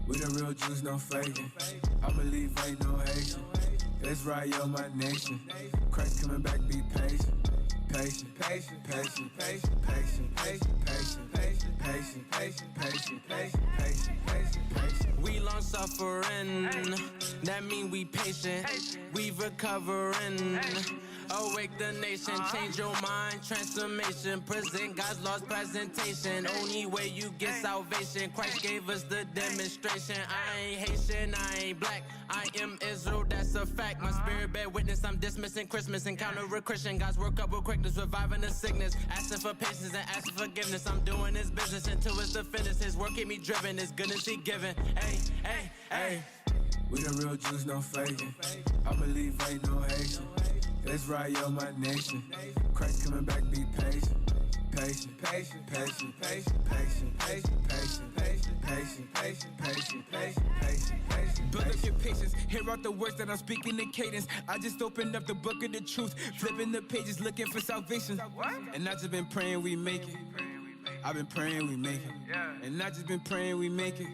We the real Jews, no faking. I believe ain't no Haitian. Israel, my nation. Christ coming back, be patient. Patient, patient, patient, patient, patient, patient, patient, patient, patient, patient, patient, patient, patient, patient, patient. We long suffering, that mean we patient. We recovering. Awake the nation, change your mind, transformation. Present God's lost presentation. Only way you get salvation. Christ gave us the demonstration. I ain't Haitian, I ain't black. I am Israel, that's a fact. My spirit bear witness, I'm dismissing Christmas. Encounter a Christian, God's work up with quickness, reviving the sickness. Asking for patience and asking forgiveness. I'm doing his business until it's the finish. His work keep me driven, his goodness he given. Hey, hey, hey. We the real Jews, no faking. I believe ain't no Haitian. Israel, my nation. Christ coming back, be patient. Patient, patient, patient, patient, patient, patient, patient, patient, patient, patient, patient, patient, patient, patient. Build up your patience, hear out the words that I'm speaking in cadence. I just opened up the book of the truth, flipping the pages, looking for salvation. And I just been praying we make it. I've been praying we make it. And I just been praying we make it.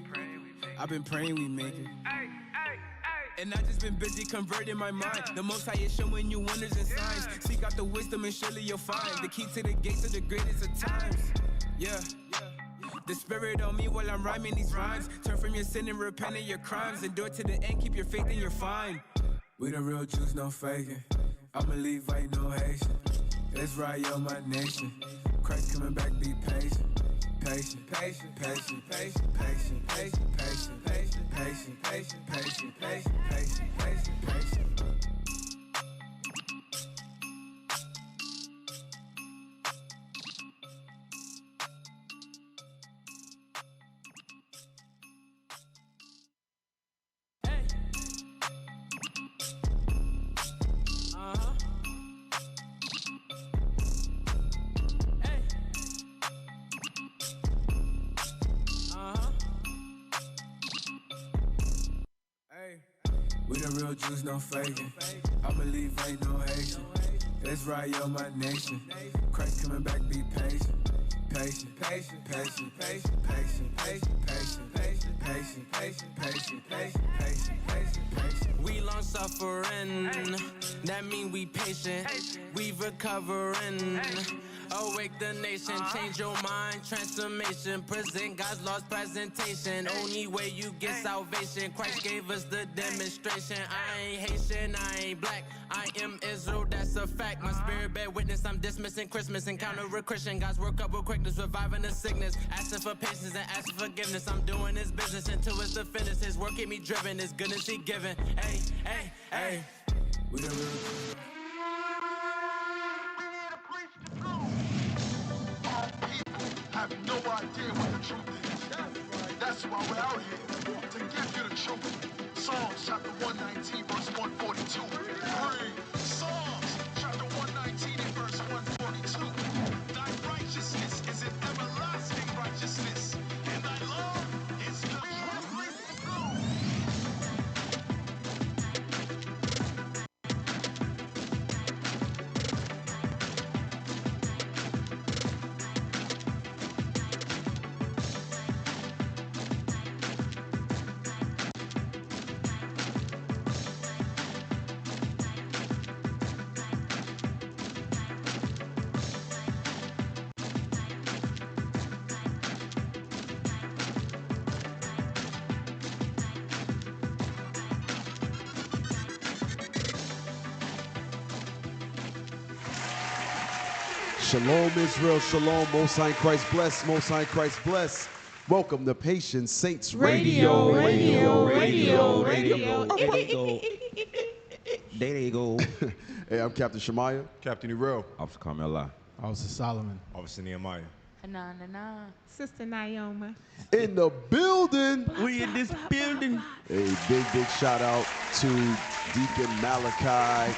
I've been praying we make it. And I just been busy converting my mind. The Most High is showing you wonders and signs. Seek out the wisdom and surely you'll find the key to the gates of the greatest of times. Yeah. The spirit on me while I'm rhyming these rhymes. Turn from your sin and repent of your crimes. Endure to the end, keep your faith and you're fine. We the real Jews, no faking. I believe ain't no Haitian. Israel, my nation. Christ coming back, be patient. Patient, patient, patient, patient, patient, patient, patient, patient, patient, patient, patient, patient, patient, patient, patient. We the real Jews, no faking. I believe ain't no Haitian. Israel, my nation. Christ coming back, be patient. Patient, patient, patient, patient, patient, patient, patient, patient, patient, patient, patient, patient, patient, patient, patient. We long suffering, that mean we patient. We recovering. Awake the nation, change your mind, transformation. Present God's lost presentation. Only way you get salvation. Christ gave us the demonstration. I ain't Haitian, I ain't black. I am Israel, that's a fact. My spirit bear witness, I'm dismissing Christmas. Encounter a Christian, God's work up with quickness, reviving the sickness. Asking for patience and asking forgiveness. I'm doing his business until it's the finish. His work keep me driven, his goodness he given. Hey, hey, hey. We the real have no idea what the truth is. That's why we're out here, to give you the truth. Psalms chapter 119, verse 142. Read. Psalms chapter 119 and verse 142. Thy righteousness is an everlasting righteousness, and thy law is the truth. Shalom, Israel. Shalom. Most High Christ bless. Most High Christ bless. Welcome to Patient Saints Radio. There they go. Hey, I'm Captain Shemaiah. Captain Urel. Officer Carmela. Officer Solomon. Officer Nehemiah. Na. Sister Naoma. In the building. We in this building. A big shout out to Deacon Malachi,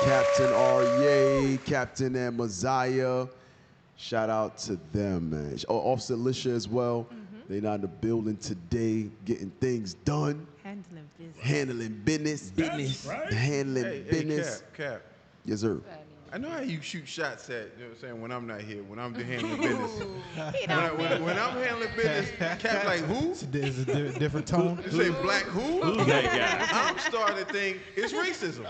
Captain Arye, Captain Amaziah. Shout out to them, man. Officer Alicia as well. They not in the building today, getting things done. Handling business. Handling business. Right? Handling business. Cap. Yes, sir. I know how you shoot shots at, you know what I'm saying, when I'm not here, when I'm handling business. when I'm handling business, Cap like, who? There's a different tone. You say black who? Who's that guy? I'm starting to think it's racism.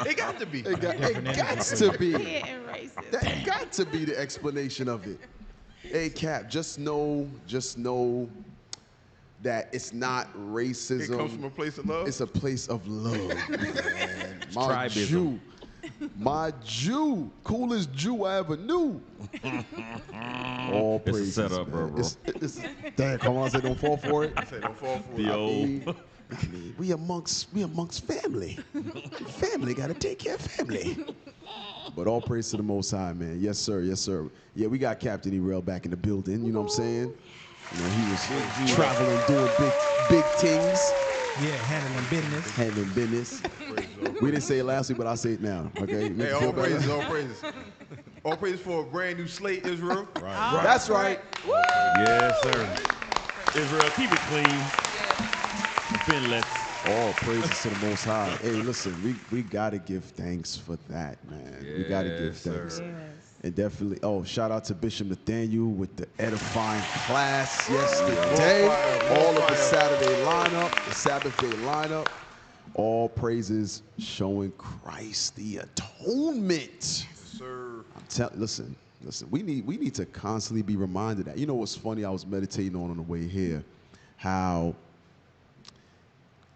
It got to be. It got to be. And racist. That got to be the explanation of it. Hey, Cap, just know that it's not racism. It comes from a place of love? It's a place of love, man. My tribism. Jew. My Jew. Coolest Jew I ever knew. All It's a praises, setup, man. bro. Damn, come on, say don't fall for it. I say don't fall for The it. old. I mean, we amongst family. Family gotta take care of family. But all praise to the Most High, man. Yes, sir. Yes, sir. Yeah, we got Captain E-Rail back in the building. You know what I'm saying? You know, he was traveling, doing big things. Yeah, handling business. Handling business. We didn't say it last week, but I'll say it now. Okay? Make Hey, you feel all better? praises, all praises. All praises for a brand new slate, Israel. Right. That's right. Yes, sir. Israel, keep it clean. Finless. All praises to the Most High. Hey, listen, we gotta give thanks for that, man. We gotta give Yes, sir. thanks. And definitely, shout out to Bishop Nathaniel with the edifying class yesterday. All of the Saturday lineup, the Sabbath day lineup. All praises showing Christ the atonement. Sir. Listen, we need to constantly be reminded that. You know what's funny? I was meditating on the way here, how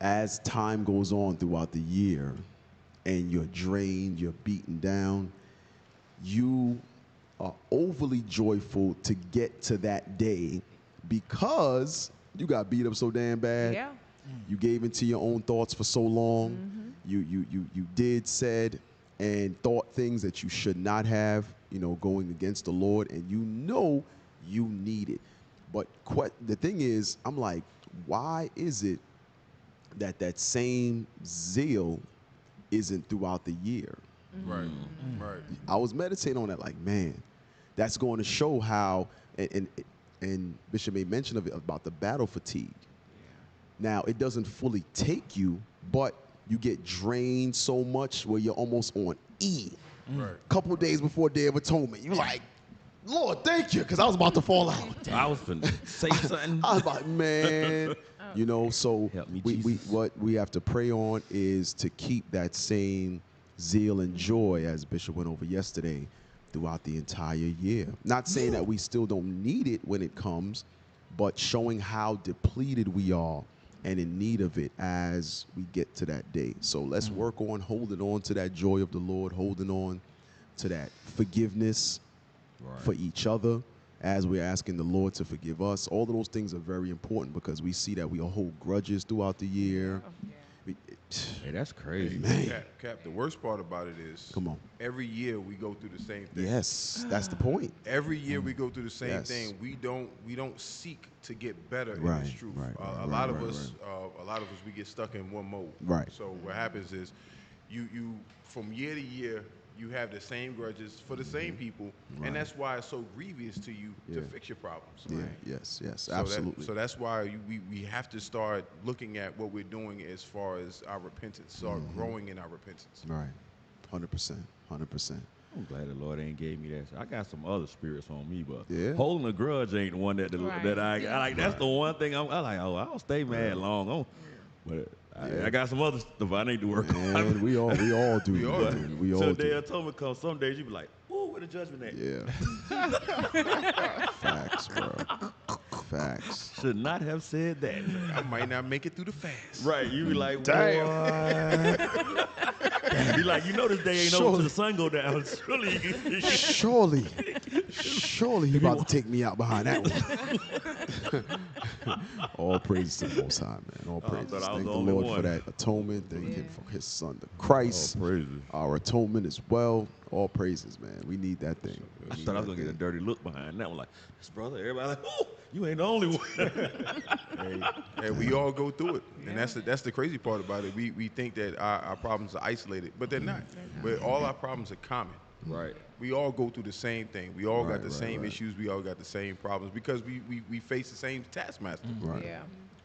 as time goes on throughout the year and you're drained, you're beaten down, you are overly joyful to get to that day because you got beat up so damn bad. Yeah. You gave into your own thoughts for so long. You did, said, and thought things that you should not have, going against the Lord, and you need it. But the thing is, I'm like, why is it that same zeal isn't throughout the year? Right. Right. I was meditating on that, like, man, that's going to show how, and Bishop made mention of it, about the battle fatigue. Now, it doesn't fully take you, but you get drained so much where you're almost on E. Right. Couple days before Day of Atonement, you're like, Lord, thank you, because I was about to fall out. I was finna say something. I was like, man, so Help me, what we have to pray on is to keep that same zeal and joy, as Bishop went over yesterday, throughout the entire year. Not saying that we still don't need it when it comes, but showing how depleted we are and in need of it as we get to that day. So let's work on holding on to that joy of the Lord, holding on to that forgiveness for each other as we're asking the Lord to forgive us. All of those things are very important because we see that we hold grudges throughout the year. Hey, that's crazy. Man. Cap, the worst part about it is, Come on. every year we go through the same thing. Yes, that's the point. Every year we go through the same Yes. thing. We don't seek to get better in Right, this truth. right, A lot of us, we get stuck in one mode. Right. So what happens is, you from year to year, you have the same grudges for the same people, and that's why it's so grievous to you to fix your problems. Yeah, yes, So absolutely. so that's why we have to start looking at what we're doing as far as our repentance, start growing in our repentance. Right, 100%, 100%. I'm glad the Lord ain't gave me that. I got some other spirits on me, but Yeah. holding a grudge ain't the one that I like. That's the one thing I'm like. Oh, I don't stay mad long. But I got some other stuff I need to work on. And we all do. We all man. do. We all So do. Day of Atonement comes. Some days you be like, "Ooh, where the judgment at?" Yeah. Facts, bro. Facts. Should not have said that. I might not make it through the fast. Right? You be like, Damn. "Boy." Be like, this day ain't over till the sun go down. Surely he about to take me out behind that one. All praise to the Most High, man. All praises. Thank the Lord for that atonement. Thank him for his son, the Christ. All praises. Our atonement as well. All praises, man. We need that thing. I thought I was going to get a dirty look behind that one. Like, this brother, everybody like, oh, you ain't the only one. Hey, we all go through it. And that's the crazy part about it. We think that our problems are isolated, but they're not. But all our problems are common. Right. We all go through the same thing. We all got the same issues. We all got the same problems because we face the same taskmaster. Right. Yeah.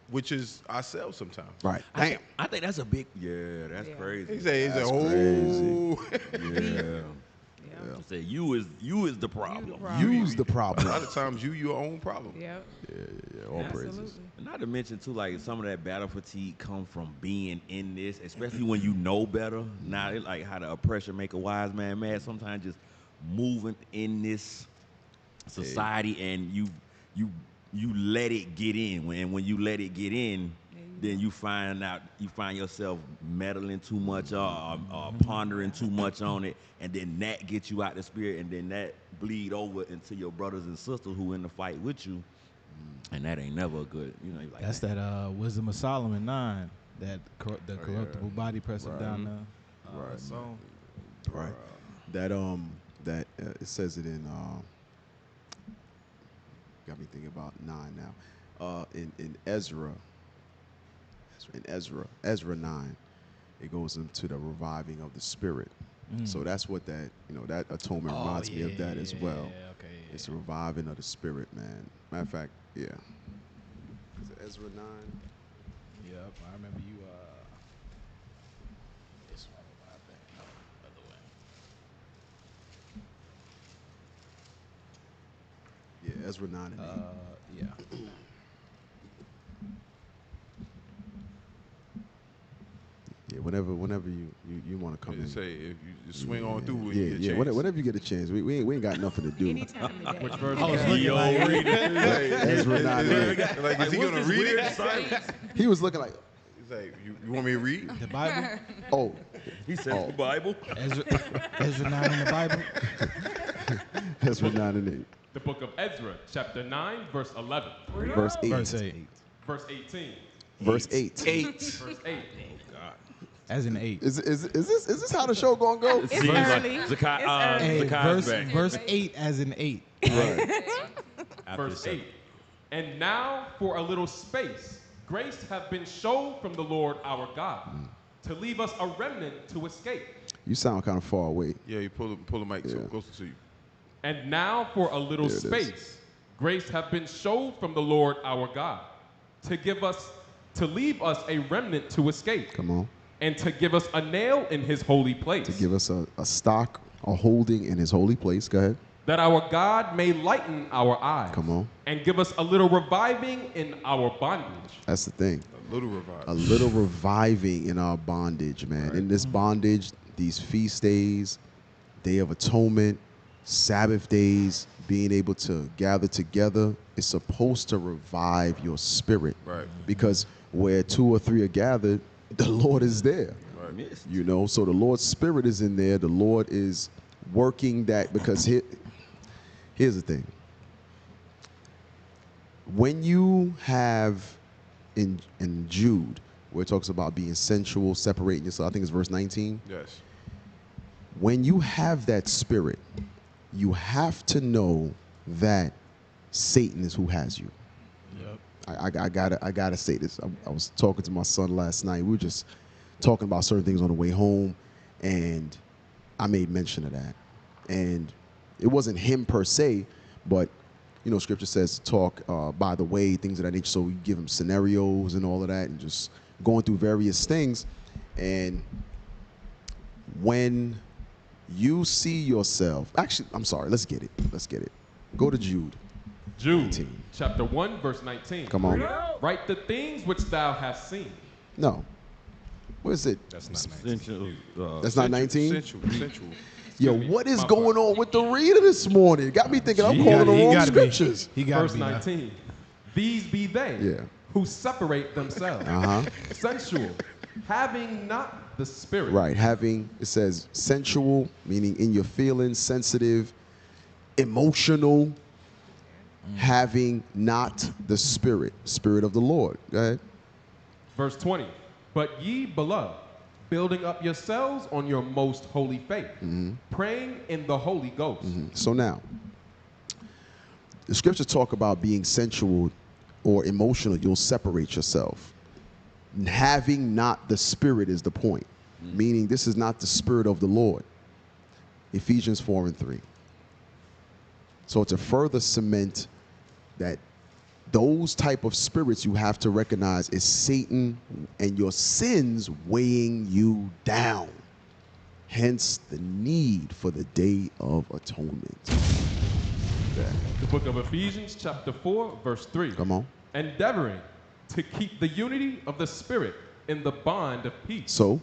Which is ourselves sometimes. Right. I think that's a big, that's crazy. He said, That's Yeah. I say you is the problem. Use the A problem. lot of times you your own problem. Yep. Yeah. All praises. And not to mention too, like some of that battle fatigue come from being in this, especially when you know better. Now, like how the oppression make a wise man mad. Sometimes just moving in this society and you let it get in. And when you let it get in, then you find yourself meddling too much or pondering too much on it, and then that gets you out the spirit, and then that bleed over into your brothers and sisters who in the fight with you, and that ain't never good. You're like, that's that Wisdom of Solomon 9, that the corruptible body pressing down the song. Right. That it says it in. Got me thinking about 9 now. In Ezra. In Ezra 9, it goes into the reviving of the spirit. So that's what that atonement reminds me of that as well. Okay. It's a reviving of the spirit, man. Matter of fact, Is it Ezra 9? Yep, I remember you. This one, I think. No, other way. Yeah, Ezra 9 and 8. Yeah. Yeah, whenever you want to come in. Say if you swing on through when Yeah, you get a chance. whenever you get a chance. We ain't got nothing to do. Anytime today. Which verse? I was looking Ezra 9 and 8. Like, is he gonna read it? He was looking like, He's like, you want me to read? the Bible. oh, he said the Bible. Ezra 9 in the Bible. Ezra 9 and 8. The book of Ezra, chapter 9, verse 11. Verse 8. Verse 8. Verse 18. Verse 8. Verse 8. As in 8. Is this how the show gonna go? It's early. Hey, Zakai's back. verse 8 as in 8. Right. Verse 8. And now for a little space, grace have been shown from the Lord our God to leave us a remnant to escape. You sound kind of far away. Yeah, you pull the mic so closer to you. And now for a little There it is. space, grace have been shown from the Lord our God to leave us a remnant to escape. Come on. And to give us a nail in his holy place. To give us a stock, a holding in his holy place. Go ahead. That our God may lighten our eyes. Come on. And give us a little reviving in our bondage. That's the thing. A little revival. A little reviving in our bondage, man. In this bondage, these feast days, Day of Atonement, Sabbath days, being able to gather together is supposed to revive your spirit. Right. Because where 2 or 3 are gathered, the Lord is there. Right. So the Lord's spirit is in there. The Lord is working that, because here's the thing. When you have in Jude, where it talks about being sensual, separating yourself, I think it's verse 19. Yes. When you have that spirit, you have to know that Satan is who has you. I gotta say this. I was talking to my son last night. We were just talking about certain things on the way home, and I made mention of that. And it wasn't him per se, but Scripture says to talk by the way, things of that nature. So we give him scenarios and all of that, and just going through various things. And when you see yourself, actually, I'm sorry. Let's get it. Go to Jude. Jude, 19. chapter 1, verse 19. Come on. Write the things which thou hast seen. No. What is it? That's not 19. That's not 19? Sensual. Yo, what is going on with the reader this morning? It got me thinking I'm calling the He wrong gotta be. scriptures. He got Verse 19. These be they Yeah. who separate themselves, sensual, having not the Spirit. Right, having, it says sensual, meaning in your feelings, sensitive, emotional, having not the Spirit of the Lord. Go ahead. Verse 20. But ye, beloved, building up yourselves on your most holy faith, praying in the Holy Ghost. So now, the scriptures talk about being sensual or emotional. You'll separate yourself. Having not the Spirit is the point, meaning this is not the Spirit of the Lord. Ephesians 4:3. So to further cement that those type of spirits you have to recognize is Satan and your sins weighing you down. Hence the need for the Day of Atonement. The book of Ephesians chapter 4 verse 3. Come on. Endeavoring to keep the unity of the Spirit in the bond of peace. So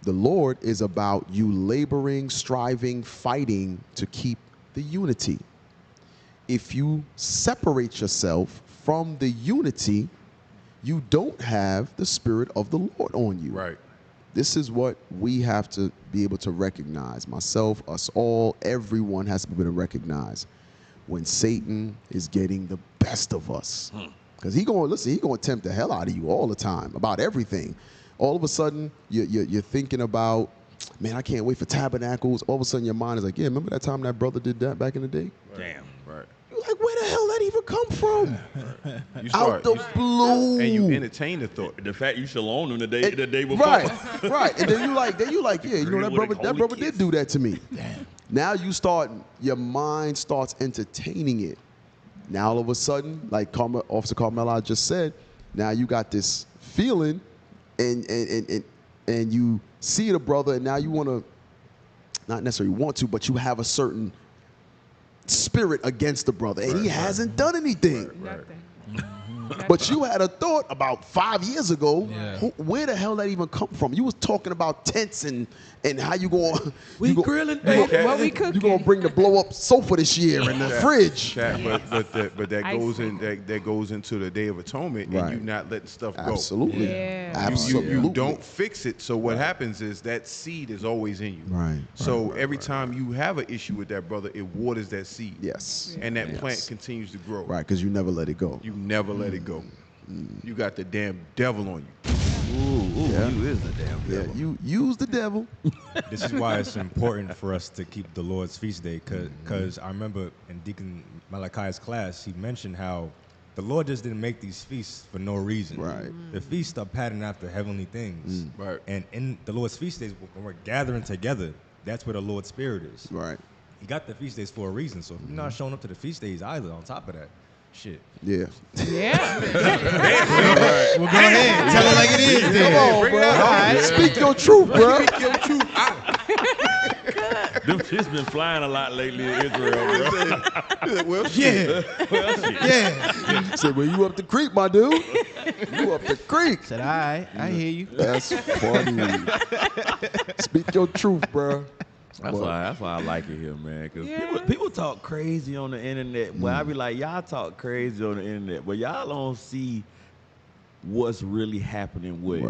the Lord is about you laboring, striving, fighting to keep the unity. If you separate yourself from the unity, you don't have the Spirit of the Lord on you. Right. This is what we have to be able to recognize. Myself, us all, everyone has to be able to recognize when Satan is getting the best of us. Because he's going to tempt the hell out of you all the time about everything. All of a sudden, you're thinking about, man, I can't wait for Tabernacles. All of a sudden, your mind is like, yeah, remember that time that brother did that back in the day? Damn. Right. You're like, where the hell that even come from? You Out the blue. And you entertain the thought. The fact you shalom him the day before. Right. And then you like, yeah, you know, that brother did do that to me. Damn. Now your mind starts entertaining it. Now all of a sudden, like Officer Carmela just said, now you got this feeling and you see the brother, and now you want to, not necessarily want to, but you have a certain spirit against the brother, and he hasn't done anything. Nothing. But you had a thought about 5 years ago. Yeah. Where the hell that even come from? You was talking about tents and how you going? Grilling. What we cooking? You gonna bring the blow up sofa this year in the fridge? But that Ice goes cream. in that goes into the Day of Atonement, Right. and you not letting stuff go. Absolutely. Yeah. Absolutely. You don't fix it. So what happens is that seed is always in you. Right. So every time you have an issue with that brother, it waters that seed. Yes. And that Yes. plant continues to grow. Right, because you never let it go. You never let it go. You got the damn devil on you. Yeah. You is the damn Yeah, devil. you use the devil. This is why it's important for us to keep the Lord's feast day, because I remember in Deacon Malachi's class, he mentioned how the Lord just didn't make these feasts for no reason. Right. The feasts are patterned after heavenly things. Right. And in the Lord's feast days, when we're gathering together, that's where the Lord's Spirit is. Right. He got the feast days for a reason. So if you're not showing up to the feast days either, on top of that, shit. Yeah. Yeah. Well, go ahead. Tell it like it is. Come Then. on, bro. Speak your truth, bro. Speak your truth. Them shit's been flying a lot lately in Israel, bro. Well, shit. Yeah. Said, well, you up the creek, my dude. You up the creek. Said, all right, I hear you. That's funny. Speak your truth, bro. That's why I like it here, man. Because Yeah. people talk crazy on the internet. Well, I be like, y'all talk crazy on the internet, but y'all don't see what's really happening with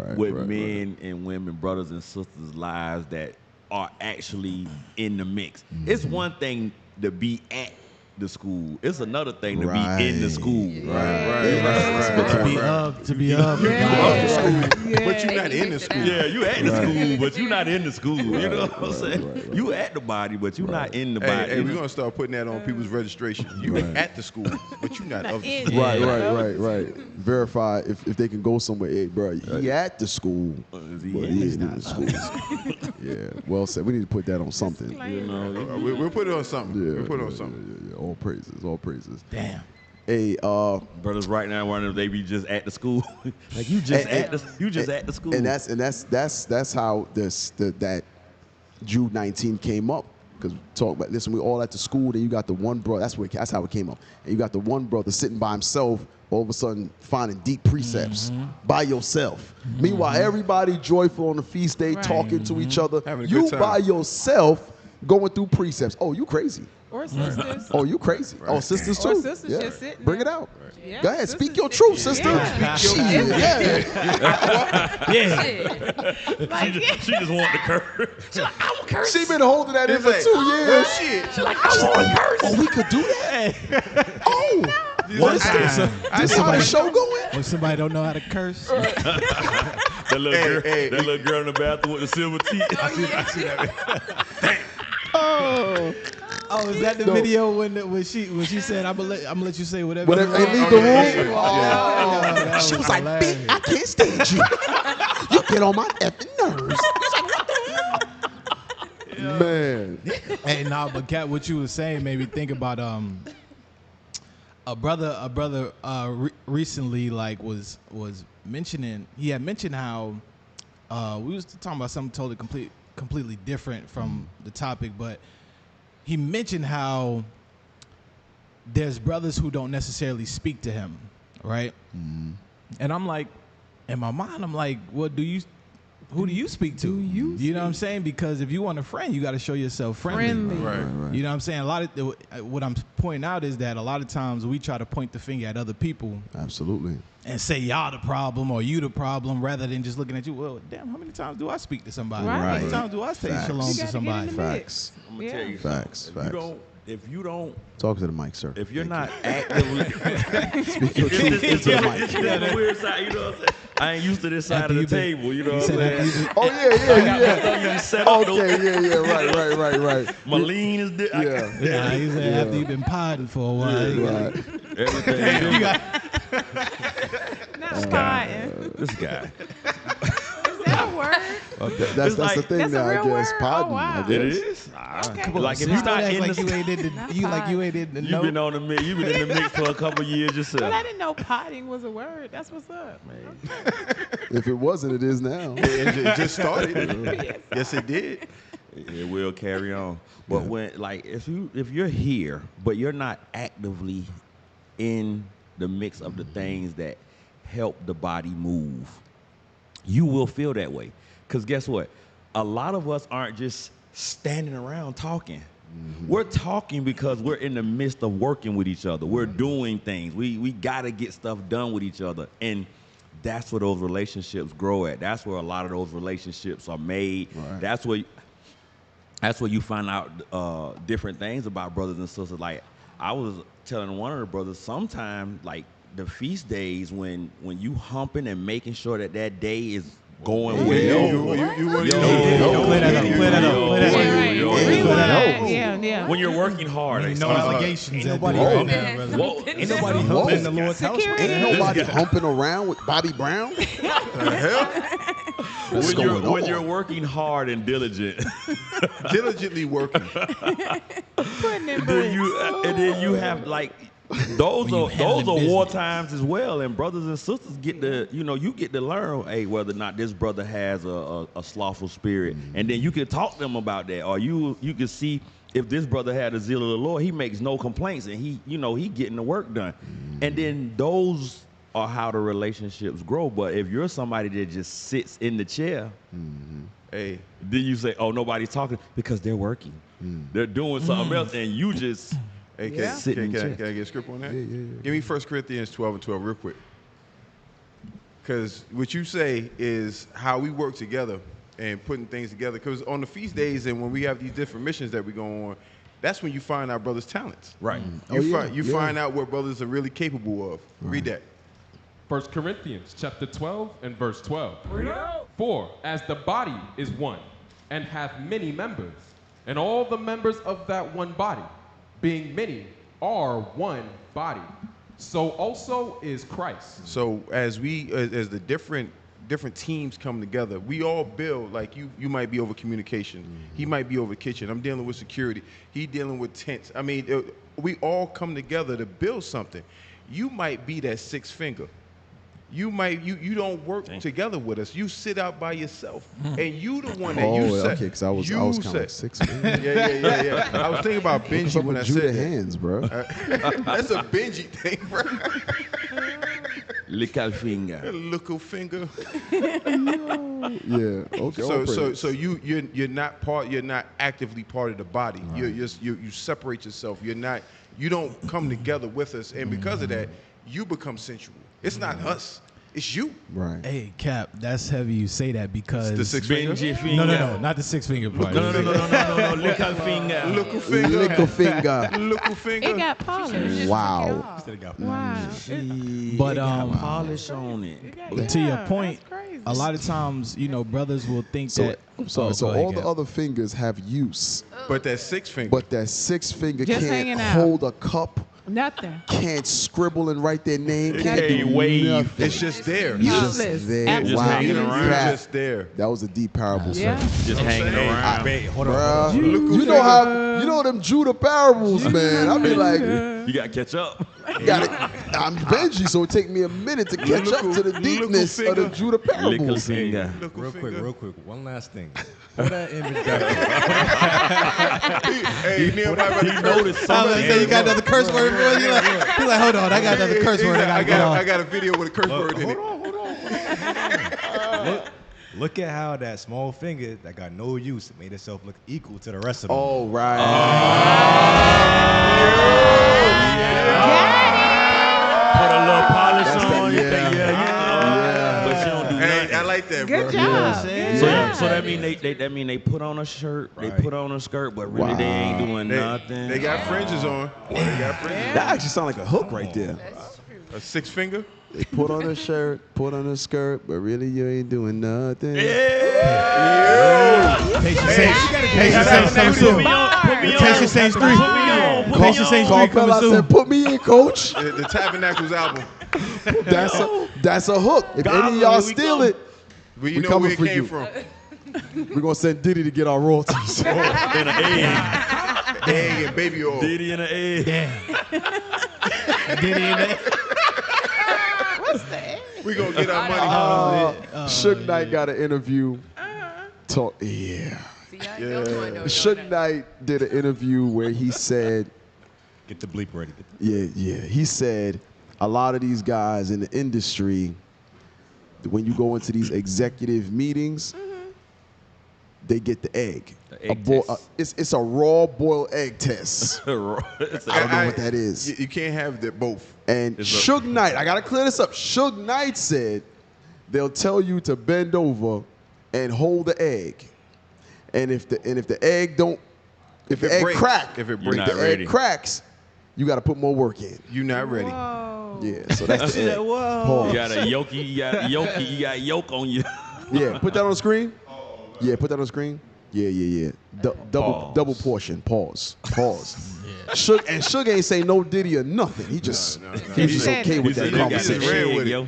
men and women, brothers and sisters' lives that are actually in the mix. It's one thing to be at the school. It's another thing to be in the school. To be up. But you're not in the school. Yeah, you at the school, but you're not in the school. You know what I'm saying? You at the body, but you're not in the body. Hey, we're gonna start putting that on people's registration. You at the school, but you're not of the school. Right. Verify if they can go somewhere. Hey, bro, he at the school, but he ain't in the school. Yeah, well said. We need to put that on something. You know, We'll put it on something. Yeah, We'll put it on something. Yeah. All praises. Damn. Hey, brothers right now wondering if they be just at the school. Like you just at the school. And that's how that Jude 19 came up. Because talk about listen, we all at the school. Then you got the one brother. That's how it came up. And you got the one brother sitting by himself. All of a sudden, finding deep precepts by yourself. Meanwhile, everybody joyful on the feast day, talking to each other. Having a You good time. by yourself going through precepts. Oh, you crazy. Or sisters. Oh, you crazy? Oh, sisters too. Or sisters yeah. just sitting Bring it there. out. Yeah, Go ahead, sisters speak your sit- truth, sister. Yeah. Shit, She just want the curse. She been holding that in for 2 years. Shit. She like, I want to curse. Oh, we could do that. Oh, what is this? This how the show going? When somebody don't know how to curse. That little girl in the bathroom with the silver teeth. I see that. Oh, is that the video when she said, "I'm gonna let you say whatever." Whatever you they want." leave the room. that She was was like, hilarious. "Bitch, I can't stand you. You get on my effing nerves." He's like, "What the hell?" Man. Hey, nah, but Kat, what you was saying made me think about a brother recently like was mentioning. He had mentioned how we was talking about something totally completely different from the topic, but he mentioned how there's brothers who don't necessarily speak to him, right? And I'm like, in my mind, I'm like, well, who do you speak to? You know what I'm saying? Because if you want a friend, you got to show yourself friendly. Right. You know what I'm saying? A lot of what I'm pointing out is that a lot of times we try to point the finger at other people. Absolutely. And say y'all the problem or you the problem rather than just looking at you. Well, damn, how many times do I speak to somebody? Right. How many times do I say shalom to somebody? Facts. I'm gonna tell you Facts. something. If you don't, Talk to the mic, sir. if you're not actively, Speak your truth into the mic. it's the weird side. You know what I'm saying? I ain't used to this side of the table. You know what I'm saying? Oh yeah. Set up Okay, yeah. Right. My lean is Yeah. Yeah, he said after you've been potting for a while. you gotta- Right. everything. Not spotting. This guy. Is that a word? That's like- the thing That's a now, I real guess. word? Podding, Oh, wow. I It guess. is. Okay. Like if Sister, you not act in like the, you ain't in the Not you like potting. you ain't in the you've know. been on the mix. You've been in the mix for a couple of years yourself. But I didn't know potting was a word. That's what's up. If it wasn't, it is now. It just started. Yes, it did. It will carry on. But when if you're here, but you're not actively in the mix of the things that help the body move, you will feel that way. Because guess what? A lot of us aren't just standing around talking. We're talking because we're in the midst of working with each other. We're doing things. We got to get stuff done with each other. And that's where those relationships grow at. That's where a lot of those relationships are made. Right. That's where you find out different things about brothers and sisters. Like I was telling one of the brothers, sometimes like the feast days when you humping and making sure that day is going well. Play that up. Yeah. When you're working hard, Ain't no allegations. Ain't at nobody the right end. now, brother. Whoa. Ain't nobody humping in the Lord's house. Security. Ain't nobody humping around with Bobby Brown. What's going on? When you're working hard and diligent, Diligently working. Putting in then you have like those are war times as well, and brothers and sisters get to you get to learn whether or not this brother has a slothful spirit, and then you can talk to them about that, or you can see if this brother had the zeal of the Lord, he makes no complaints, and he getting the work done, and then those are how the relationships grow. But if you're somebody that just sits in the chair, then you say, oh, nobody's talking because they're working, they're doing something else, and you just. Hey, can I get a script on that? Yeah. Give me 1 Corinthians 12:12 real quick. Because what you say is how we work together and putting things together. Because on the feast days and when we have these different missions that we go on, that's when you find our brothers' talents. Right. You find out what brothers are really capable of. Read that. 1 Corinthians chapter 12 and verse 12. For as the body is one and hath many members, and all the members of that one body, being many, are one body, so also is Christ. So as the different teams come together, we all build. Like you might be over communication, he might be over kitchen, I'm dealing with security, he dealing with tents. I mean, we all come together to build something. You might be that sixth finger. You don't work together with us. You sit out by yourself, and you the one that you said. Okay, because I was kind of like 6 feet. Yeah. I was thinking about Benji when I said that. hands, bro. That's a Benji thing, bro. Little finger. Little finger. Yeah. Okay. all praise. So you're not actively part of the body. Right. You separate yourself. You don't come together with us, and because of that, you become sensual. It's not us. It's you. Right. Hey, Cap, that's heavy you say that because the six finger. No, not the 6 finger part. No. Little finger. Little finger. Little finger. Little finger. It got polished. Wow. Wow. But polish on it. to your point, That's crazy. a lot of times, brothers will think that. I'm sorry. So go ahead, all the Cap. other fingers have use, But that six finger. but that 6 finger Just can't hanging out. hold a cup, Nothing. can't scribble and write their name, can't can't do wave. nothing. it's just there. It's Useless. just there. Absolutely. Just hanging Wow. around. Pat, Just there. that was a deep parable, Yeah. sir. Just hanging around. Wait, hold Bruh, on. you know how you know them Judah parables, man. I be like, You gotta catch up. got it. I'm Benji, so it take me a minute to catch up to the deepness of the Judah Little parables. finger. Real quick. One last thing. Pull that image back. Hey, Neil, He noticed something. You got another curse word, bro. You like, hold on, I got another curse word. I got a video with a curse word in it. Look at how that small finger that got no use made itself look equal to the rest of them. Oh, right. Put a little polish That's on. You that, think, yeah. but you don't do Hey, nothing. I like that, bro. Good job. So that mean they put on a shirt, they Right. put on a skirt, but really they ain't doing nothing. They got fringes on. They got fringes. That actually sound like a hook right there. A six finger. They put on a shirt, put on a skirt, but really you ain't doing nothing. Patience Saints coming soon. Patience Saints 3. Patience Saints 3 coming Carmelo soon. said, "Put me in, coach." The Tabernacles album. That's a hook. If any of y'all steal it, We know coming where it for came you. from. we're gonna send Diddy to get our royalties. And an egg. Egg and baby oil. Diddy and an egg. Diddy in there. We gonna get our money. Suge Knight got an interview. Suge Knight did an interview where he said, Get the bleep ready. he said a lot of these guys in the industry, when you go into these executive meetings, they get the egg. The egg test. It's a raw boiled egg test. I don't know what that is. You can't have that both. And Suge Knight, I gotta clear this up. Suge Knight said they'll tell you to bend over and hold the egg, and if the egg cracks, you gotta put more work in. You not ready. Whoa. Yeah, so that's the egg. You got a yokey, you got yoke on you. Yeah, put that on the screen. Yeah, put that on the screen. Yeah. Double portion. Pause. Suge ain't say no Diddy or nothing. He just he was just okay with that conversation. He ran with it. Yo.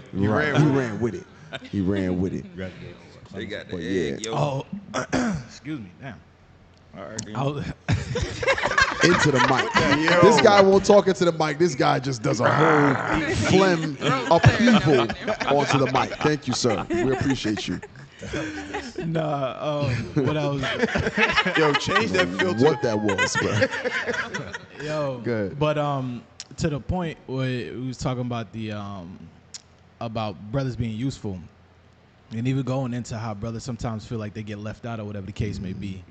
He ran with it. They got the But egg, yeah. yo. Excuse me. Damn. All right, then. Into the mic. This guy won't talk into the mic. This guy just does a whole phlegm upheaval onto the mic. Thank you, sir. We appreciate you. What I was. Yo, change that filter. What that was, bro. Yo. Good. But to the point where we was talking about the about brothers being useful, and even going into how brothers sometimes feel like they get left out or whatever the case may be.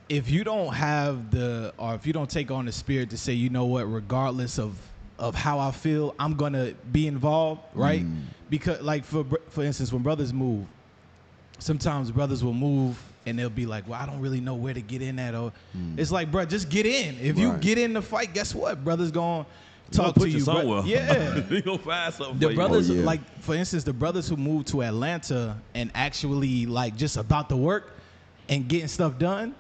If you don't have if you don't take on the spirit to say, you know what, regardless of how I feel, I'm gonna be involved, right? Because like for instance, when brothers move, sometimes brothers will move and they'll be like, well, I don't really know where to get in at, or it's like, bro, just get in. If you get in the fight, guess what? Brothers gonna talk to you. Somewhere. Yeah. We gonna find something. The for brothers, you. like for instance, the brothers who moved to Atlanta and actually like just about the work and getting stuff done,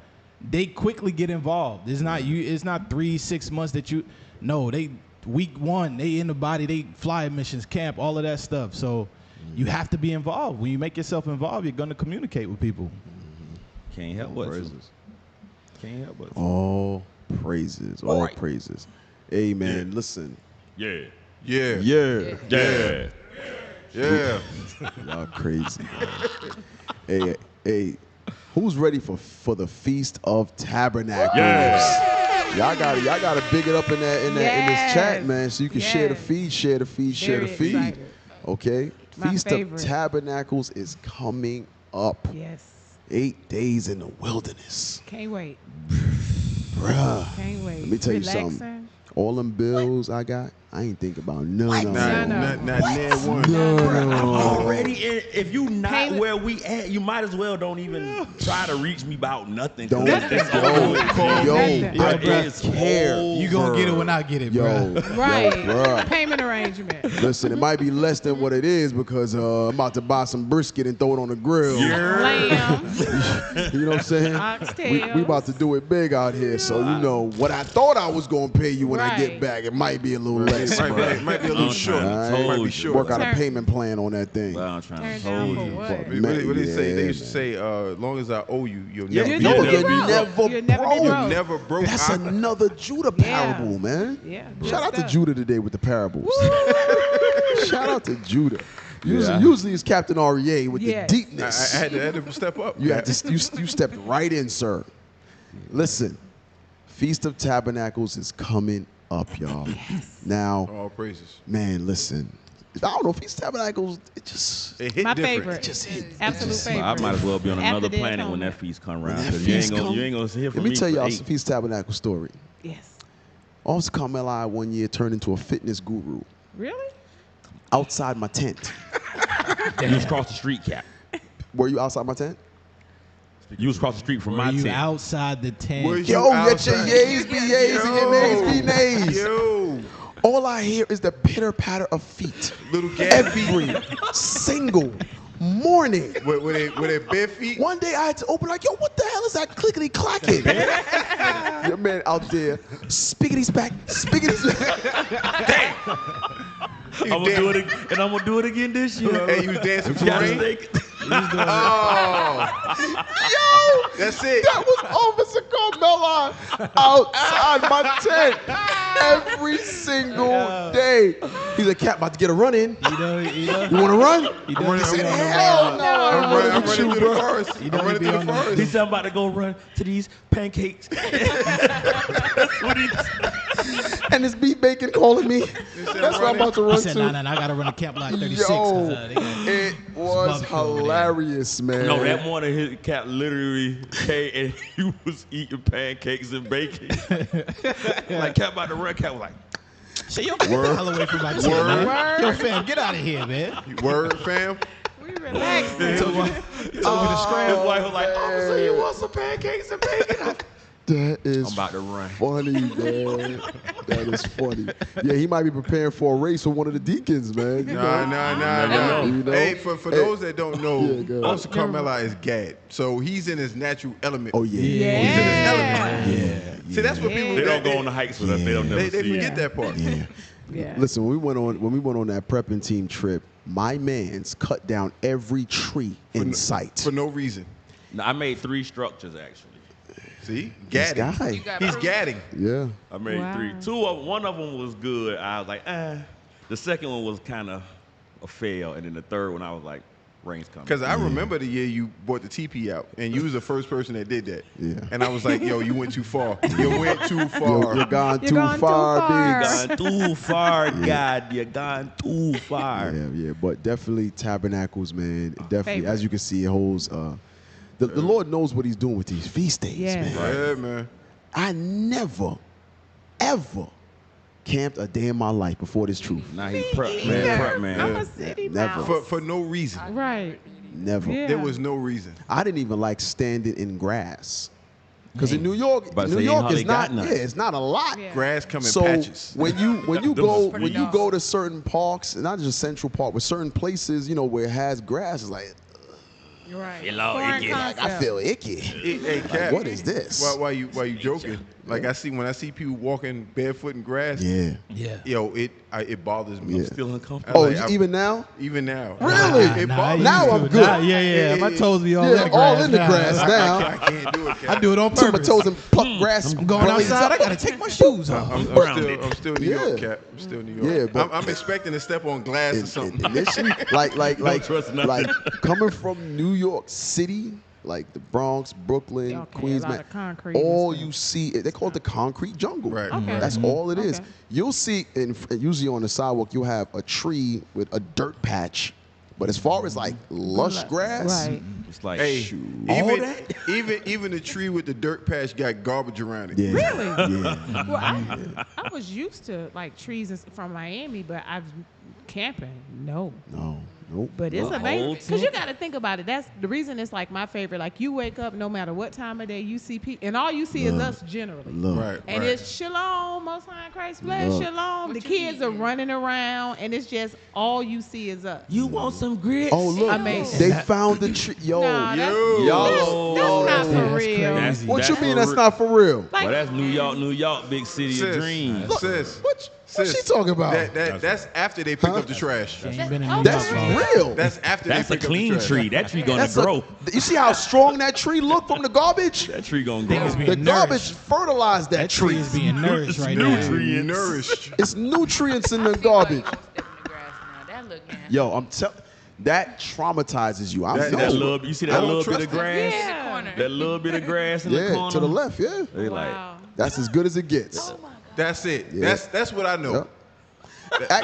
they quickly get involved. It's not 3-6 months that you. No, they week 1, they in the body, they fly missions, camp, all of that stuff. So you have to be involved. When you make yourself involved, you're gonna communicate with people. Can't help but Can't help but All praises. All praises. Amen. Listen. Yeah. Y'all crazy. Hey, who's ready for the Feast of Tabernacles? Yes. Y'all gotta big it up in this chat, man, so you can share the feed. Very excited. Okay? My Feast favorite. of Tabernacles is coming up. Yes. 8 days in the wilderness. Can't wait. Bruh. Can't wait. Let me tell you Relaxing. something. All them bills I got, I ain't think about none of Not them. near one. Already, if you not Payment. where we at, you might as well don't even try to reach me about nothing. Don't. It's Yo, over. I It don't is care. over. You gonna get it when I get it, Yo, bro. Right. yo, bruh. Payment arrangement. Listen, it might be less than what it is because I'm about to buy some brisket and throw it on the grill. Lamb. You know what I'm saying? Oxtails. We about to do it big out here. So, you know, what I thought I was going to pay you when I get Right. back, it might be a little less. Might be a little short. All Might be right? short. Work out a Turn- payment plan on that thing. Well, I'm trying Turn to down hold for you. what? But, What they say? They yeah, used to say, as long as I owe you, you'll Yeah, never You'll be No, never you're be broke. never You'll never be broke. broke. never broke. That's another Judah parable, man. Yeah. Shout out to stuff. Judah today with the parables. Shout out to Judah. Usually it's Captain REA with Yes. the deepness. I had to step up. You had to. You stepped right in, sir. Listen, Feast of Tabernacles is coming up, y'all. Now, All praises. man, listen. I don't know, Feast of Tabernacles. It just It hit My different. favorite. just hit. Absolute favorite. I might as well be on After another the planet when atonement. that feast come around. When that 'cause you ain't feast gonna come- hear from Let me tell y'all for some 8. Feast of Tabernacle story. Yes. Officer Carmela one year turned into a fitness guru Really? outside my tent. You was across the street, Cap. Were you outside my tent? You was across the street from Were my you tent. outside the tent? Were you Yo, let your outside? yays be yays and your nays be nays. Yo, All I hear is the pitter patter of feet. little gas. Every single morning. Were they bare feet? One day I had to open like, yo, what the hell is that clickety clacking? Your man out there, spiggity spack, spiggity spack. I'm gonna do it, and I'm gonna do it again this year. Hey, you was dancing for Gotta rain? stay- Oh, Yo, that's it. that was Officer Carmela outside my tent every single day. He's like, Cat, about to get a run in. You know. You want to run? You I know, said, you know, hell no. I'm running with through you, the bro. forest. I'm running be through the on the- He forest. said I'm about to go run to these pancakes. That's what he And this beef bacon calling me. That's what I'm about to He run said, to. nah, I gotta run to Camp Lot 36. Yo, They got- it was barbecue over there. hilarious, man. No, that morning his Cap literally came and he was eating pancakes and bacon. Like Cap about to run, Cap was like, Say, yo, get the hell away from my tent, Word. man. Yo, fam, get out of here, man. Word, fam. We relaxed. his wife was like, officer, you want some pancakes and bacon? That is I'm about to run. funny, man. That is funny. Yeah, he might be preparing for a race with one of the deacons, man. You know? Nah. You know? Hey, for Hey. those that don't know, Yeah, go ahead. Officer Carmela is Gad. So he's in his natural element. Oh, yeah. He's in his element. Yeah. See, that's what people They don't go on the hikes with us. They don't never they see forget it. that part. Yeah. Yeah. Listen, when we went on that prepping team trip, my man's cut down every tree in sight. For no reason. No, I made 3 structures actually. See? This Gadding. guy. He's gadding. Yeah. I made Wow. 3. One of them was good. I was like, The second one was kind of a fail, and then the third one I was like, rain's coming. Because I remember the year you bought the TP out, and you was the first person that did that. Yeah. And I was like, yo, you went too far. You went too far. You're gone You're too gone too far, far. Biggs. Gone too far, God. You gone too far. Yeah. But definitely Tabernacles, man. Definitely, Favorite. as you can see, it holds. The Lord knows what He's doing with these feast days, Yes. man. Yeah, man. I never, ever camped a day in my life before this truth. Now he prep man, prep man. I'm a city Never. mouse. For no reason. Right. Never. Yeah. There was no reason. I didn't even like standing in grass. Because in New York, But New say, York hardly is not. got none. Yeah, it's not a lot. Yeah. Grass come in So patches. when you pretty dark. go to certain parks, and not just Central Park, but certain places, where it has grass, it's like Right. Hello, Foreign icky. I concept. feel icky. Hey, Like, Cap, what is this? Why you joking? Like when I see people walking barefoot in grass, Yeah. yo, it bothers me. Yeah. I'm Still uncomfortable. Oh, Like, even now? even now. Really? It bothers Now me. I'm good. Yeah. My toes be all in Yeah, the grass. all in the grass I now. can't do it, Cap. I do it on Tip my purpose. toes and pluck grass. I'm going blades outside. up. I gotta take my shoes off. I'm still New York, Yeah. Cap. I'm still New York. Yeah, but- I'm expecting to step on glass or something. Initially, like trust nothing. coming from New York City, like the Bronx, Brooklyn, Okay, Queens, a lot man, of concrete and all stuff. you see, they call it the concrete jungle. Right. Okay. That's all it is. Okay. You'll see, usually on the sidewalk, you'll have a tree with a dirt patch. But as far as like lush grass, Right. It's like, Hey, shoot. even the tree with the dirt patch got garbage around it. yeah, Really? yeah. Well, I was used to like trees from Miami, but I've camping. No. No, nope. But it's Well, amazing old because you got to think about it. That's the reason it's like my favorite. Like you wake up, no matter what time of day you see people, and all you see is us generally. Look. Right. And right. it's shalom, most high in Christ bless, Look. shalom. The kids are running around, and it's just all you see is us. You want some grits? Oh, look. Amazing. They found the tree. Yo, Nah, that's, Yo. that's not for That's real. crazy. what you mean that's not for real? Like, Well, that's New York, big city of dreams. Sis, What's she talking about? That's after they pick up the trash. She ain't been in New That's York long. real. That's after That's they a pick clean up the trash. tree. That tree gonna That's a- grow. you see how strong that tree look from the garbage? That tree gonna Niggas grow. be- The nourished. garbage fertilized that That tree tree. is being nourished right now. Nutrients. Nourished. It's nutrients in I the see why you garbage. won't step in the grass now. That look nasty. Yo, I'm telling. That traumatizes you. I'm That- telling you. You see I that don't little trust bit of it. grass? Yeah. Corner. That little bit of grass in the Yeah, corner? to the left. Yeah, They like, Wow. that's as good as it gets. That's it. Yeah. That's what I know. Yep.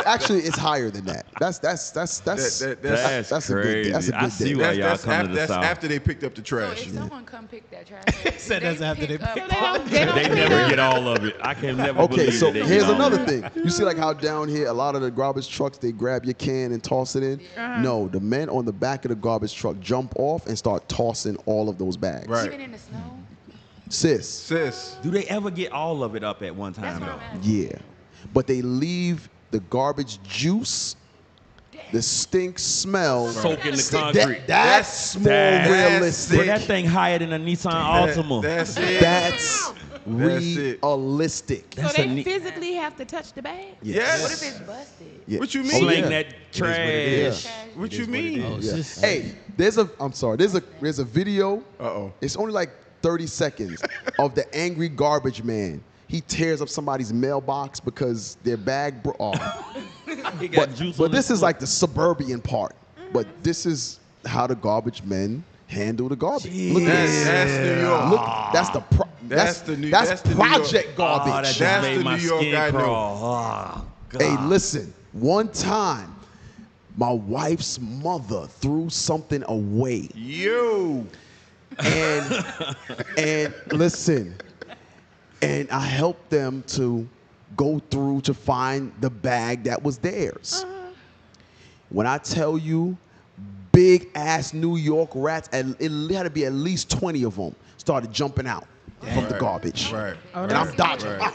Actually, it's higher than that. That's that's a good. crazy. That's a I good see day. why y'all That's, come to the that's South. after they picked up the So trash. if someone come pick that trash up, Said that's after they pick up pick all They don't They pick never up. get all of it. I can never Okay, believe so that they here's get all another of it. thing. You see, like how down here, a lot of the garbage trucks, they grab your can and toss it in. No, the men on the back of the garbage truck jump off and start tossing all of those bags. Right. even in the snow. Sis, Do they ever get all of it up at one time, That's what though? I'm asking. yeah, but they leave the garbage juice, the stink smell. Soak in the That- concrete. that's more That's realistic. Well, that thing higher than a Nissan Altima. That's it. That's That's it. realistic. So That's they a neat- physically have to touch the bag? Yes. What if it's busted? Yeah. What you mean? Sling yeah. that trash. What you mean? Oh, Yeah. sis. Hey, there's a video. Uh-oh. It's only like 30 seconds of the angry garbage man. He tears up somebody's mailbox because their bag He got juice but on this his is like the suburban part. But this is how the garbage men handle the garbage. Look at this. That's New York. Look, that's the That's the New- that's that's the New York. project Oh, garbage. that just That's made the my New York skin I know. crawl. Oh, God. Hey, listen. One time, my wife's mother threw something away. Yo. And listen, and I helped them to go through to find the bag that was theirs. When I tell you, big ass New York rats, and it had to be at least 20 of them, started jumping out from the garbage. Right. Oh, And I'm dodging. Right.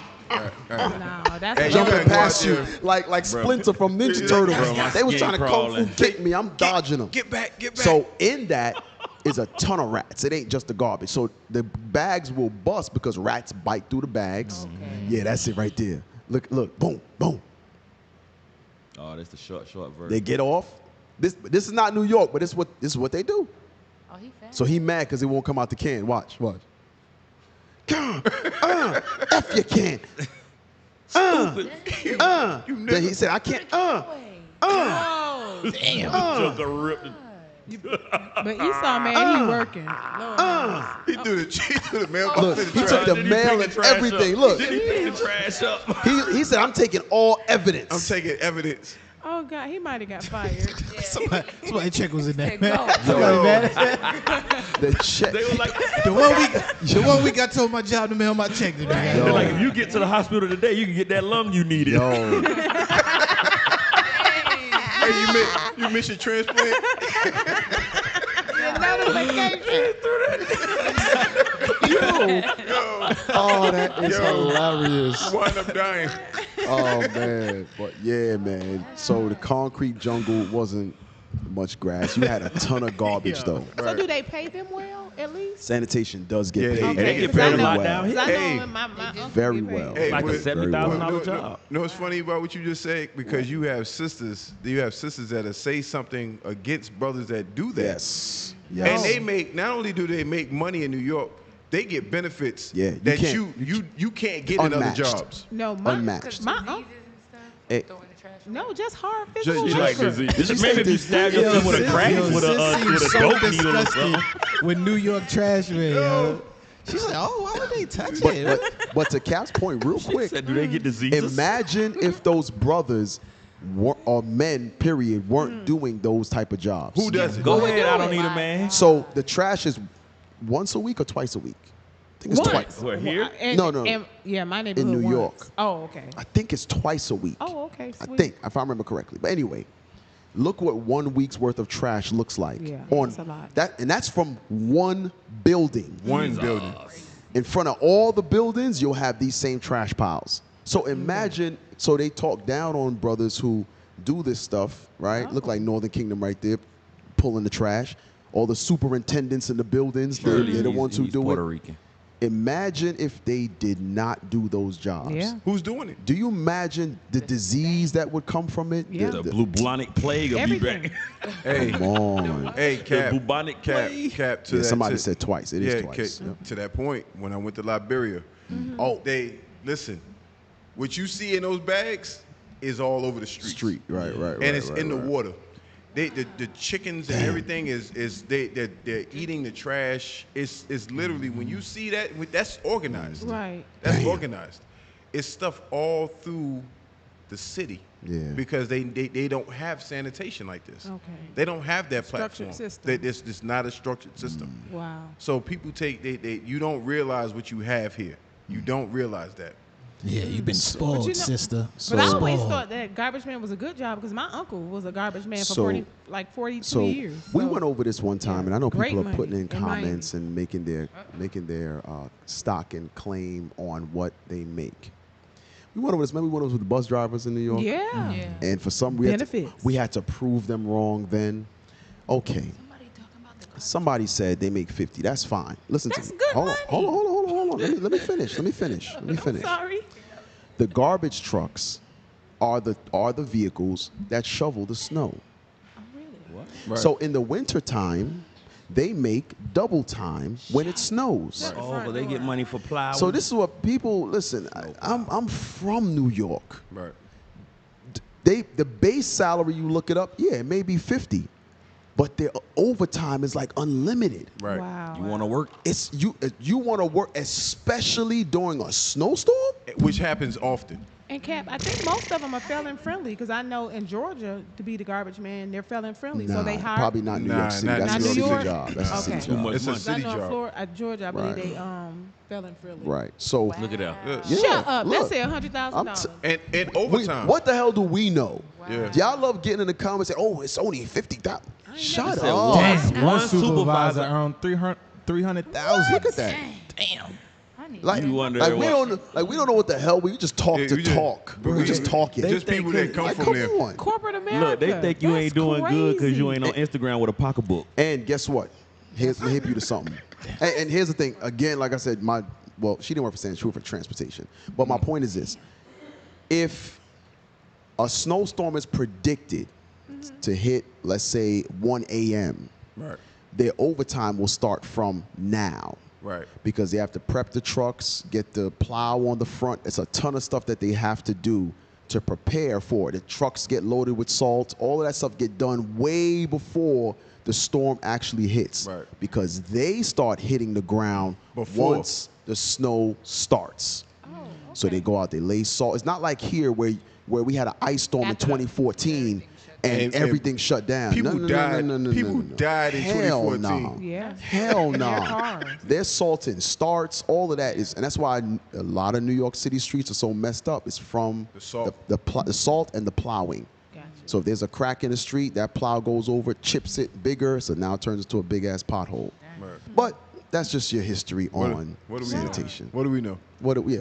No, that's Hey, a Jumping gotta go past out you there. like Splinter from Ninja Turtles. Bro, my They was skin trying to crawling. kung fu kick me. I'm dodging them. Get back. Get back. So in that is a ton of rats. It ain't just the garbage. So the bags will bust because rats bite through the bags. Yeah, that's it right there. Look, boom, boom. Oh, that's the short version. They get off. This is not New York, but this is what they do. Oh, he fast. So he mad because it won't come out the can. Watch. F your can. Then he said, I can't. Joker ripped it. But Esau, man, he working. Lord he threw the mailbox Look, in the he trash. took the Did he mail pick and the trash everything. up? Look, Did he pick the trash up? he said, I'm taking all evidence. I'm taking evidence. Oh God, he might have got fired. Somebody check was in there. Hey, go. Somebody mad. The check. They were like, The one week I told my job to mail my check to me. they're like, if you get to the hospital today, you can get that lung you needed. Yo, Hey, you miss your transplant? oh, that is hilarious. Wind up dying. Oh man, but yeah, man. So the concrete jungle wasn't much grass. You had a ton of garbage though. So do they pay them well, at least? Sanitation does get Yeah, paid they get very paid a lot well. down here. 'Cause I know Hey. my uncle Very get paid. well. Hey, Like a but- $70,000 No, job. know what's funny about what you just said? Because you have sisters that say something against brothers that do that. Yes. And Yes. they make, not only do they make money in New York, they get benefits Yeah, you that can't- you can't get in other Unmatched. jobs. No, Unmatched. my Diseases uncle. and stuff. Hey. Throw in the trash No, just hard physical Just labor. like disease. Did you Maybe say if you stab yourself with a crack, with a dope needle or something. With New York trash man, yo. She's like, oh, why would they touch it? But to Cap's point, real quick, Said, do they get diseases? imagine if those brothers or men, period, weren't doing those type of jobs. Who does it? Go ahead, I don't need a man. So the trash is once a week or twice a week? I think it's Once. twice. What, here? And, yeah, my neighborhood New once. York. Oh, okay. I think it's twice a week. Oh, okay. I Sweet. think, if I remember correctly. But anyway, look what 1 week's worth of trash looks like. Yeah, on that's a lot. and that's from one building. One building. In front of all the buildings, you'll have these same trash piles. So imagine, so they talk down on brothers who do this stuff, right? Oh. Look like Northern Kingdom right there, pulling the trash. All the superintendents in the buildings, they're the ones who do Puerto it. Rican. Imagine if they did not do those jobs. Yeah. Who's doing it? Do you imagine the disease that would come from it? Yeah. The bubonic plague will be Everything. back. Hey, Come on. hey, Cap. Bubonic plague. Cap. To Yeah, that, somebody to, said twice. It is twice. To that point, when I went to Liberia, they listen. What you see in those bags is all over the streets. Right. And it's in the water. The chickens and everything they're eating the trash. It's literally when you see that, that's organized. Right. That's organized. It's stuff all through the city. Yeah. Because they don't have sanitation like this. Okay. They don't have that Structured platform. system. It's not a structured system. Wow. So people you don't realize what you have here. You don't realize that. Yeah, you've been spoiled, But you know- sister. But I always Spoiled. thought that garbage man was a good job because my uncle was a garbage man for So- 42 So years. we So- went over this one time, and I know Great people are money putting in in Miami. comments and making their stock and claim on what they make. We went over this. Remember we went over with the bus drivers in New York? Yeah. And for some Benefits. we had to prove them wrong then. Okay. Somebody said they make 50. That's fine. Listen That's to me. good Hold money. on. Let me finish. Let me finish. Sorry. The garbage trucks are the vehicles that shovel the snow. Oh, really? Right. So in the winter time, they make double time when it snows. Oh, but they get money for plowing. So this is what people listen. I'm from New York. Right. The base salary, you look it up, yeah, it may be 50, but their overtime is like unlimited. Right. Wow. You want to work? It's you want to work, especially during a snowstorm. Which happens often. And Cap, I think most of them are felon friendly because I know in Georgia to be the garbage man, they're felon friendly, so they hire. Probably not New Nah, York City. not That's Not a New city York? job. That's a Okay. city Too job. much It's a money. I city know in job. Florida, Georgia, I believe Right. they felon friendly. Right. So Look at that. Yeah. Shut up. look, Let's say $100,000. And overtime. what the hell do we know? Yeah. Y'all love getting in the comments saying, "Oh, it's only 50,000." Shut said up. Damn, One one supervisor supervisor- earned 300,000. Look at that. Damn. Like, You wonder we what- don't know what the hell. We just talk Yeah, to we just- talk. but We we just just- talking. Just people that come Like, from come there. on. Corporate America. Look, they think you ain't That's doing good because you ain't on crazy. Instagram with a pocketbook. And guess what? Here's the hip you to something. And here's the thing. Again, like I said, she didn't work for Sanitation, she worked for Transportation. But my point is this: if a snowstorm is predicted to hit, let's say 1 a.m., Right. their overtime will start from now. Right. Because they have to prep the trucks, get the plow on the front. It's a ton of stuff that they have to do to prepare for it. The trucks get loaded with salt. All of that stuff get done way before the storm actually hits. Right. Because they start hitting the ground Before. once the snow starts. So they go out, they lay salt. It's not like here where we had an ice storm in After 2014 and And everything shut down. People died. People died in Hell 2014. no. Yeah. Hell no. Their cars. Their salting starts, all of that is, and that's why a lot of New York City streets are so messed up. It's from The salt. the salt and the plowing. Gotcha. So if there's a crack in the street, that plow goes over, chips it bigger, so now it turns into a big ass pothole. Right. But that's just your history What- on what do we sanitation. know? What do we know?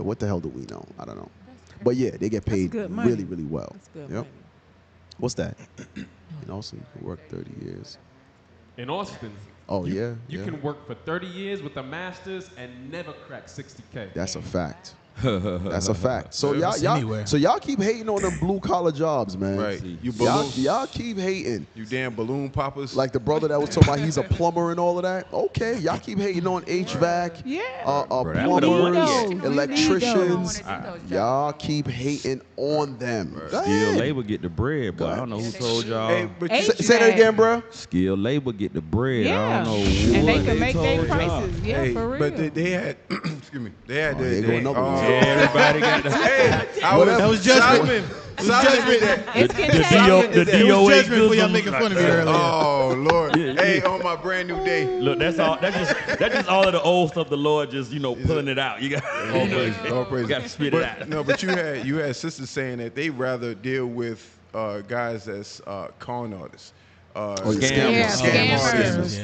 What the hell do we know? I don't know. But yeah, they get paid good money. really, really well. That's good Yep. money. What's that? In Austin, you work 30 years. In Austin, Oh, you yeah? can work for 30 years with a master's and never crack 60K. That's a fact. That's a fact. So It's anywhere. y'all keep hating on them blue collar jobs, man. Right. You Y'all, balloon, y'all keep hating. you damn balloon poppers. Like the brother that was talking about he's a plumber and all of that. Okay, y'all keep hating on HVAC, Yeah. Bro, that where the money plumbers, at. electricians. those Y'all keep hating on them. Go Skilled ahead. labor get the bread, but I don't know who told y'all. Hey, but you, Say that again, bro. Skilled labor get the bread. I Yeah. don't know And they what can make their told y'all. prices. Yeah, hey, for real. but they had, excuse me, they had here go another one. Everybody got the That was judgment. Solomon did that. It's the getting DO the It was DOA judgment for y'all goosebumps. making fun of me earlier. Oh Lord! Yeah, Hey, yeah. on my brand new day. Look, that's all. That's just all of the old stuff. The Lord just pulling it out. You got All praise, all praise. you got to spit it But out. no, but you had sisters saying that they rather deal with guys as con artists. Scammers. Yeah, scam scammers. artists,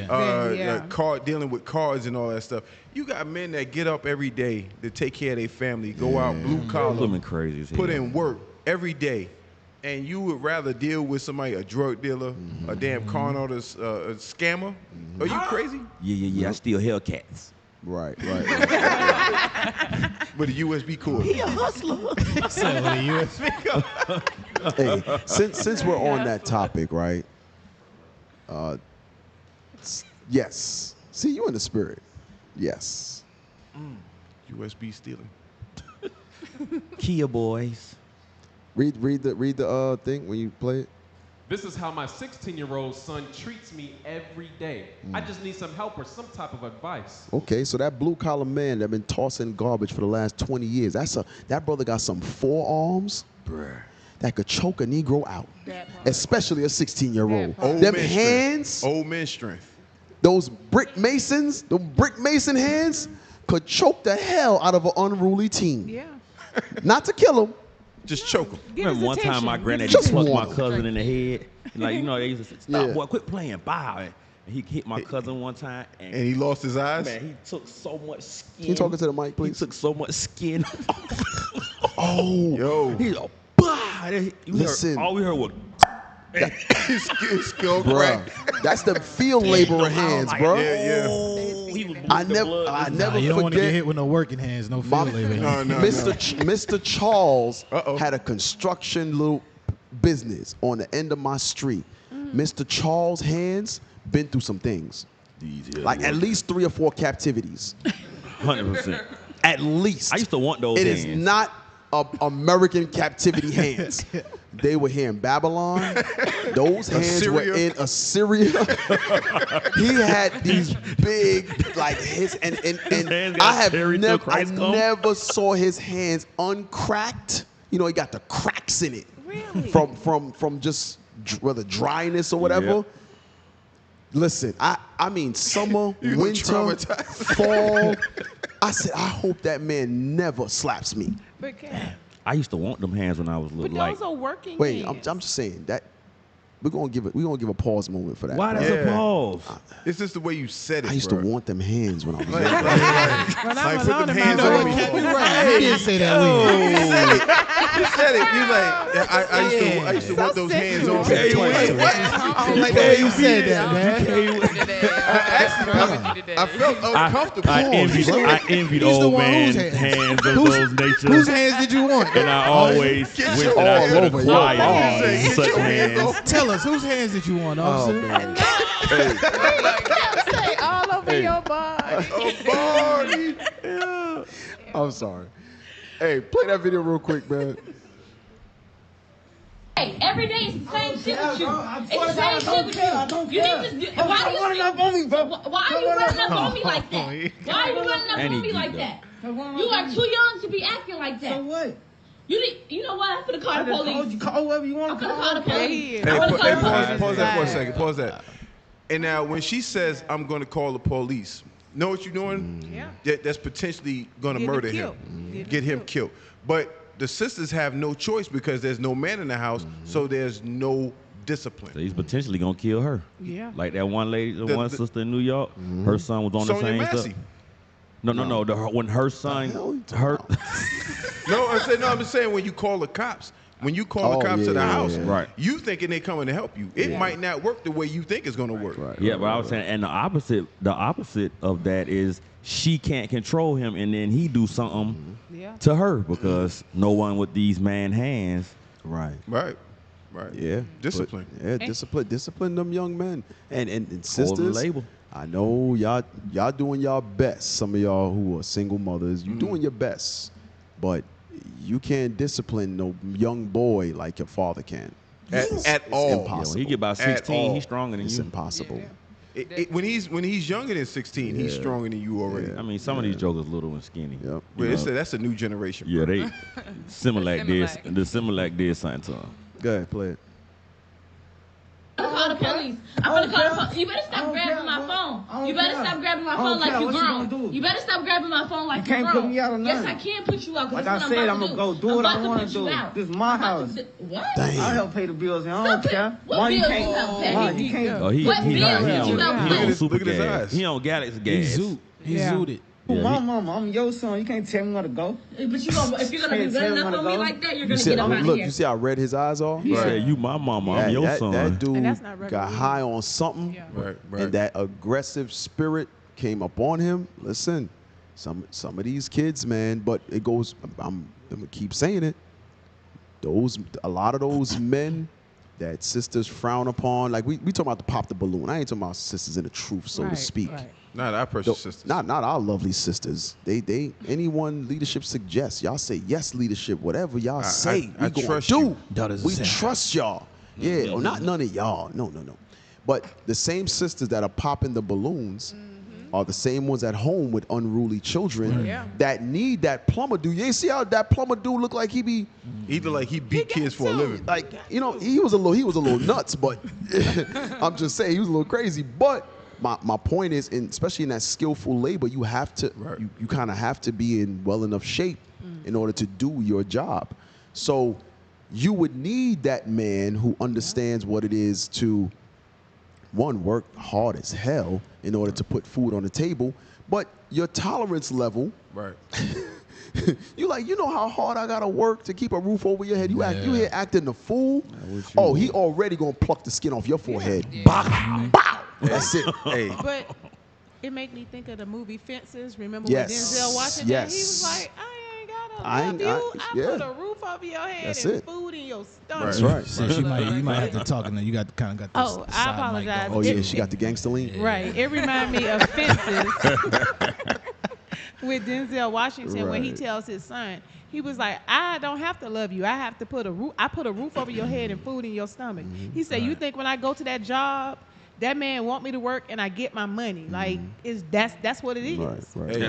Yeah. dealing with cards and all that stuff. You got men that get up every day to take care of their family, go out blue collar, Women crazy as hell. put in work every day, and you would rather deal with somebody, a drug dealer, a damn con artist, a scammer? Are you crazy? Yeah. I steal Hellcats. Right. With a USB cord. So the USB. Hey, since we're on that topic, right? Yes. See, you in the spirit. Yes. USB stealing. Kia boys. Read the thing when you play it. This is how my 16-year-old son treats me every day. I just need some help or some type of advice. Okay, so that blue collar man that been tossing garbage for the last 20 years. That brother got some forearms, bruh, that could choke a Negro out, especially a 16-year-old. That Them hands, Old man strength. those brick mason hands could choke the hell out of an unruly teen. Yeah. Not to kill him. Just choke him. Get Remember his one time my attention. granddaddy Just punched my want 'em. cousin in the head? Like, they used to say, stop, Yeah. boy, quit playing, bow. And he hit my cousin one time, And he lost his eyes. man, he took so much skin. Can you talking to the mic, He please? took so much skin. Oh, Yo. He go, bah! Listen. All we heard was, His skull bruh, cracked. that's them field laborer hands, bro. Yeah. oh, he was I bleeding never blood. You don't want to get forget. hit with no working hands, no My- field labor. No. Mr. Charles Uh-oh. had a construction little business on the end of my street. Mr. Charles' hands been through some things. Like at least 3 or 4 captivities. 100%. At least. I used to want those It hands. is not American captivity hands. They were here in Babylon. Those hands were Assyria. in Assyria. He had these big, like his and hands got I have cherry till Christ come? never saw his hands uncracked. You know, he got the cracks in it. Really? From just whether dryness or whatever. Yep. Listen, I mean summer, You were winter, traumatized. fall. I said, I hope that man never slaps me. But, Cat, I used to want them hands when I was but little. those Like, are working Wait, hands. I'm just saying that we're gonna give a pause moment for that. why bro. does Yeah. a pause? It's just the way you said it, I used bro. to want them hands when I was Like, young. When I'm like, put alone them in hands my on room, me. You right. He didn't say that weird. You said it. You like, I used to want those hands on me. Hey, wait, what? I don't like the way you said that, man. I felt uncomfortable. I envied He's the old one man's whose hands of Whose- those natures. Whose hands did you want? And I always wish that I all could over your acquire arms. such Get your hands hands. Tell us, whose hands did you want, officer? man. say all over your body. I'm sorry. Hey, play that video real quick, man. Hey, every day it's the same shit with you. It's the same shit with you. You need to. Why are you running up on me like that? Why are you running up on me like that? You are too young to be acting like that. So what? You know what? I'm gonna call the police. Call whoever you want I'm to gonna call. call the police. Hey, I'm gonna call the police. pause that for a second. Pause that. And now, when she says, "I'm going to call the police," know what you're doing? Yeah. That's potentially going to Get him murder killed. him. Get him killed. But the sisters have no choice because there's no man in the house, so there's no discipline. So he's potentially gonna kill her. Yeah. Like that one lady, The- one the- sister in New York. Her son was on the Sonia same Massey. stuff. No. When her son, hell you talking her. about? No, I'm just saying when you call the cops, When you call the cops to the house, right? You thinking they coming to help you. It might not work the way you think it's gonna work. Right. Yeah, but I was saying, and the opposite of that is she can't control him, and then he do something to her because no one with these man hands. Right. Yeah. Discipline. Discipline them young men and Hold the sisters. label. I know y'all doing y'all best. Some of y'all who are single mothers, you doing your best, but you can't discipline no young boy like your father can. At all. It's impossible. When he get about 16, he's stronger than it's you. impossible. When he's younger than 16, he's stronger than you already. I mean, some of these jokers little and skinny. Yep. But that's a new generation. Yeah, bro. they Similac did. The Similac did something to him. Go ahead, play it. I'm gonna call the police. I'm gonna call the police. You better stop grabbing my phone. You better stop grabbing my phone like you grown. You better stop grabbing my phone like you grown. You can't put me out of Yes, nothing. I can put you out. Like I said, I'm gonna go do what I want to do. This is my house. What? I'll help pay the bills, and I don't care. What bills you help pay? Why you can't? Oh, he What on bills you help pay? super Look at his gas. eyes. He on Galaxy He gas. zooted. My mama, I'm your son. You can't tell me where to go. But if you're gonna be good enough on me like that, you're gonna See, get up out of look, here. you see how red his eyes are? He said, "You my mama, I'm your son." That dude And that's not regular got either. high on something, and that aggressive spirit came up on him. Listen, some of these kids, man, but it goes. I'm gonna keep saying it. A lot of those men that sisters frown upon, like we talking about to pop the balloon. I ain't talking about sisters in the truth, so to speak. Right. Not our precious sisters. Not our lovely sisters. They anyone leadership suggests, y'all say yes, leadership, whatever y'all say, I we gonna trust do. you. We trust y'all. Yeah, or not none of y'all. No. But the same sisters that are popping the balloons are the same ones at home with unruly children that need that plumber dude. You ain't see how that plumber dude look like he be Either like he beat kids for a living. like, you know, he was a little nuts, but I'm just saying he was a little crazy. But my point is, especially in that skillful labor, you have to you kind of have to be in well enough shape in order to do your job. So you would need that man who understands what it is to work hard as hell in order to put food on the table, but your tolerance level, you know how hard I gotta work to keep a roof over your head. You here acting the fool. Oh, he already gonna pluck the skin off your forehead. Bow, bow. That's it. Hey. But it make me think of the movie Fences. Remember when Denzel Washington? He was like, I ain't gotta love you. I put a roof over your head and food in your stomach. That's right. So you might have to talk, and then you got this. Oh, I apologize. Oh yeah, she got the gangster lean. Right. It reminded me of Fences with Denzel Washington when he tells his son, he was like, I don't have to love you. I have to put a roof. I put a roof over your head and food in your stomach. He said, you think when I go to that job, that man want me to work and I get my money? Like, that's what it is. Right.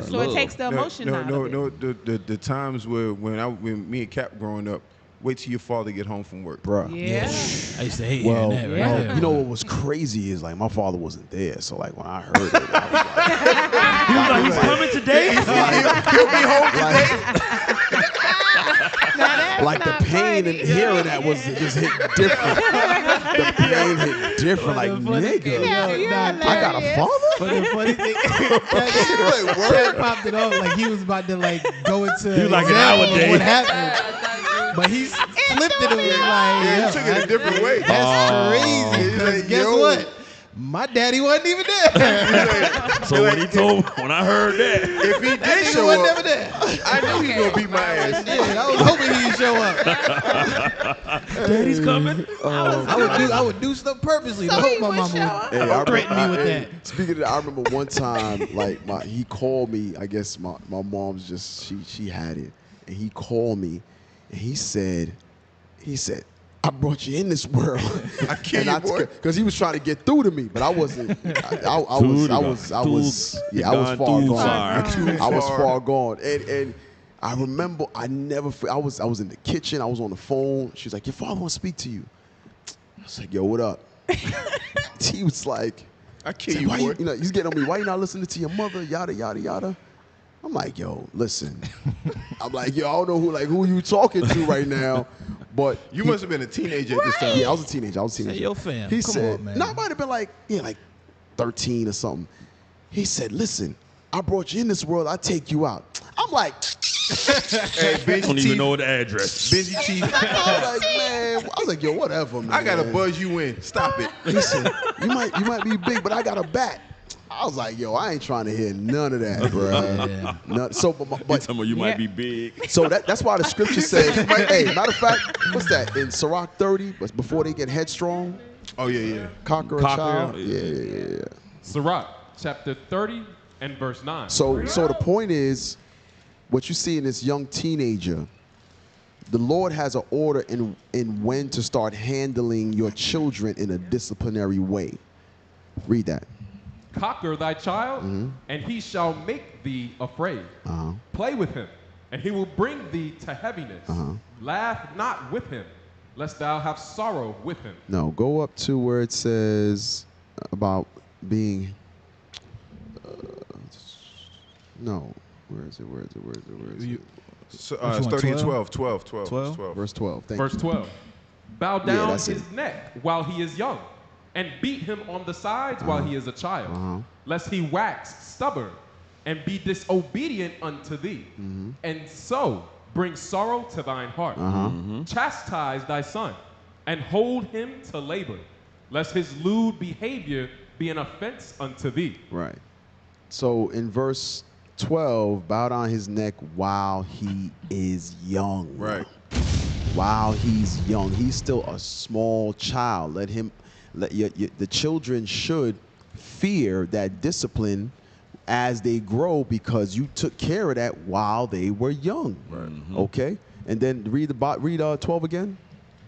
So it takes the emotion out of it. The times when me and Cap growing up, wait till your father get home from work. Bruh. Yeah. I used to hate hearing that. Right? You know what was crazy is like my father wasn't there, so like when I heard it, I was like, he's coming today. He'll be home today. Like the pain and hearing that was just hit different. The pain hit different. Like nigga, I got a father. But the funny thing, that popped it off like he was about to like go into. He was like an hour day. What happened? But he flipped it like, Yeah, he took it a different way. That's crazy. 'Cause guess what? My daddy wasn't even there. So when I heard that, if he did show wasn't up, never there. I knew he was gonna beat my ass. Yeah, I was hoping he'd show up. Daddy's coming. I would do stuff purposely to hope my mama would threaten me with that. Speaking of that, I remember one time, like he called me. I guess my mom's just she had it, and he called me, and he said, I brought you in this world. I killed you, boy. Because he was trying to get through to me, but I wasn't. I was far gone. I was far gone. And I remember I was in the kitchen. I was on the phone. She was like, your father wants to speak to you. I was like, yo, what up? He was like, I kill you, boy. He's getting on me. Why you not listening to your mother? Yada yada yada. I'm like, yo, listen. I'm like, yo, I don't know who you talking to right now, but you must have been a teenager at this time. Yeah, I was a teenager. Hey, yo, fam. He Come said, on, man. no, I might have been like 13 or something. He said, listen, I brought you in this world. I take you out. I I'm like, Hey, Benji Don't Chief. even know the address. Benji Chief. I was like, man, I was like, yo, whatever, man. I gotta buzz you in. Stop it. Listen, you might be big, but I got a bat. I was like, yo, I ain't trying to hear none of that, bro. None, so, but You might be big. so that's why the scripture says, hey, matter of fact, what's that? In Sirach 30, but before they get headstrong, Oh, yeah. conquer a child. Yeah. Sirach, chapter 30 and verse 9. So the point is, what you see in this young teenager, the Lord has an order in when to start handling your children in a disciplinary way. Read that. Conquer thy child, and he shall make thee afraid. Play with him, and he will bring thee to heaviness. Laugh not with him, lest thou have sorrow with him. No, go up to where it says about being. No, where is it? So, 30 and 12. 12. Verse 12. Thank Verse you. 12. Bow down that's his it. neck while he is young, and beat him on the sides while he is a child, lest he wax stubborn and be disobedient unto thee, and so bring sorrow to thine heart. Chastise thy son, and hold him to labor, lest his lewd behavior be an offense unto thee. Right. So in verse 12, bow down his neck while he is young. Right. While he's young, he's still a small child. The children should fear that discipline as they grow because you took care of that while they were young. Right. Okay. And then read 12 again.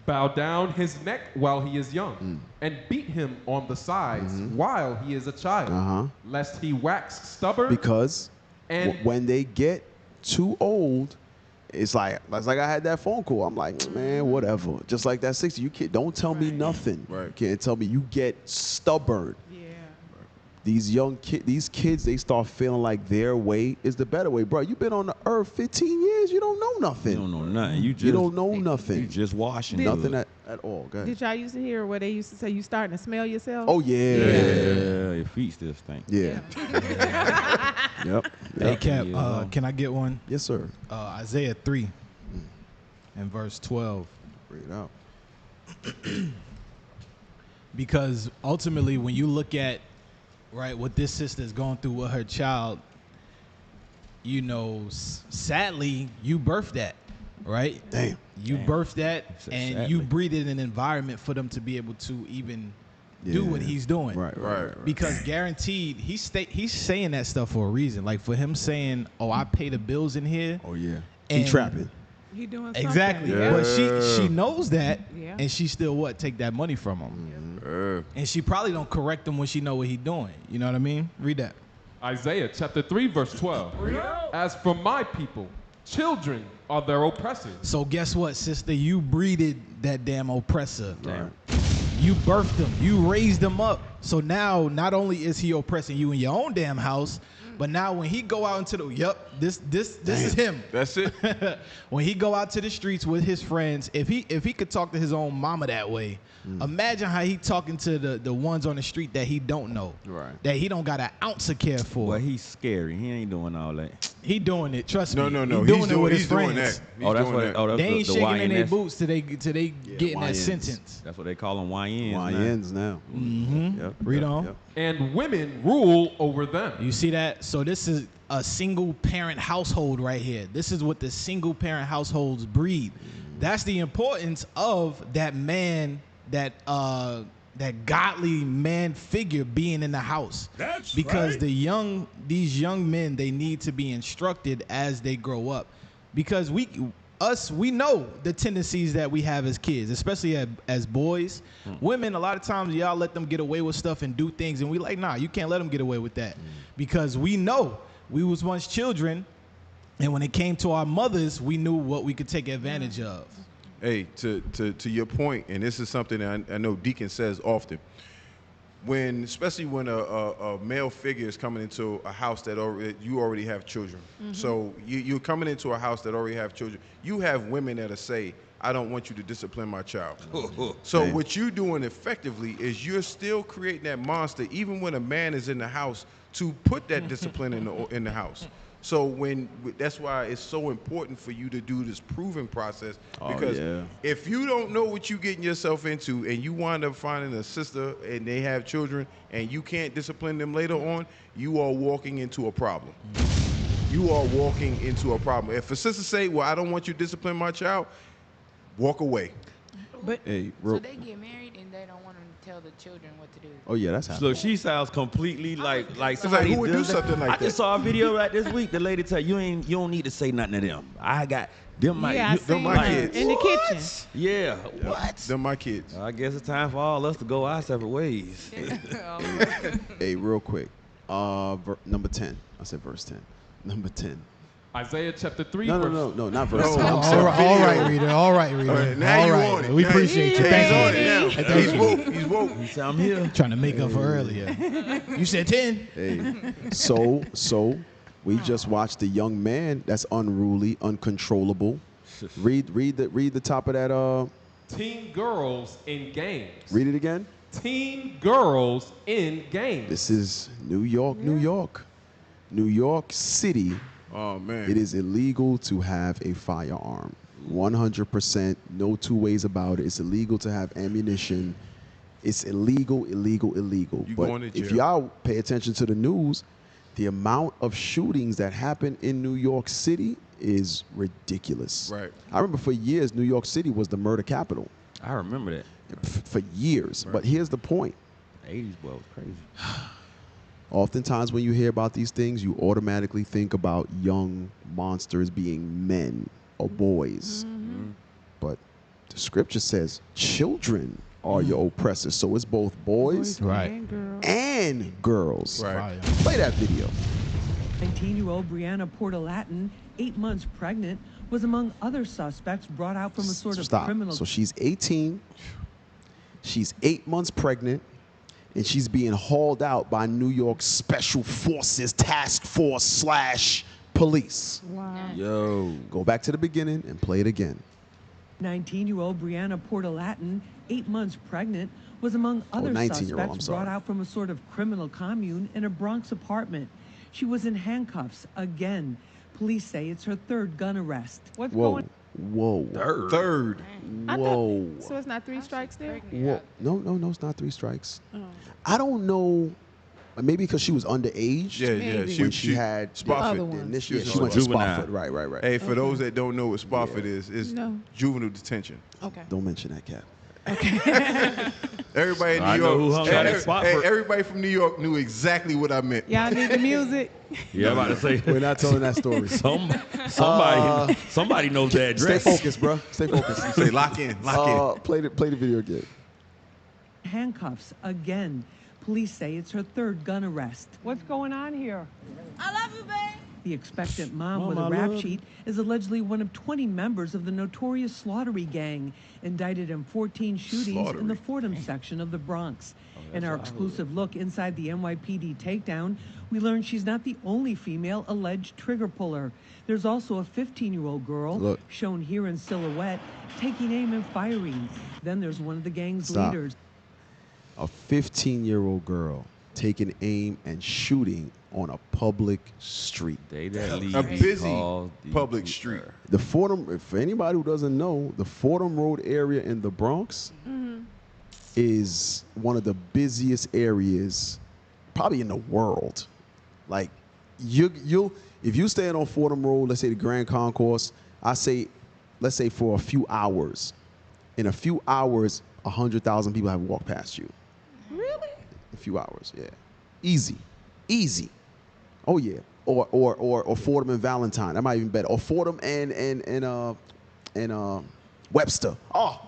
Bow down his neck while he is young, and beat him on the sides while he is a child, lest he wax stubborn. Because and when they get too old, it's like I had that phone call. I'm like, man, whatever. Just like that 60, you can't, don't tell me nothing. Right. Can't tell me. You get stubborn. Yeah. These kids, they start feeling like their way is the better way. Bro, you've been on the earth 15 years. You don't know nothing. You don't know nothing. You don't know nothing. You just washing. Nothing at all. Go ahead. Did y'all used to hear where they used to say you starting to smell yourself? Oh, yeah. Your feet still stink. Yeah. Yep. Hey, Cap, can I get one? Yes, sir. Isaiah 3 and verse 12. Bring it out. Because ultimately, when you look at what this sister is going through with her child, you know, sadly, you birthed that, right? Damn. You birthed that, and sadly. you breathed in an environment for them to be able to even do what he's doing. Right. Because guaranteed, he's saying that stuff for a reason. Like for him saying, "Oh, I pay the bills in here." Oh yeah. And He trapping. He doing something. Exactly. Yeah. But she knows that, Yeah. and she still take that money from him. And she probably don't correct him when she know what he's doing. You know what I mean? Read that. Isaiah chapter 3, verse 12. As for my people, children are their oppressors. So guess what, sister? You breeded that damn oppressor. Damn. You birthed him. You raised him up. So now, not only is he oppressing you in your own damn house, but now when he go out into the this is him. That's it. When he go out to the streets with his friends, if he could talk to his own mama that way, imagine how he talking to the ones on the street that he don't know, that he don't got an ounce of care for. Well, he's scary. He ain't doing all that. He doing it. Trust me. No. He doing it with his He's doing friends. that. Oh, that's what. Oh, that's They ain't the shaking in their YNs. boots till they get in that YNs. sentence. That's what they call them YNs. YNs now. Yep. Read on. Yep. And women rule over them. You see that? So this is a single parent household right here. This is what the single parent households breed. That's the importance of that man, that godly man figure being in the house. That's because right. these young men, they need to be instructed as they grow up. Because we know the tendencies that we have as kids, especially as boys. Women, a lot of times y'all let them get away with stuff and do things, and we like, nah, you can't let them get away with that. Because we know we was once children, and when it came to our mothers, we knew what we could take advantage of. Hey, to your point, and this is something that I know Deacon says often. Especially when a male figure is coming into a house that you already have children. So you're coming into a house that already have children. You have women that'll say, I don't want you to discipline my child. So what you're doing effectively is you're still creating that monster, even when a man is in the house to put that discipline in the house. So that's why it's so important for you to do this proving process, because if you don't know what you're getting yourself into and you wind up finding a sister and they have children and you can't discipline them later on, you are walking into a problem. You are walking into a problem. If a sister say, well, I don't want you to discipline my child, walk away. But so they get married and they don't want to tell the children what to do. Oh yeah, that's happening. Look, she sounds completely like somebody who would do something like that. I just saw a video right this week. The lady tell you don't need to say nothing to them. I got them my kids in the kitchen. Yeah, what? Them my kids. I guess it's time for all us to go our separate ways. Hey, real quick. Number 10. I said verse 10. Number 10. Isaiah chapter 3. No, not verse 10. All right, reader. All right. Now you on it. We appreciate you. Thank you. He's woke. He's woke. He said, I'm here. Trying to make up for earlier. You said 10. Hey, so we just watched a young man that's unruly, uncontrollable. Read the top of that. Teen girls in games. Read it again. Teen girls in games. This is New York, New York City. Oh man! It is illegal to have a firearm. 100%. No two ways about it. It's illegal to have ammunition. It's illegal. But if y'all pay attention to the news, the amount of shootings that happen in New York City is ridiculous. Right. I remember for years, New York City was the murder capital. I remember that. For years. Right. But here's the point. 80s boy was crazy. Oftentimes when you hear about these things, you automatically think about young monsters being men or boys. Mm-hmm. But the scripture says children are your oppressors. So it's both boys and girls. Right. Play that video. 19-year-old Brianna Portalatin, 8 months pregnant, was among other suspects brought out from a sort of criminal... So she's 18. She's 8 months pregnant. And she's being hauled out by New York Special Forces Task Force / police. Wow. Yo. Go back to the beginning and play it again. 19-year-old Brianna Portalatin, 8 months pregnant, was among other suspects brought out from a sort of criminal commune in a Bronx apartment. She was in handcuffs again. Police say it's her third gun arrest. What's going on? Whoa. Third. Whoa. So it's not 3 strikes there? Whoa. No, it's not 3 strikes. Oh. I don't know. Maybe because she was underage. Yeah. She had Spofford. She went to Spofford. Right. Hey, for those that don't know what Spofford is juvenile detention. Okay. Don't mention that, Cap. Okay. Everybody in New York. Everybody from New York knew exactly what I meant. Y'all need the music. Yeah, I'm about to say. We're not telling that story. Somebody knows the address. Stay focused, bro. Stay focused. Say lock in. Play the video again. Handcuffs again. Police say it's her third gun arrest. What's going on here? I love you, babe. The expectant mom with a rap sheet is allegedly one of 20 members of the notorious Slaughtery gang, indicted in 14 shootings in the Fordham section of the Bronx. In our exclusive look inside the NYPD takedown, we learned she's not the only female alleged trigger puller. There's also a 15-year-old girl, shown here in silhouette, taking aim and firing. Then there's one of the gang's leaders. A 15-year-old girl taking aim and shooting on a public street. A busy public street. The Fordham, for anybody who doesn't know, the Fordham Road area in the Bronx is one of the busiest areas probably in the world. Like you'll if you stand on Fordham Road, let's say the Grand Concourse, let's say for a few hours. In a few hours, 100,000 people have walked past you. Really? A few hours, yeah. Easy. Oh yeah. Or Fordham and Valentine. That might even better. Or Fordham and Webster. Oh,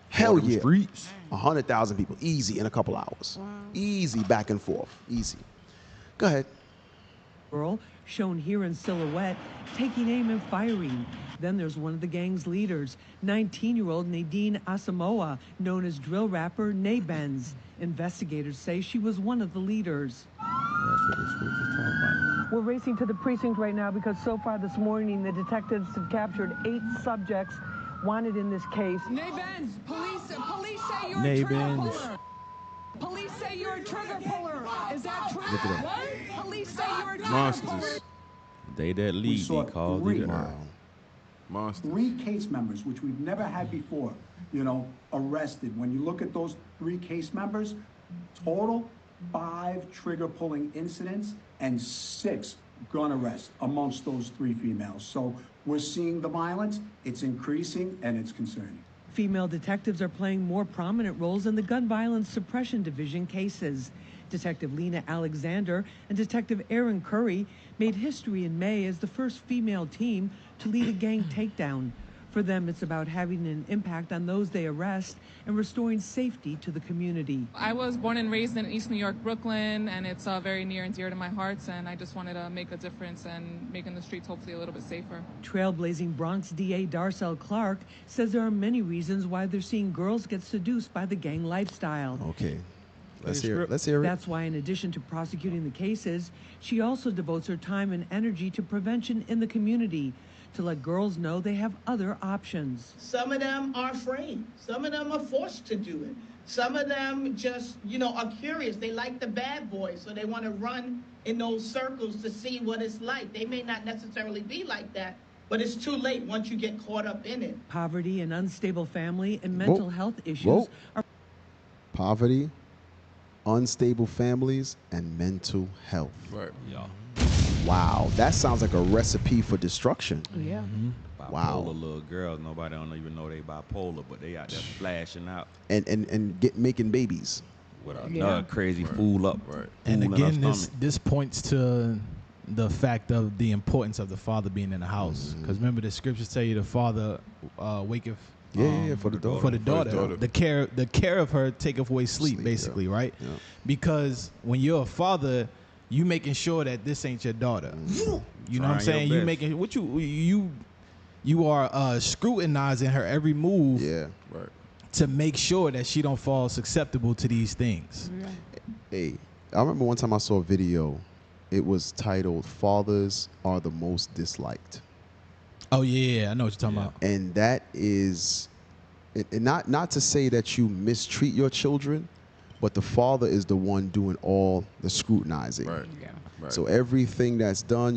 hell yeah. Streets. 100,000 people, easy in a couple hours. Wow. Easy back and forth, easy. Go ahead. Girl, shown here in silhouette, taking aim and firing. Then there's one of the gang's leaders, 19-year-old Nadine Asamoah, known as drill rapper Nay Benz. Investigators say she was one of the leaders. We're racing to the precinct right now because so far this morning, the detectives have captured 8 subjects wanted in this case. Nay Benz, police say you're a trigger puller. Police say you're a trigger puller. Is that true? What? Police say you're Monsters. They that lead, saw they call three. the Wow. Monsters. 3 case members, which we've never had before, arrested. When you look at those 3 case members, total 5 trigger pulling incidents and 6 gun arrests amongst those 3 females. So we're seeing the violence, it's increasing, and it's concerning. Female detectives are playing more prominent roles in the gun violence suppression division cases. Detective Lena Alexander and Detective Aaron Curry made history in May as the first female team to lead a gang takedown. For them, it's about having an impact on those they arrest and restoring safety to the community. I was born and raised in East New York, Brooklyn, and it's very near and dear to my heart, and I just wanted to make a difference and making the streets hopefully a little bit safer. Trailblazing Bronx DA Darcel Clark says there are many reasons why they're seeing girls get seduced by the gang lifestyle. Okay. Let's hear it. That's why, in addition to prosecuting the cases, she also devotes her time and energy to prevention in the community, to let girls know they have other options. Some of them are afraid. Some of them are forced to do it. Some of them just, are curious. They like the bad boys, so they want to run in those circles to see what it's like. They may not necessarily be like that, but it's too late once you get caught up in it. Poverty and unstable family and mental health issues are... Poverty, unstable families, and mental health. Right. Yeah. Wow, that sounds like a recipe for destruction. Yeah. Wow. Bipolar little girls, nobody don't even know they bipolar, but they out there flashing out. And making babies. With another crazy fool up. Right. And fool in her again, stomach. this points to the fact of the importance of the father being in the house. Because remember, the scriptures tell you the father waketh. For the daughter. For the daughter. The care of her taketh away sleep, basically, right? Yeah. Because when you're a father, you making sure that this ain't your daughter. You know what I'm Trying saying? your You best. making you are scrutinizing her every move. Yeah. Right. To make sure that she don't fall susceptible to these things. Hey, I remember one time I saw a video. It was titled "Fathers Are the Most Disliked." Oh yeah, I know what you're talking about. And that is, and not to say that you mistreat your children, but the father is the one doing all the scrutinizing. Right. Yeah. Right. So everything that's done,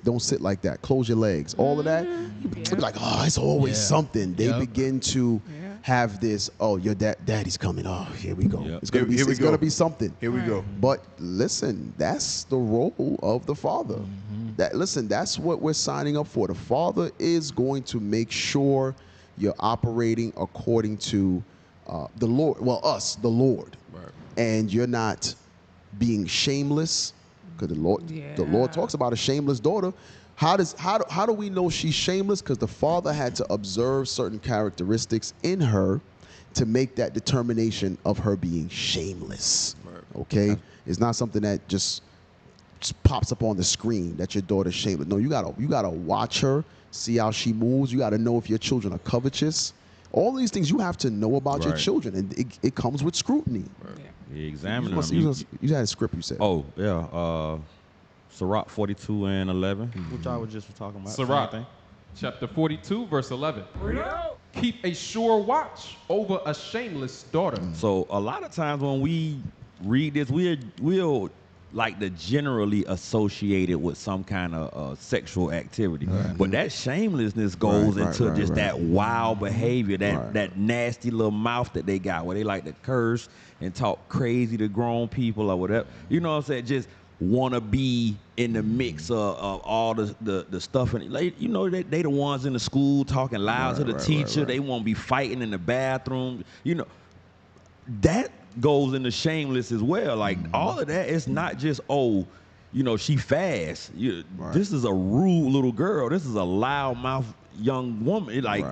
don't sit like that. Close your legs. All of that, you like, oh, it's always something. They begin to have this. Oh, your daddy's coming. Oh, here we go. It's gonna be something. Here we go. But listen, that's the role of the father. That's what we're signing up for. The father is going to make sure you're operating according to the Lord. Well, us, the Lord, and you're not being shameless. Because the Lord talks about a shameless daughter. How do we know she's shameless? Because the father had to observe certain characteristics in her to make that determination of her being shameless. Okay, it's not something that just pops up on the screen that your daughter's shameless. No, you gotta watch her, see how she moves. You gotta know if your children are covetous. All these things you have to know about your children, and it comes with scrutiny. You examine them. You had a script, you said. Oh, yeah. Sirach 42 and 11, which I was just talking about. Sirach, chapter 42, verse 11. Keep a sure watch over a shameless daughter. So a lot of times when we read this, we'll like to generally associate it with some kind of sexual activity. But that shamelessness goes into that wild behavior, that nasty little mouth that they got where they like to curse and talk crazy to grown people or whatever. You know what I'm saying? Just want to be in the mix of all the stuff. And they the ones in the school talking loud to the teacher. They want to be fighting in the bathroom. That goes into shameless as well. Like all of that, it's not just she fast. This is a rude little girl. This is a loudmouth young woman. Like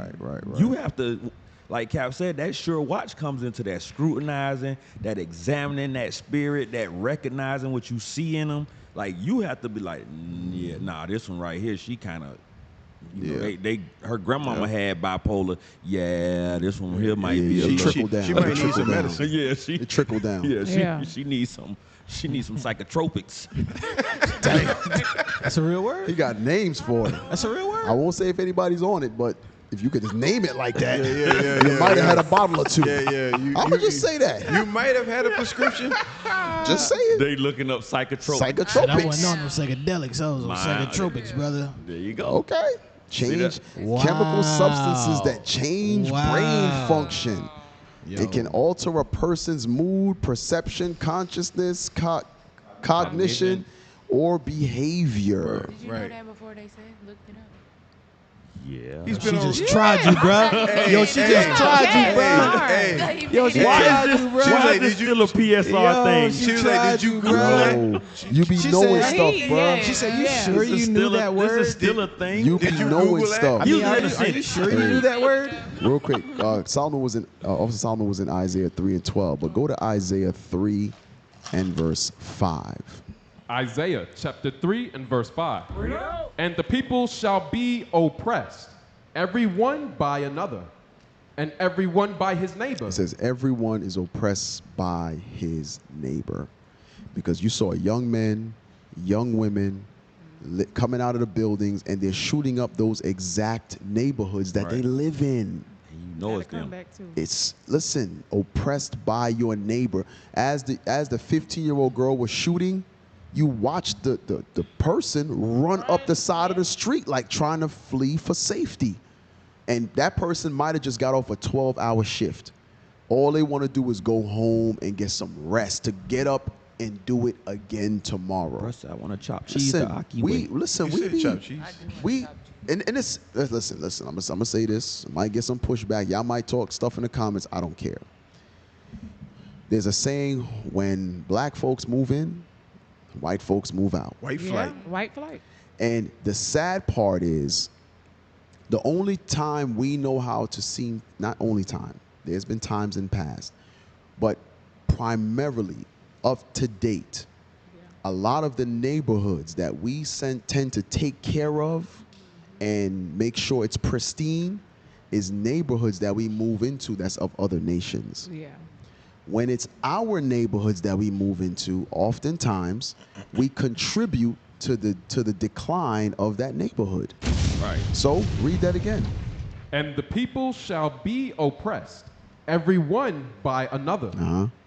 you have to, like Cap said, that sure watch comes into that scrutinizing, that examining that spirit, that recognizing what you see in them. Like you have to be like, this one right here, she kind of. Her grandmama had bipolar. Yeah, this one here might be a trickle down. She might need some medicine. It trickled down. She needs some psychotropics. That's a real word. He got names for it. That's a real word. I won't say if anybody's on it, but if you could just name it like that, you might have had a bottle or two. Yeah. I'm gonna just say that. You might have had a prescription. Just say it. They looking up psychotropics. Psychotropics. I wasn't on no psychedelics. I was on psychotropics, brother. There you go. Okay. Change chemical substances that change brain function. It can alter a person's mood, perception, consciousness, cognition, or behavior. Did you know that before they said? Looked it up. Yeah. She just tried you, bro. Yo, she just tried you, bro. Yo, she tried you, bro. She was like, did you still a PSR thing? She was like, did you Google You be knowing stuff, bro. She said, you sure you knew that word? This is still a thing. You be knowing stuff. I mean, are you sure you knew that word? Real quick, Solomon was in Officer Solomon was in Isaiah 3 and 12, but go to Isaiah 3 and verse 5. Isaiah chapter 3 and verse 5. And the people shall be oppressed, every one by another, and every one by his neighbor. It says everyone is oppressed by his neighbor. Because you saw young men, young women coming out of the buildings, and they're shooting up those exact neighborhoods that they live in. You know it's them. It's, listen, oppressed by your neighbor. As the 15-year-old girl was shooting, you watched the person run up the side of the street like trying to flee for safety. And that person might have just got off a 12-hour shift. All they want to do is go home and get some rest, to get up and do it again tomorrow. Russ, I want to chop cheese the Aki way. Listen, and it's, listen, I'm gonna say this. I might get some pushback. Y'all might talk stuff in the comments. I don't care. There's a saying, when black folks move in, white folks move out. White flight. White flight. And the sad part is, the only time we know how to see, not only time, there's been times in past, but primarily up to date, a lot of the neighborhoods that we tend to take care of and make sure it's pristine is neighborhoods that we move into that's of other nations. Yeah. When it's our neighborhoods that we move into, oftentimes we contribute to the decline of that neighborhood. Right. So read that again. And the people shall be oppressed, every one by another,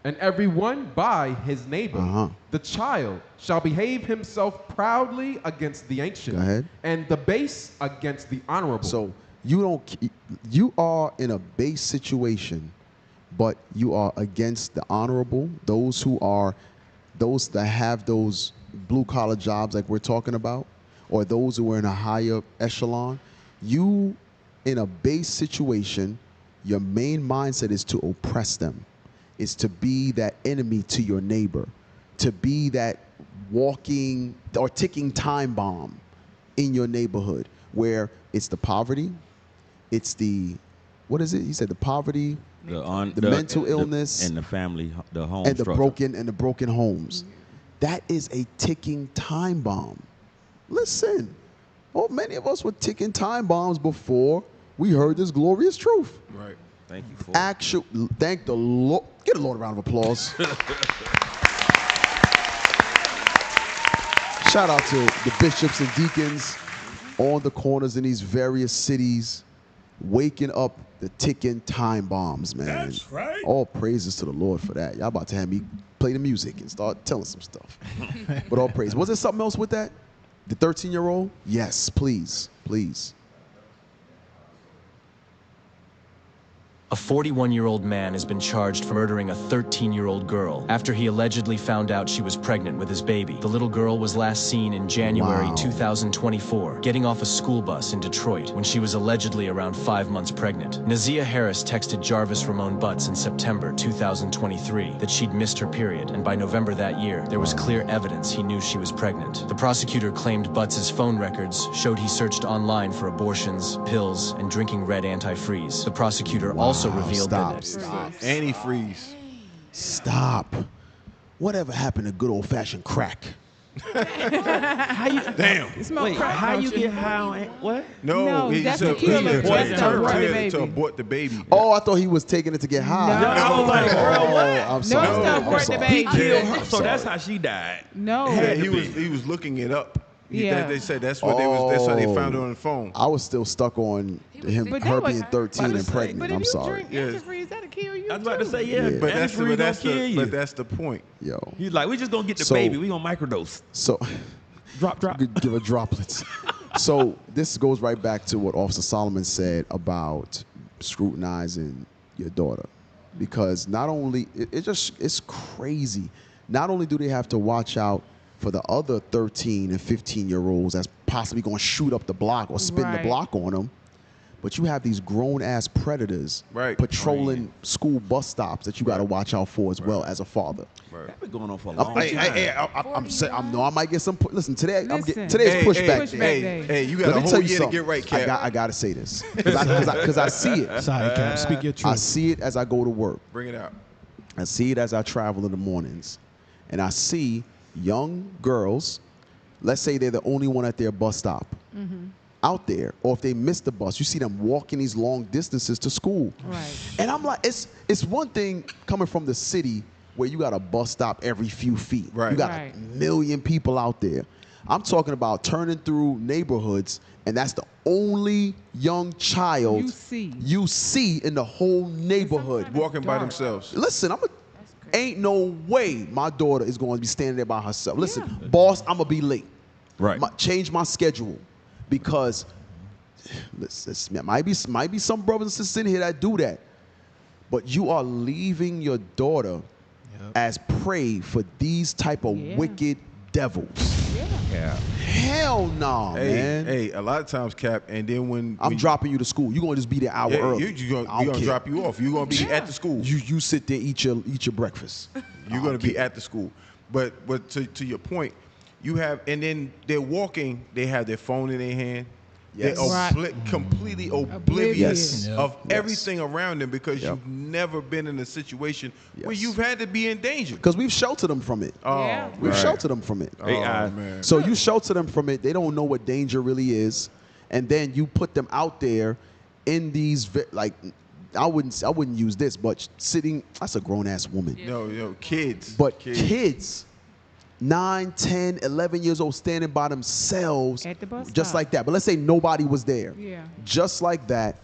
and every one by his neighbor. The child shall behave himself proudly against the ancient, Go ahead. and the base against the honorable. So you are in a base situation, but you are against the honorable, those that have those blue collar jobs like we're talking about, or those who are in a higher echelon. You, in a base situation, your main mindset is to oppress them, is to be that enemy to your neighbor, to be that walking or ticking time bomb in your neighborhood, where it's the poverty, it's the, what is it? He said the poverty, the mental illness, and the family, the home, and structure. the broken homes. That is a ticking time bomb. Listen, many of us were ticking time bombs before we heard this glorious truth. Right. Thank you for Thank the Lord. Give the Lord a round of applause. Shout out to the bishops and deacons on the corners in these various cities, waking up the ticking time bombs, man. That's right. All praises to the Lord for that. Y'all about to have me play the music and start telling some stuff. But all praise. Was there something else with that? The 13-year-old? Yes, please, please. A 41-year-old man has been charged for murdering a 13-year-old girl after he allegedly found out she was pregnant with his baby. The little girl was last seen in January 2024, getting off a school bus in Detroit when she was allegedly around 5 months pregnant. Nazia Harris texted Jarvis Ramon Butts in September 2023 that she'd missed her period, and by November that year, there was clear evidence he knew she was pregnant. The prosecutor claimed Butts' phone records showed he searched online for abortions, pills, and drinking red antifreeze. The prosecutor also revealed Stop. Antifreeze. Stop. Whatever happened to good old-fashioned crack? Damn. Wait, how you get high on what? No, that's he to kill the said baby. to abort the baby. Oh, I thought he was taking it to get high. No. I was like, bro, what? I'm sorry. No, it's to abort the baby. He killed her, I'm so sorry. that's how she died. No. Yeah, he was looking it up. Yeah. They said that's what that's how they found it on the phone. I was still stuck on him, But her that was- being 13 and pregnant. But if I'm you sorry. drink antifreeze, that'll kill you. you. I was about to say, But that's but that's the point. Yo. He's like, we just gonna get the So- baby. We gonna microdose. So drop. Give her droplets. So this goes right back to what Officer Solomon said about scrutinizing your daughter, because not only it's crazy. Not only do they have to watch out for the other 13 and 15-year-olds that's possibly going to shoot up the block or spin the block on them, but you have these grown-ass predators patrolling school bus stops that you got to watch out for as well as a father. That's been going on for a long time. I might get some. Listen, today's pushback day. Hey, you got a whole year to get right, Cap. I got to say this because I see it. Sorry, Cap. Speak your truth. I see it as I go to work. Bring it out. I see it as I travel in the mornings, and I see young girls. Let's say they're the only one at their bus stop. Out there, or if they miss the bus, you see them walking these long distances to school. Right. And I'm like, it's one thing coming from the city where you got a bus stop every few feet. Right. You got a million people out there. I'm talking about turning through neighborhoods, and that's the only young child you see in the whole neighborhood walking by themselves. Listen, ain't no way my daughter is going to be standing there by herself. Listen, boss, I'm gonna be late. Right. Change my schedule. Because might be some brothers and sisters in here that do that, but you are leaving your daughter as prey for these type of wicked devils. Yeah. Hell no, man. Hey, a lot of times, Cap, and then when I'm dropping you to school, you're gonna just be there an hour early. You're gonna drop you off. You're gonna be at the school. You sit there, eat your breakfast. You're gonna be at the school. But to your point, you have, and then they're walking, they have their phone in their hand. Yes. They're completely oblivious Yes. of everything around them because you've never been in a situation where you've had to be in danger. Because we've sheltered them from it. We've sheltered them from it. Man. So you shelter them from it. They don't know what danger really is, and then you put them out there in these I wouldn't use this, but sitting. That's a grown ass woman. No, kids. But kids. 9, 10, 11 years old standing by themselves at the bus just stop. like that. But let's say nobody was there. Yeah. Just like that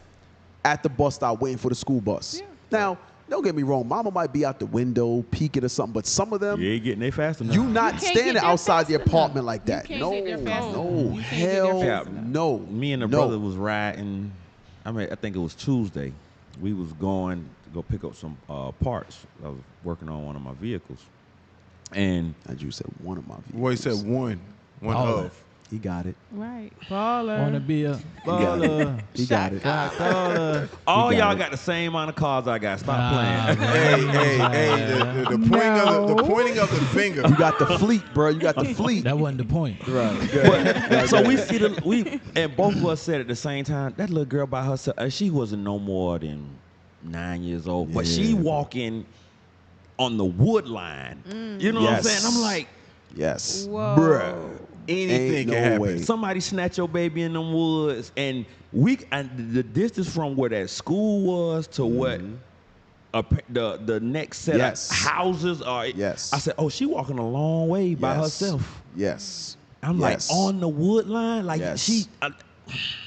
at the bus stop waiting for the school bus. Yeah. Now, don't get me wrong. Mama might be out the window peeking or something, but some of them, you ain't getting there fast enough. you not standing outside the apartment like that. No, hell no. Me and the brother was riding. I think it was Tuesday. We was going to go pick up some parts. I was working on one of my vehicles. And as you said, one of my vehicles. Well, he said one of. He got it. Right. Baller. Wanna be a baller. He got it. Baller. All y'all got the same amount of cars I got. Stop playing. Hey, the pointing of the finger. You got the fleet, bro. You got the fleet. That wasn't the point. Right. So we see and both of us said at the same time, that little girl by herself, she wasn't no more than 9 years old, but she walking on the wood line. You know what I'm saying? I'm like, yes, bruh. Anything can happen. Way. Somebody snatch your baby in them woods, and the distance from where that school was to what the next set of houses are. Yes. I said, oh, she walking a long way by herself. Yes. I'm like on the wood line, like she.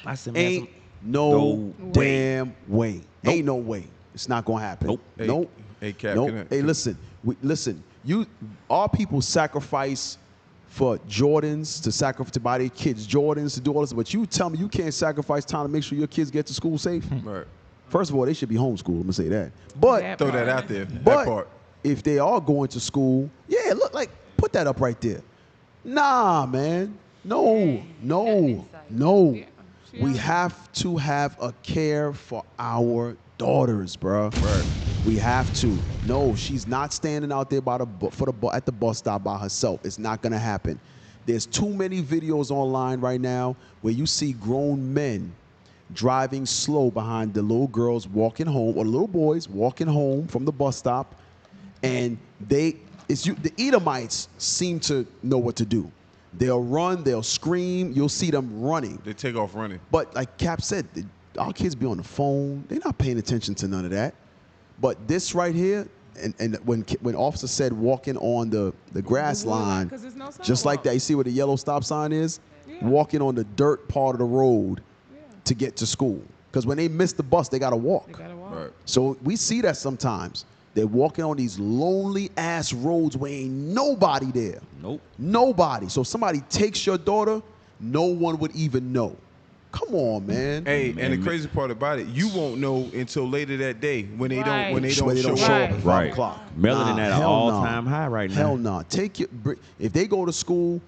I said, man, ain't no damn way. Nope. Ain't no way. It's not gonna happen. Nope. Nope. Hey, Cap, nope. Hey, listen. Listen. Our people sacrifice for Jordans to buy their kids Jordans to do all this, but you tell me you can't sacrifice time to make sure your kids get to school safe. Right. First of all, they should be homeschooled. I'm gonna say that. But throw that out there. But that part. If they are going to school, look, like put that up right there. Nah, man. No. We have to have a care for our daughters, bro. Right. We have to. No, she's not standing out there at the bus stop by herself. It's not gonna happen. There's too many videos online right now where you see grown men driving slow behind the little girls walking home, or the little boys walking home from the bus stop, and the Edomites seem to know what to do. They'll run, they'll scream, you'll see them running. They take off running. But like Cap said, our kids be on the phone. They're not paying attention to none of that. But this right here, and when officer said walking on the grass line, just like that, you see where the yellow stop sign is? Yeah. Walking on the dirt part of the road to get to school. Because when they miss the bus, they got to walk. Right. So we see that sometimes. They're walking on these lonely ass roads where ain't nobody there. Nope. Nobody. So somebody takes your daughter, no one would even know. Come on, man. Hey, and the crazy part about it, you won't know until later that day when they Right. don't show show up up. at 5 Right. o'clock. Melanin at an hell all-time high right now. Hell no. If they go to school,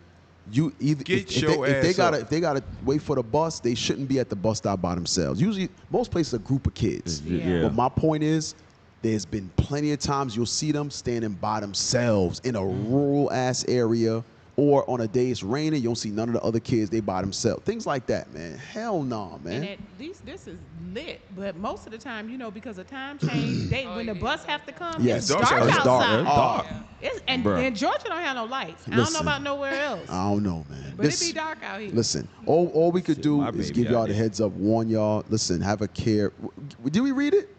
you either if they gotta wait for the bus, they shouldn't be at the bus stop by themselves. Usually, most places are a group of kids. Yeah. But my point is, there's been plenty of times you'll see them standing by themselves in a rural ass area. Or on a day it's raining, you don't see none of the other kids. They by themselves. Things like that, man. Hell no, man. And at least this is lit, but most of the time, you know, because of time change, when the bus have to come, Yes. it's dark outside. It's dark. And Georgia don't have no lights. I don't know about nowhere else. I don't know, man. But it be dark out here. Listen, all we could do is baby give y'all out the there. heads up, warn y'all. Listen, have a care. Did we read it?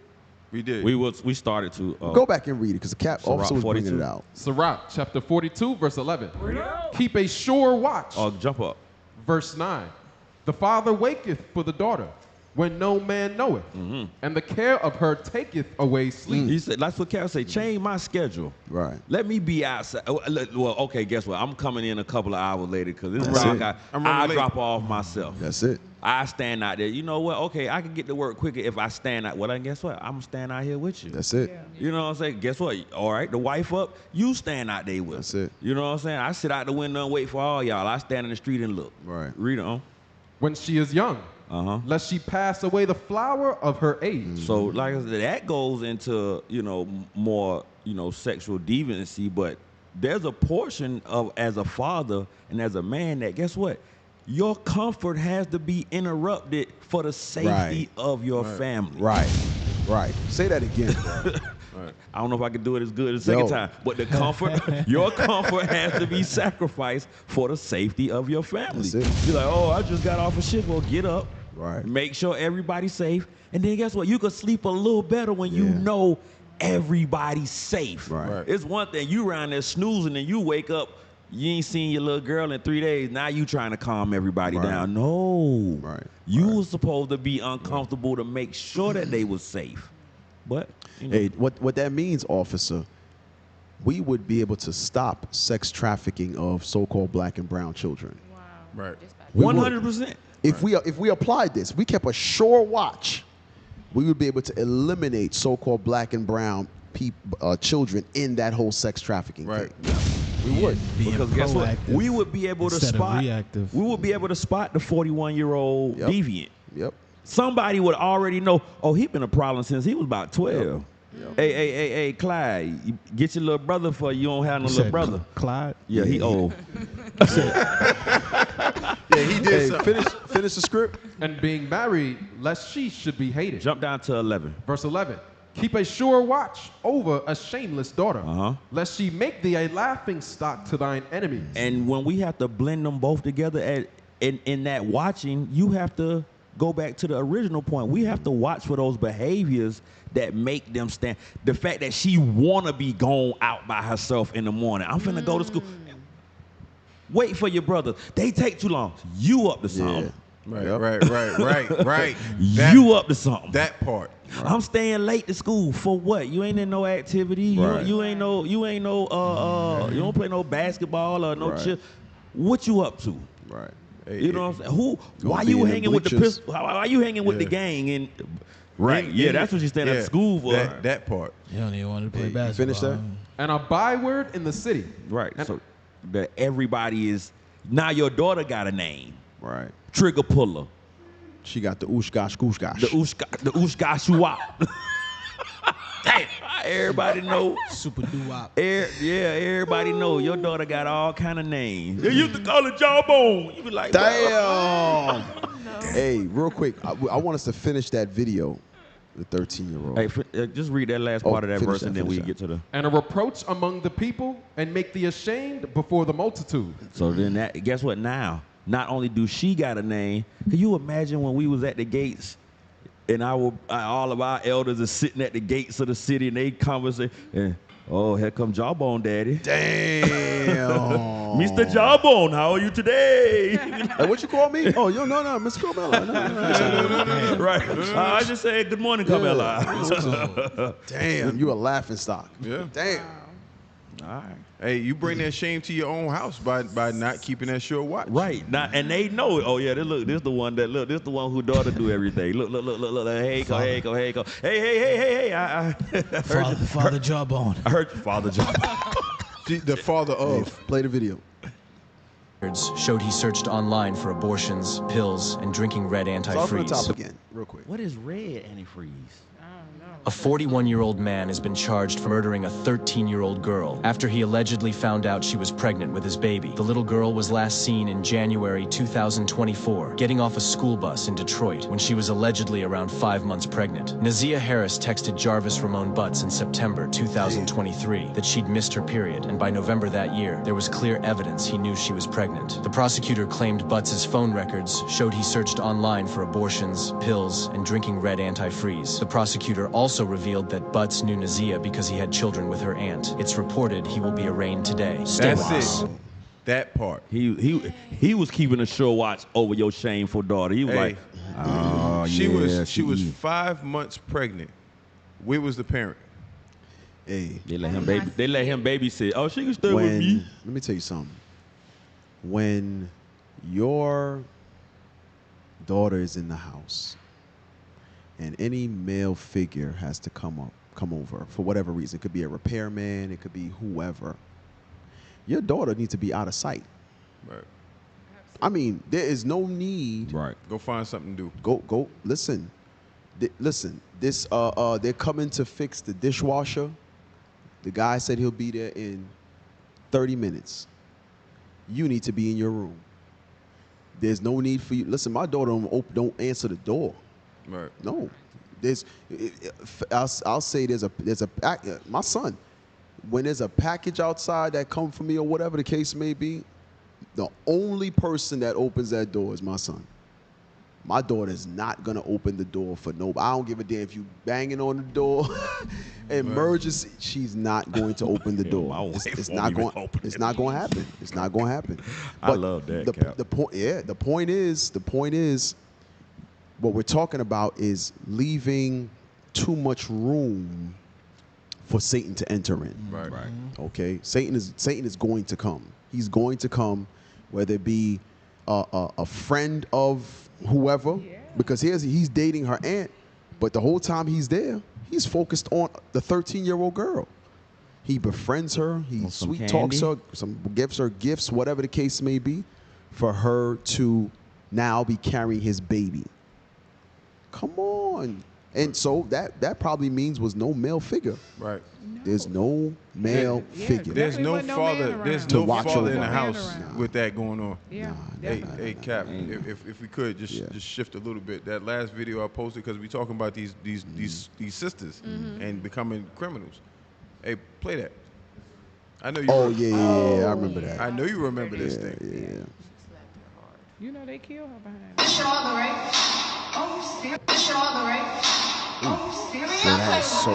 We did. We started to Go back and read it because the cap Sirach officer was bringing 42. it out. Sirach chapter 42, verse 11. Keep a sure watch. Oh, jump up. Verse 9. The father waketh for the daughter when no man knoweth, and the care of her taketh away sleep. He said, that's what Cal say, change my schedule. Right. Let me be outside. Well, okay, guess what? I'm coming in a couple of hours later because this That's rock, it. I drop off myself. That's it. I stand out there. You know what? Okay, I can get to work quicker if I stand out. Well, then guess what? I'm going to stand out here with you. That's it. You know what I'm saying? Guess what? All right, the wife up, you stand out there with. That's it. You know what I'm saying? I sit out the window and wait for all y'all. I stand in the street and look. Right. Read it on. When she is young, lest she pass away the flower of her age. So, like I said, that goes into, more, sexual deviancy, but there's a portion of, as a father and as a man, that guess what? Your comfort has to be interrupted for the safety of your family. Right. Say that again, bro. I don't know if I can do it as good as the second time, but the comfort, your comfort has to be sacrificed for the safety of your family. That's it. You're like, oh, I just got off a shift. Well, get up. Right. Make sure everybody's safe. And then guess what? You can sleep a little better when you know everybody's safe. Right. It's one thing, you around there snoozing and you wake up, you ain't seen your little girl in 3 days. Now you trying to calm everybody down. No. Right. You was supposed to be uncomfortable to make sure that they was safe. But Hey, what that means, officer, we would be able to stop sex trafficking of so-called black and brown children. Right. 100%. If we applied this, we kept a sure watch, we would be able to eliminate so-called black and brown children in that whole sex trafficking thing. We would. Because guess what? We would be able to spot. Reactive. We would be able to spot the 41-year-old deviant. Yep. Somebody would already know. Oh, he been a problem since he was about 12. Yep. Hey, Clyde, you get your little brother for you don't have no little brother. Clyde? Yeah, he old. He did finish the script. And being married, lest she should be hated. Jump down to 11. Verse 11. Keep a sure watch over a shameless daughter, lest she make thee a laughing stock to thine enemies. And when we have to blend them both together in that watching, you have to go back to the original point. We have to watch for those behaviors that make them stand. The fact that she want to be gone out by herself in the morning. I'm finna go to school. Wait for your brother. They take too long. You up to something. Right. You up to something. That part. I'm staying late to school for what? You ain't in no activity. You don't play no basketball or no chill. What you up to? Right. You know what I'm saying? Why you hanging with the pistol? Why you hanging with the gang? And yeah, that's what you stand at school for. That part. You don't even want to play basketball. Finish that. And a byword in the city. Right. So that everybody is now. Your daughter got a name. Right. Trigger puller. She got the oosh-gosh, goosh-gosh. The oosh-gosh, wop. Damn. Everybody know. Super doo-wop. Everybody know your daughter got all kind of names. They used to call her Jawbone. You be like, damn. Hey, real quick, I want us to finish that video. The 13-year-old. Hey, just read that last part of that verse, and then we get to the. And a reproach among the people, and make thee ashamed before the multitude. So then, guess what? Now, not only do she got a name, can you imagine when we was at the gates, and all of our elders are sitting at the gates of the city, and they conversate, and Oh, here come Jawbone Daddy. Damn. Mr. Jawbone, how are you today? Hey, what you call me? Oh, yo, no, Mr. Carmella. No. Right. I just said good morning, Carmella. Damn, you a laughing stock. Yeah. Damn. All right. Hey, you bring that shame to your own house by not keeping that sure watch. Right. Now, and they know it. Oh yeah, this the one who daughter do everything. Look. Hey, go. Hey. I heard Father Jawbone. I heard Father Jawbone. The father of. Play the video. Showed he searched online for abortions, pills, and drinking red Start from the top antifreeze. again, real quick. What is red antifreeze? A 41-year-old man has been charged for murdering a 13-year-old girl after he allegedly found out she was pregnant with his baby. The little girl was last seen in January 2024, getting off a school bus in Detroit when she was allegedly around 5 months pregnant. Nazia Harris texted Jarvis Ramon Butts in September 2023 that she'd missed her period, and by November that year, there was clear evidence he knew she was pregnant. The prosecutor claimed Butts' phone records showed he searched online for abortions, pills, and drinking red antifreeze. The prosecutor also revealed that Butts knew Nazia because he had children with her aunt. It's reported he will be arraigned today. Stay with us. That part. He was keeping a sure watch over your shameful daughter. He was like, oh, she was 5 months pregnant. Where was the parent? Hey, they let him babysit. Oh, she can stay with me. Let me tell you something. When your daughter is in the house and any male figure has to come over for whatever reason, it could be a repairman, it could be whoever, your daughter needs to be out of sight. Right. I mean, there is no need. Right. Go find something to do. Go. Listen. Listen. This. They're coming to fix the dishwasher. The guy said he'll be there in 30 minutes. You need to be in your room. There's no need for you. Listen, my daughter don't answer the door. Right. No. I'll say there's a my son, when there's a package outside that come for me or whatever the case may be, the only person that opens that door is my son. My daughter's not gonna open the door for nobody. I don't give a damn if you banging on the door. Emergency, she's not going to open the door. It's not going to happen. It's not going to happen. I love that. The point is, what we're talking about is leaving too much room for Satan to enter in. Right. Okay. Satan is going to come. He's going to come, whether it be a friend of whoever, because he's dating her aunt, but the whole time he's there, he's focused on the 13-year-old girl. He befriends her, he sweet talks her, gives her gifts, whatever the case may be, for her to now be carrying his baby. Come on. And so that probably means was no male figure. Right. There's no male figure. There's no father. There's no father in the house with that going on. Yeah. Hey, Cap. If we could just shift a little bit. That last video I posted, because we talking about these sisters and becoming criminals. Hey, play that. I know you. Oh yeah, I remember that. I know you remember this thing. Yeah. You know they killed her behind Strawberry. Oh, you serious? Strawberry. Oh, you serious? That's so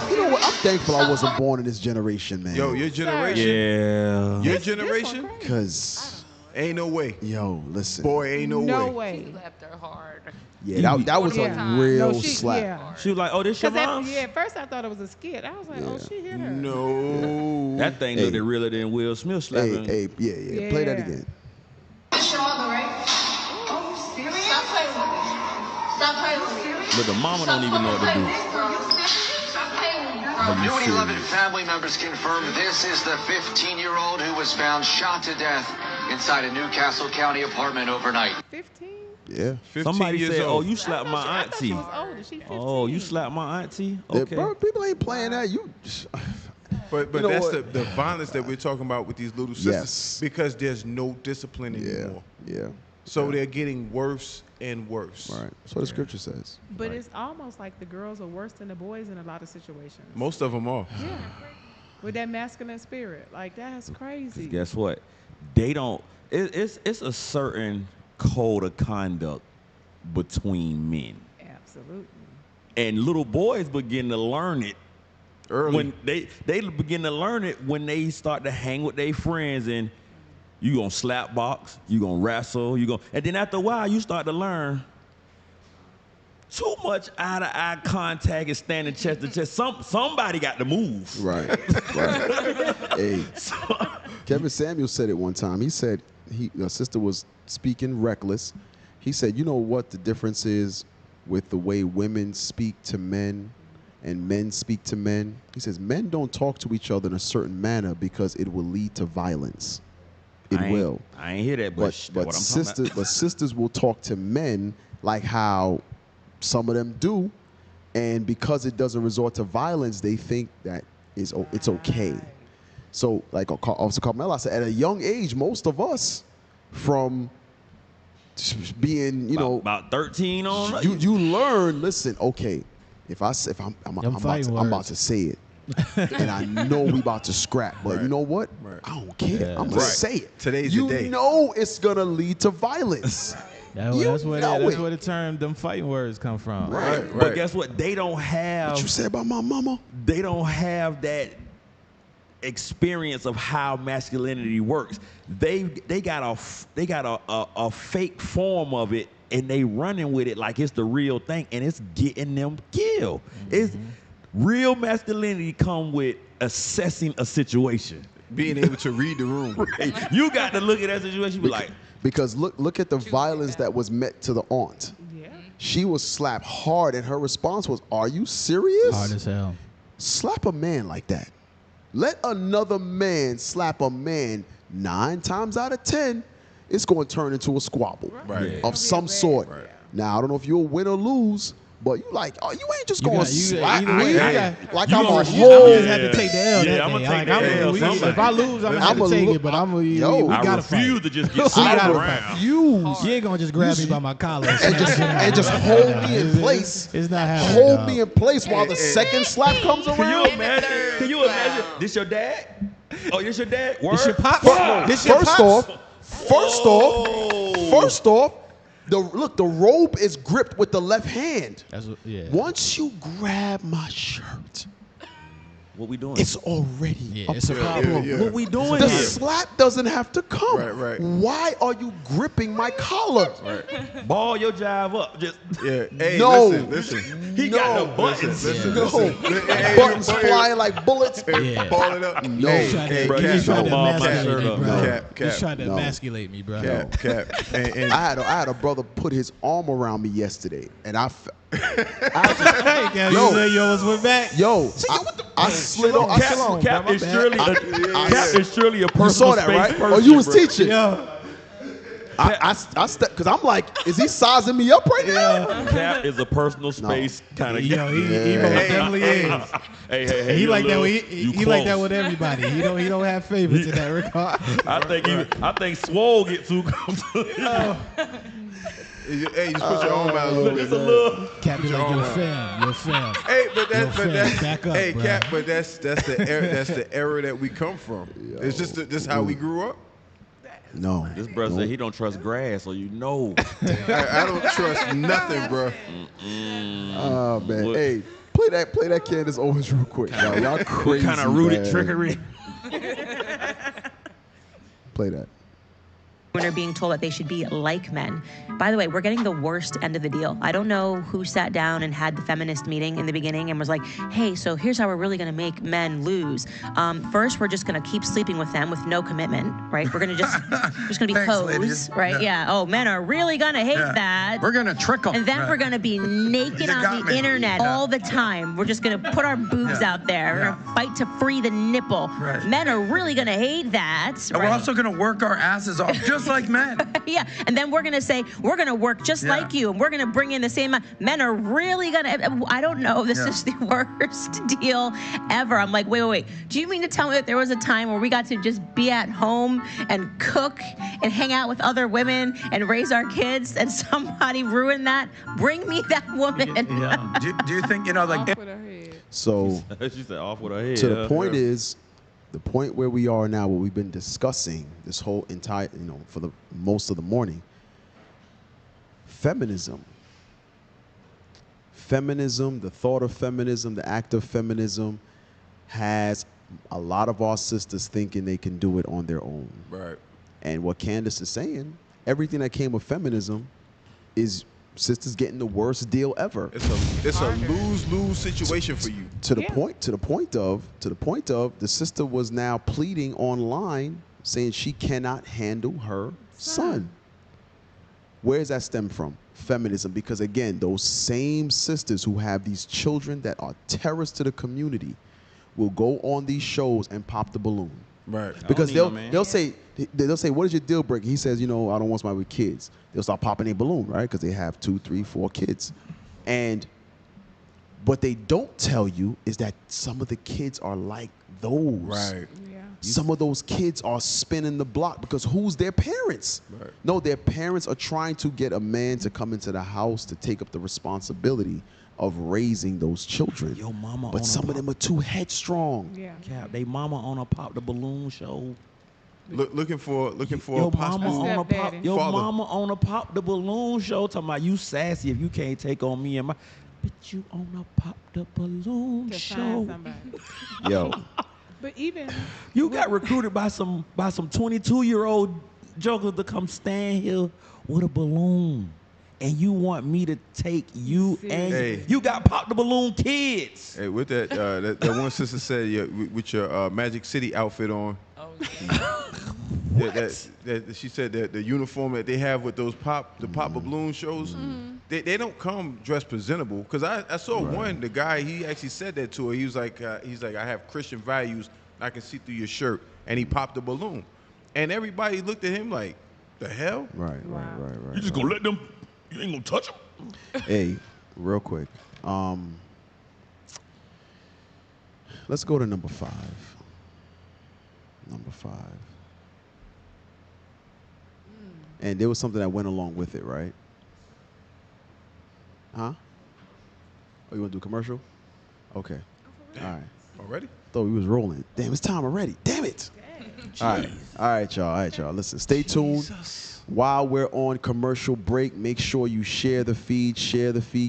you know what? I'm thankful I wasn't born in this generation, man. Yo, your generation. Yeah. Your generation. Cause ain't no way. Yo, listen. Boy, ain't no way. No way. She slapped her hard. Yeah, that was a real slap. Yeah. She was like, "Oh, this your mom?" Yeah, at first I thought it was a skit. I was like, "Oh, she hit her." No. That thing looked realer than Will Smith slapping. Hey, yeah. Play that again. Strawberry. Oh, you serious? Stop playing with me. Stop playing with me. But the mama don't even know what to do. Stop playing with me. New and 11 family members confirm this is the 15-year-old who was found shot to death inside a Newcastle County apartment overnight. 15? Yeah. Somebody said, old. "Oh, you slapped my auntie." Oh, you slapped my auntie? Okay. Bro, people ain't playing that. You. But You know that's what? the violence that we're talking about with these little sisters, because there's no discipline anymore. Yeah. So they're getting worse and worse. Right. That's what the scripture says. But it's almost like the girls are worse than the boys in a lot of situations. Most of them are. Yeah. With that masculine spirit. Like, that's crazy. Guess what? They don't. It's a certain code of conduct between men. Absolutely. And little boys begin to learn it Early. When they begin to learn it when they start to hang with their friends, and you gonna slap box, you gonna wrestle, and then after a while you start to learn too much eye-to-eye contact and standing chest to chest. Somebody got to move. Right. Hey, Kevin Samuel said it one time. He said a sister was speaking reckless. He said, you know what the difference is with the way women speak to men and men speak to men? He says men don't talk to each other in a certain manner because it will lead to violence. It will. I ain't hear that, but what I'm talking about. But sisters will talk to men like how some of them do, and because it doesn't resort to violence, they think that it's okay. So, like Officer Carmelo said, at a young age, most of us, from being, about 13 on, you learn. Listen, okay, if I'm about to say it, and I know we about to scrap, but you know what? I don't care. I'm gonna say it. Today's the day. You know it's gonna lead to violence. That's where the term "them fighting words" come from. Right. But guess what? They don't have. What you say about my mama? They don't have that experience of how masculinity works. They got a fake form of it, and they running with it like it's the real thing, and it's getting them killed. It's real masculinity come with assessing a situation, being able to read the room. Right. You got to look at that situation, be like. Because look at the violence that was met to the aunt. Yeah. She was slapped hard, and her response was, "Are you serious?" Hard as hell. Slap a man like that. Let another man slap a man 9 times out of 10, it's going to turn into a squabble of some sort. Right. Now, I don't know if you'll win or lose, but you like, you ain't just going to slap me like I'm a whole. I just had to take the L. Yeah, I'm going to take the L. If I lose, I'm going to have to take it, but we got to fight. I refuse to just get slapped around. You ain't going to just grab me by my collar and just hold me in place. It's not happening. Hold me in place while the second slap comes around. Can you imagine? This your dad? Oh, this your dad? Word? This your pop? First off, the robe is gripped with the left hand. Once you grab my shirt, what we doing? It's already it's a problem. What we doing? The here? slap doesn't have to come. Right. Why are you gripping my collar? Right. Ball your jive up. Just Hey, no. Listen. He got the buttons. Listen. Buttons flying like bullets. Ball it up. No. He's trying to emasculate me, bro. Cap. He's trying to emasculate me, bro. Cap. And I had a brother put his arm around me yesterday, and I yours went back. I slid on. Cap is surely a personal You saw that, space right? person, Oh, you was bro. teaching. I stepped because I'm like, is he sizing me up right now? Cap is a personal space kind of guy. He definitely is. Hey, he like that. He like that with everybody. He don't have favorites in that regard. I think Swole get too comfortable. Hey, just put your arm out a little bit. Just a little. Cap is like your fam. Hey, but that's back up, hey, bro. Cap, but that's the era that we come from. It's just this how we grew up. No. This brother said he don't trust grass, so you know. I don't trust nothing, bro. Oh man, hey, play that Candace Owens real quick, y'all crazy. What kind of rooted trickery? Play that. Women are being told that they should be like men. By the way, we're getting the worst end of the deal. I don't know who sat down and had the feminist meeting in the beginning and was like, hey, so here's how we're really gonna make men lose. First, we're just gonna keep sleeping with them with no commitment, right? We're gonna just gonna be hoes, right? Yeah. Oh, men are really gonna hate that. We're gonna trick them. And then we're gonna be naked on the internet all the time. We're just gonna put our boobs out there. We're gonna fight to free the nipple. Right. Men are really gonna hate that. And we're also gonna work our asses off just like men. Yeah, and then we're gonna say we're gonna work just like you, and we're gonna bring in the same amount. Men are really gonna. I don't know. This is the worst deal ever. I'm like, wait. Do you mean to tell me that there was a time where we got to just be at home and cook and hang out with other women and raise our kids, and somebody ruined that? Bring me that woman. Yeah. do you think like? So she said off with her head. So the point is. The point where we are now, what we've been discussing this whole entire, for the most of the morning, feminism, the thought of feminism, the act of feminism, has a lot of our sisters thinking they can do it on their own. Right. And what Candace is saying, everything that came of feminism is sisters getting the worst deal ever. It's a lose-lose situation for you. To the point of the sister was now pleading online saying she cannot handle her son. Where does that stem from? Feminism. Because again, those same sisters who have these children that are terrorists to the community will go on these shows and pop the balloon. Right. Because they'll say, what is your deal breaker? He says, I don't want somebody with kids. They'll start popping a balloon, right? Because they have 2, 3, 4 kids. And what they don't tell you is that some of the kids are like those. Right. Yeah. Some of those kids are spinning the block because who's their parents? Right. No, their parents are trying to get a man to come into the house to take up the responsibility of raising those children. Your mama but some of them are too headstrong. Yeah. Cap, they mama on a pop the balloon show. Looking for Your a possible mama on a pop. Your father. mama on a pop the balloon show. Talking about you sassy if you can't take on me and my. But you on a pop the balloon To show. find somebody. Yo. But even You got recruited by some 22-year-old jokers to come stand here with a balloon. And you want me to take you and Hey. you got pop the balloon kids. Hey, with that, that one sister said, with your Magic City outfit on. Oh, that she said that the uniform that they have with those pop balloon shows, they don't come dressed presentable. Because I saw one, the guy, he actually said that to her. He was like, I have Christian values. I can see through your shirt. And he popped the balloon. And everybody looked at him like, the hell? Right. You just gonna let them, you ain't gonna touch them? Hey, real quick. Let's go to number 5. Number 5. And there was something that went along with it, right? Huh? Oh, you want to do a commercial? Okay. All right. Already? Thought we was rolling. Damn, it's time already. Damn it. All right, y'all. Listen, stay tuned. While we're on commercial break, make sure you share the feed,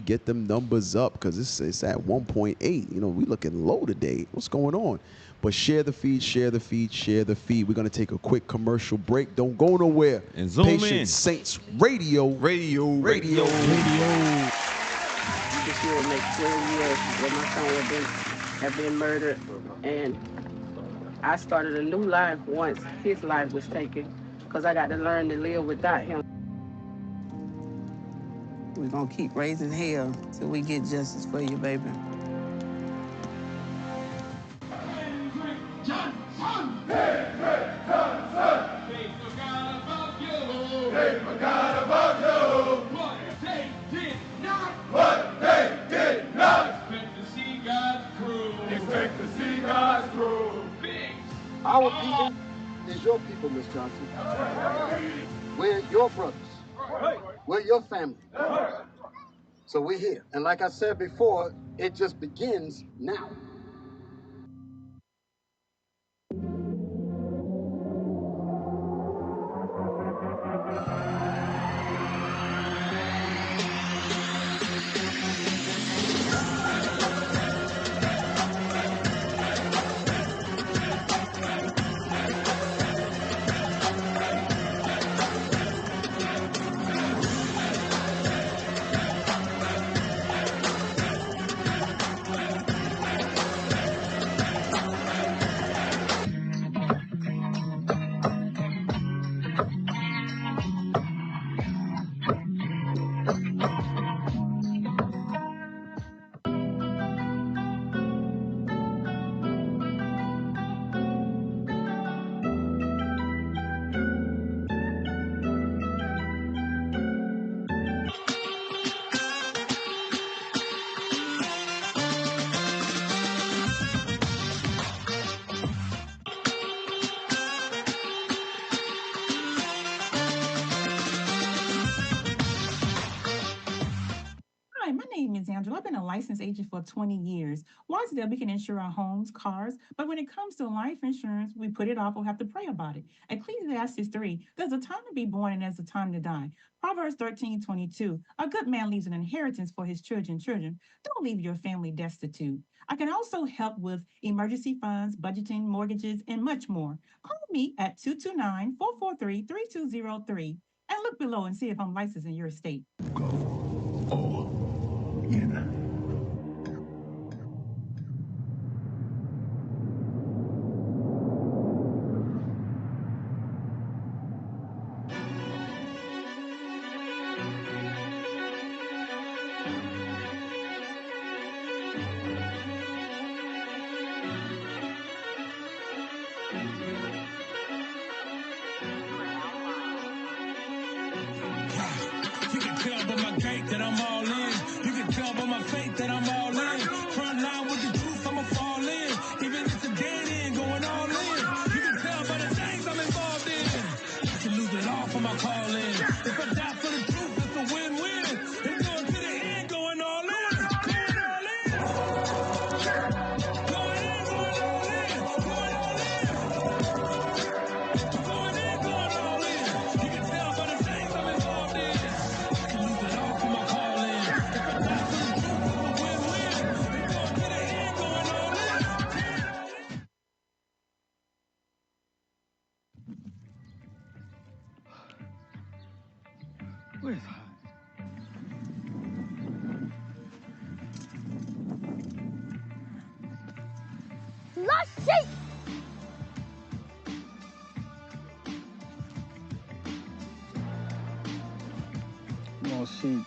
get them numbers up, because it's at 1.8. We looking low today. What's going on? But share the feed. We're going to take a quick commercial break. Don't go nowhere. And zoom Patient in. Saints Radio. You can see it make 12 years that my son have been murdered, and I started a new life once his life was taken, because I got to learn to live without him. We're going to keep raising hell till we get justice for you, baby. Our people is your people, Miss Johnson. We're your brothers. We're your family. So we're here. And like I said before, it just begins now. name is Angela. I've been a licensed agent for 20 years. Why is it that we can insure our homes, cars, but when it comes to life insurance, we put it off or have to pray about it? Ecclesiastes 3, there's a time to be born and there's a time to die. Proverbs 13:22, a good man leaves an inheritance for his children. Don't leave your family destitute. I can also help with emergency funds, budgeting, mortgages, and much more. Call me at 229-443-3203 and look below and see if I'm licensed in your state. You can tell by my gait that I'm all in. You can tell by my faith that I'm all in. Front line with the truth, I'ma fall in. Even if it's a dead end, going all in. You can tell by the things I'm involved in. I can lose it all for my calling. If I die for the truth, it's a win-win. And going to the end, going all in. Going all in. Going in, going all in. Going all in. Going in, going all in. You can tell by the things I'm involved in. Where's hot? Lost sheep! Lost sheep.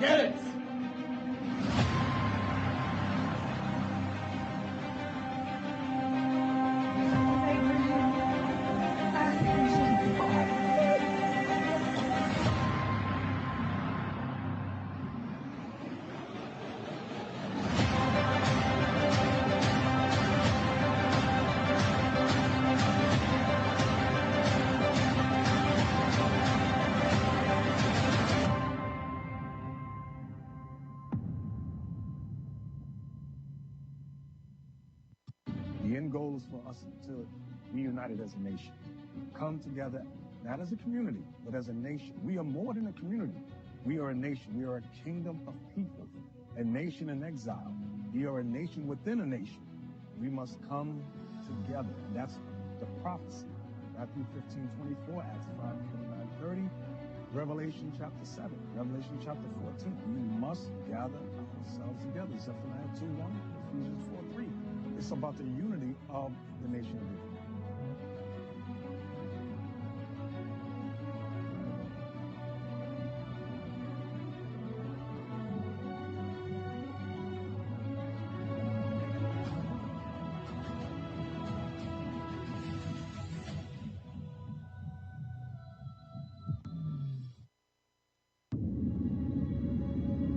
Get it! The end goal is for us to be united as a nation. Come together, not as a community, but as a nation. We are more than a community. We are a nation. We are a kingdom of people, a nation in exile. We are a nation within a nation. We must come together. And that's the prophecy. Matthew 15:24, Acts 5:29-30, Revelation chapter 7, Revelation chapter 14. We must gather ourselves together. Zephaniah 2:1, Ephesians 4:3. It's about the unity of the nation of Israel.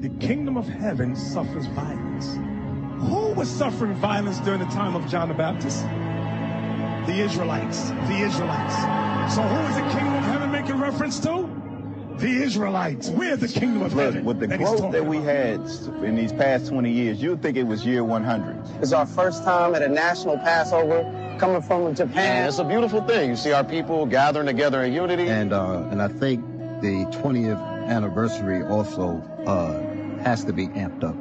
The kingdom of heaven suffers violence. Who was suffering violence during the time of John the Baptist? The Israelites. The Israelites. So who is the kingdom of heaven making reference to? The Israelites. We're the kingdom of heaven. With the growth that we had in these past 20 years, you'd think it was year 100. It's our first time at a national Passover coming from Japan. And it's a beautiful thing. You see our people gathering together in unity. And I think the 20th anniversary also has to be amped up.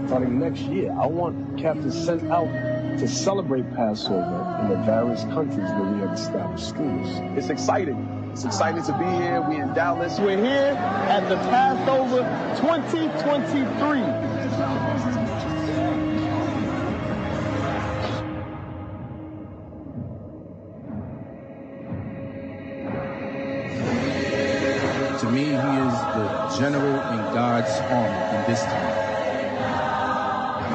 Starting next year, I want captains sent out to celebrate Passover in the various countries where we have established schools. It's exciting. It's exciting to be here. We in Dallas. We're here at the Passover 2023. To me, he is the general in God's army in this time.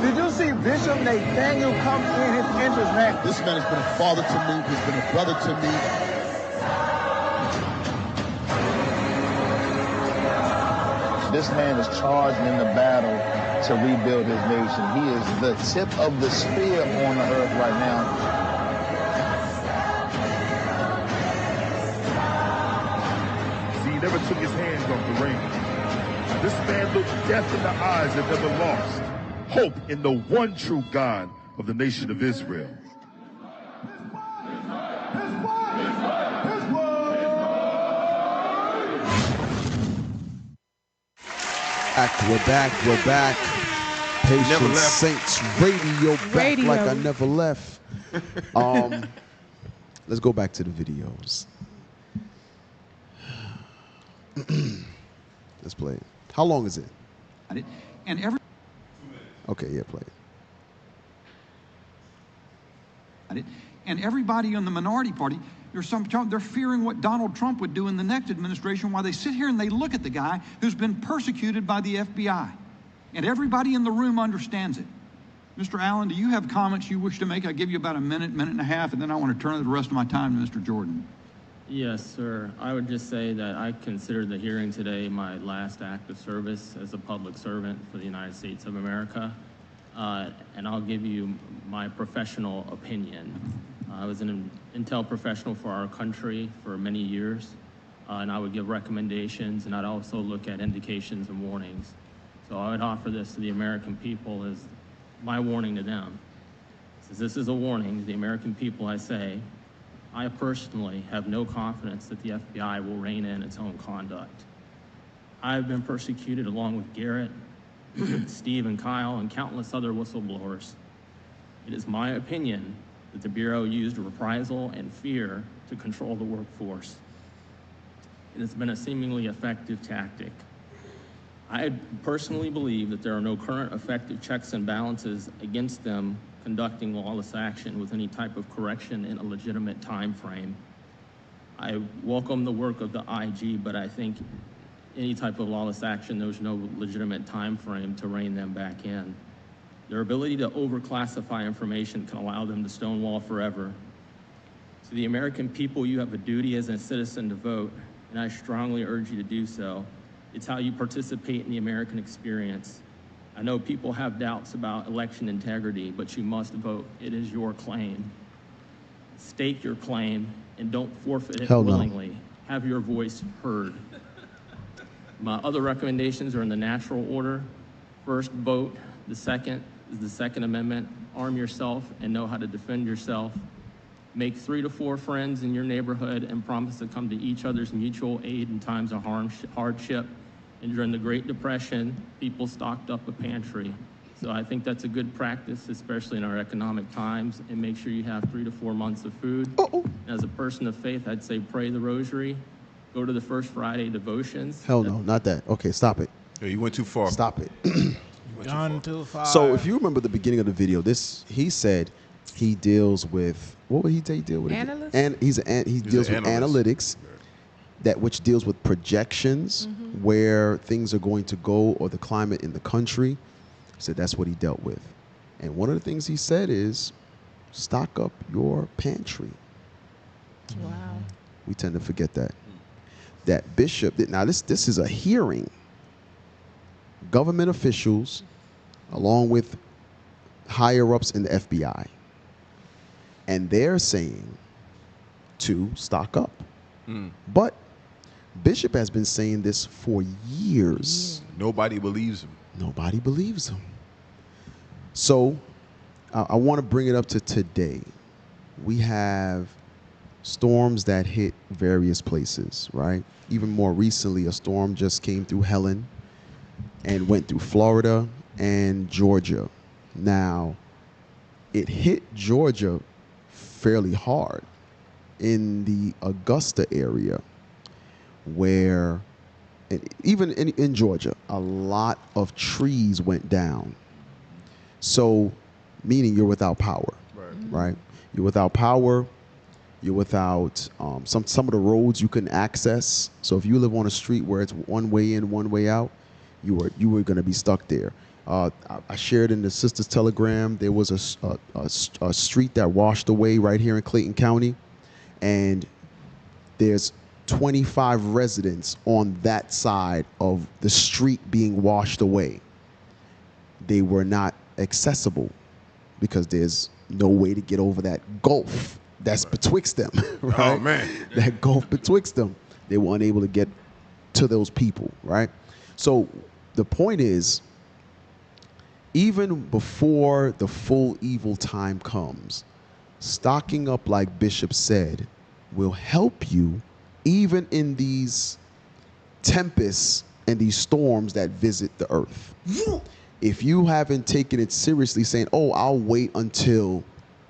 Did you see Bishop Nathaniel come in his entrance, man? This man has been a father to me. He's been a brother to me. This man is charged in the battle to rebuild his nation. He is the tip of the spear on the earth right now. See, he never took his hands off the reins. This man looked death in the eyes and never lost hope in the one true God of the nation of Israel. We're back. Patience Saints Radio back like I never left. Let's go back to the videos. Let's play it. How long is it? And every Okay, yeah, play it. And everybody in the minority party, they're fearing what Donald Trump would do in the next administration while they sit here and they look at the guy who's been persecuted by the FBI. And everybody in the room understands it. Mr. Allen, do you have comments you wish to make? I'll give you about a minute, minute and a half, and then I want to turn the rest of my time to Mr. Jordan. Yes, sir. I would just say that I consider the hearing today my last act of service as a public servant for the United States of America. And I'll give you my professional opinion. I was an intel professional for our country for many years, and I would give recommendations, and I'd also look at indications and warnings. So I would offer this to the American people as my warning to them. Since this is a warning to the American people, I say, I personally have no confidence that the FBI will rein in its own conduct. I've been persecuted along with Garrett, Steve and Kyle, and countless other whistleblowers. It is my opinion that the Bureau used reprisal and fear to control the workforce. It has been a seemingly effective tactic. I personally believe that there are no current effective checks and balances against them conducting lawless action with any type of correction in a legitimate time frame. I welcome the work of the IG, but I think any type of lawless action, there's no legitimate time frame to rein them back in. Their ability to overclassify information can allow them to stonewall forever. To the American people, you have a duty as a citizen to vote, and I strongly urge you to do so. It's how you participate in the American experience. I know people have doubts about election integrity, but you must vote. It is your claim. Stake your claim and don't forfeit it willingly. Have your voice heard. My other recommendations are in the natural order. First, vote. The second is the Second Amendment. Arm yourself and know how to defend yourself. Make 3 to 4 friends in your neighborhood and promise to come to each other's mutual aid in times of hardship. And during the Great Depression, people stocked up a pantry. So I think that's a good practice, especially in our economic times, and make sure you have 3 to 4 months of food. As a person of faith, I'd say pray the rosary, go to the First Friday devotions. Hell no, not that. Okay, stop it. Yeah, you went too far. Stop it. Gone too far. So if you remember the beginning of the video, he said he deals with, what would he say he deal with? Analyst? And he deals with analytics, which deals with projections, where things are going to go or the climate in the country. He said that's what he dealt with. And one of the things he said is stock up your pantry. Wow. We tend to forget that. that Bishop, now this is a hearing. Government officials, along with higher ups in the FBI, and they're saying to stock up. But Bishop has been saying this for years. Nobody believes him. Nobody believes him. So I want to bring it up to today. We have storms that hit various places, right? Even more recently, a storm just came through Helen and went through Florida and Georgia. Now, it hit Georgia fairly hard in the Augusta area, where, even in Georgia, a lot of trees went down. So, meaning you're without power, right? You're without power. You're without some of the roads you can access. So if you live on a street where it's one way in, one way out, you were going to be stuck there. I shared in the Sisters Telegram, there was a street that washed away right here in Clayton County, and there's 25 residents on that side of the street being washed away. They were not accessible because there's no way to get over that gulf that's betwixt them, right? Oh, man. That gulf betwixt them. They were unable to get to those people, right? So the point is, even before the full evil time comes, stocking up, like Bishop said, will help you even in these tempests and these storms that visit the earth. If you haven't taken it seriously, saying, oh, I'll wait until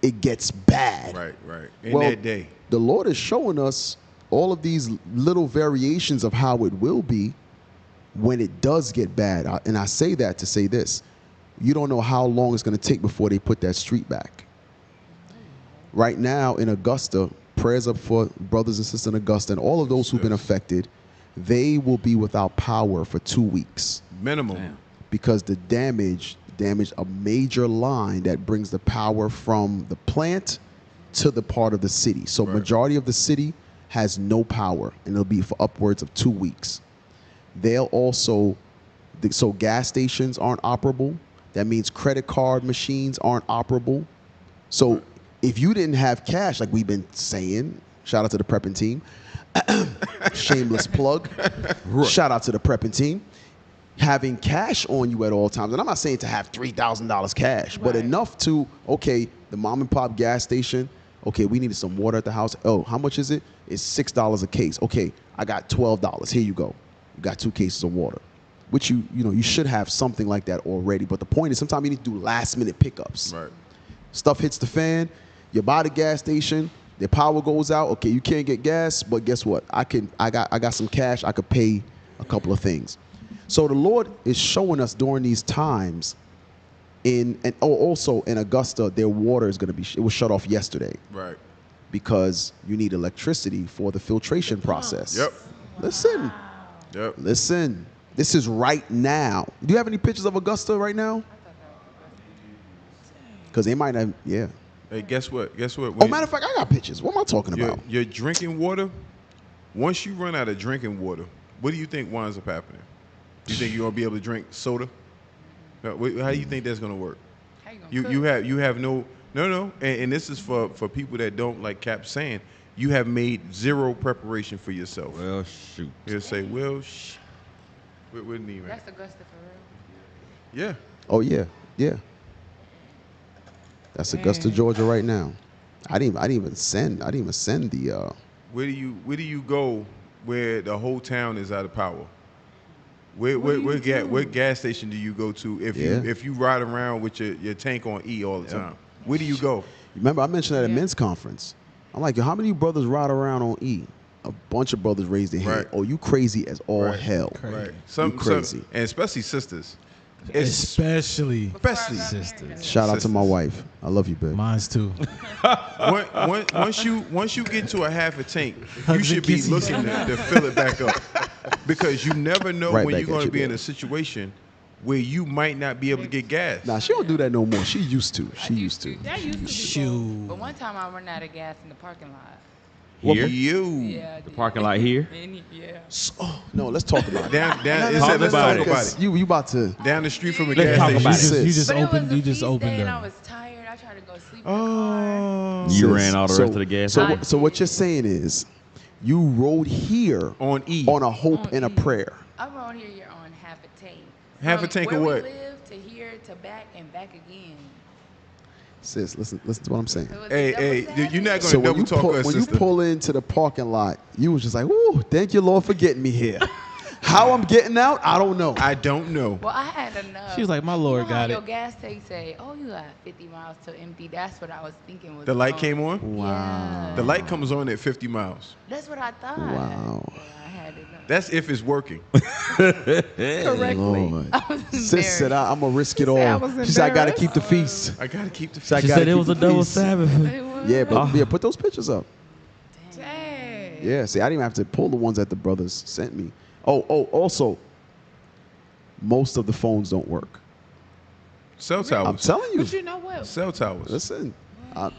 it gets bad. Right. In that day. The Lord is showing us all of these little variations of how it will be when it does get bad. And I say that to say this. You don't know how long it's going to take before they put that street back. Right now in Augusta, prayers up for brothers and sisters in Augusta and all of those who've been affected. They will be without power for 2 weeks. Minimum. Damn. Because the damaged a major line that brings the power from the plant to the part of the city. So majority of the city has no power, and it'll be for upwards of 2 weeks. They'll also, so gas stations aren't operable. That means credit card machines aren't operable. So if you didn't have cash, like we've been saying, shout out to the prepping team, shameless plug, shout out to the prepping team, having cash on you at all times. And I'm not saying to have $3,000 cash, but enough to, okay, the mom and pop gas station, okay, we needed some water at the house. Oh, how much is it? It's $6 a case. Okay, I got $12. Here you go. You got 2 cases of water, which you should have something like that already. But the point is, sometimes you need to do last minute pickups. Right. Stuff hits the fan, you buy the gas station, the power goes out. Okay, you can't get gas, but guess what? I got some cash. I could pay a couple of things. So the Lord is showing us during these times, also in Augusta, their water is going to be, it was shut off yesterday. Right. Because you need electricity for the filtration process. Yep. Listen. Yep. Listen. This is right now. Do you have any pictures of Augusta right now? Because they might have, yeah. Hey, guess what? Matter of fact, I got pictures. What am I talking about? Your drinking water, once you run out of drinking water, what do you think winds up happening? Do you think you're going to be able to drink soda? How do you think that's going to work? You have no, and this is for people that don't, like Cap saying, you have made zero preparation for yourself. Well, shoot. You'll say, well, what do you mean, man? That's Augusta for real. Yeah. Oh, yeah. Yeah. That's Augusta, Georgia right now. I didn't even send the Where do you go where the whole town is out of power? Where gas station do you go to if you ride around with your tank on E all the time? Where do you go? Remember, I mentioned that at men's conference. I'm like, yo, how many brothers ride around on E? A bunch of brothers raised their hand. Oh, you crazy as all hell. Right. You crazy. And especially sisters. Especially sisters. Shout out to my wife. I love you, babe. Mine's too. Once you get to a half a tank, you should be looking to fill it back up, because you never know when you're going to be in a situation where you might not be able to get gas. Nah, she don't do that no more. She used to. That used to be cool. But one time I ran out of gas in the parking lot. Here? You. The parking lot here? Yeah. No, let's talk about it. Down, Let's talk about it. You about to down the street from a Let's gas talk station. about it. You just But it was opened. a You just feast opened day and I them. was tired. I tried to go sleep in the car. You ran all the rest of the gas. So what you're saying is, you rode here on E on a hope and a prayer. I'm around here. You're on half a tank. Half a tank where of what? we live to here to back and back again. Sis, listen to what I'm saying. Hey, you're not So gonna when double talk us, when you sister. pull into the parking lot, you was just like, "Ooh, thank you, Lord, for getting me here." How I'm getting out, I don't know. I don't know. Well, I had enough. She was like, "My Lord you know how got your it." gas tank say, "Oh, you got 50 miles to empty." That's what I was thinking was The light wrong. came on? Wow. The light comes on at 50 miles. That's what I thought. Wow. But I had enough. That's if it's working. Correctly. Lord. I was Sis said, I'm going to risk it said I all. was She said, I got to embarrassed. keep the feast. I gotta keep the She She said it was a double Sabbath. Yeah, but yeah, put those pictures up. Dang. Yeah, see, I didn't even have to pull the ones that the brothers sent me. Also, most of the phones don't work. Cell towers. I'm telling you. But you know what? Cell towers. Listen.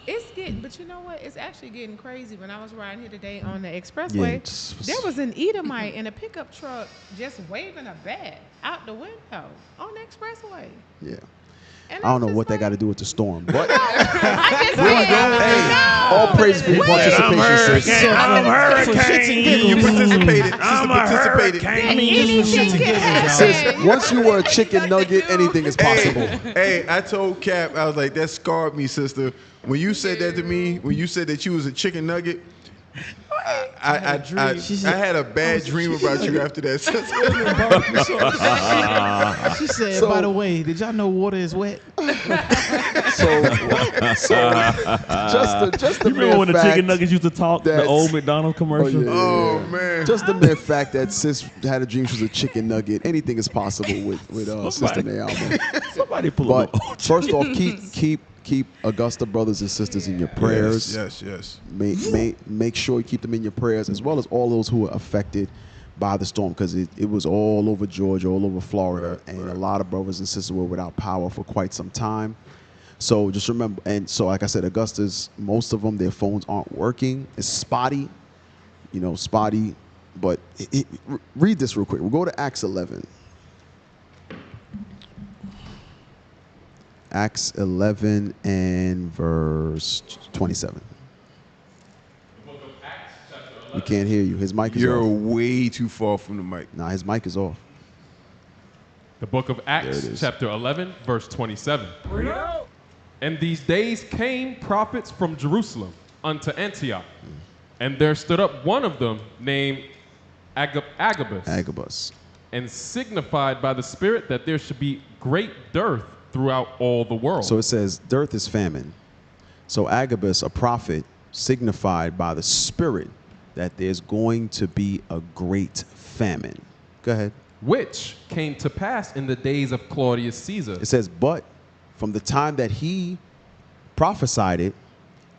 It's getting, but you know what? It's actually getting crazy. When I was riding here today on the Yeah, expressway, it's- there was an Edomite in a pickup truck just waving a bat out the window on the expressway. Yeah. And I don't know what that got to do with the storm, but I just hey, all praise for your participation, sis. I'm a hurricane. You participated. I'm a participated. hurricane. Sis, once you were a chicken nugget, anything is possible. Hey, I told Cap, I was like, that scarred me, sister. When you said that to me, when you said that you was a chicken nugget, I had a bad dream about you after that. She said, "By the way, did y'all know water is wet?" So just the You remember mere when the fact chicken nuggets used to talk? The that's- old McDonald's commercial? Oh, man. Just the mere fact that sis had a dream she was a chicken nugget, anything is possible with Sister Naomi. Somebody pull But up. first off, keep Augusta brothers and sisters in your prayers. Yes. Make sure you keep them in your prayers, as well as all those who were affected by the storm, because it was all over Georgia, all over Florida, and a lot of brothers and sisters were without power for quite some time. So just remember, and so like I said, Augusta's, most of them, their phones aren't working. It's spotty, but read this real quick. We'll go to Acts 11. Acts 11 and verse 27. We can't hear you. His mic is You're off. way too far from the mic. Nah, his mic is off. The book of There Acts, it is. chapter 11, verse 27. And these days came prophets from Jerusalem unto Antioch, and there stood up one of them named Agabus, and signified by the Spirit that there should be great dearth throughout all the world. So it says, dearth is famine. So Agabus, a prophet, signified by the Spirit that there's going to be a great famine. Go ahead. Which came to pass in the days of Claudius Caesar. It says, but from the time that he prophesied it,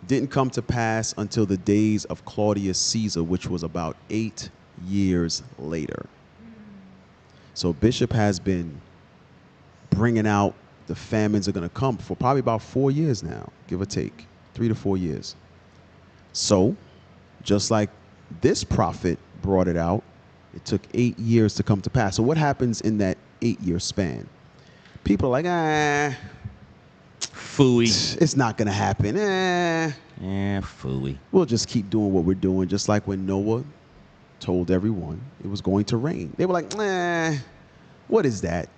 didn't come to pass until the days of Claudius Caesar, which was about 8 years later. So Bishop has been bringing out the famines are going to come for probably about 4 years now, give or take, 3 to 4 years. So just like this prophet brought it out, it took 8 years to come to pass. So what happens in that 8-year span? People are like, Phooey. It's not going to happen. Phooey. We'll just keep doing what we're doing, just like when Noah told everyone it was going to rain. They were like, what is that?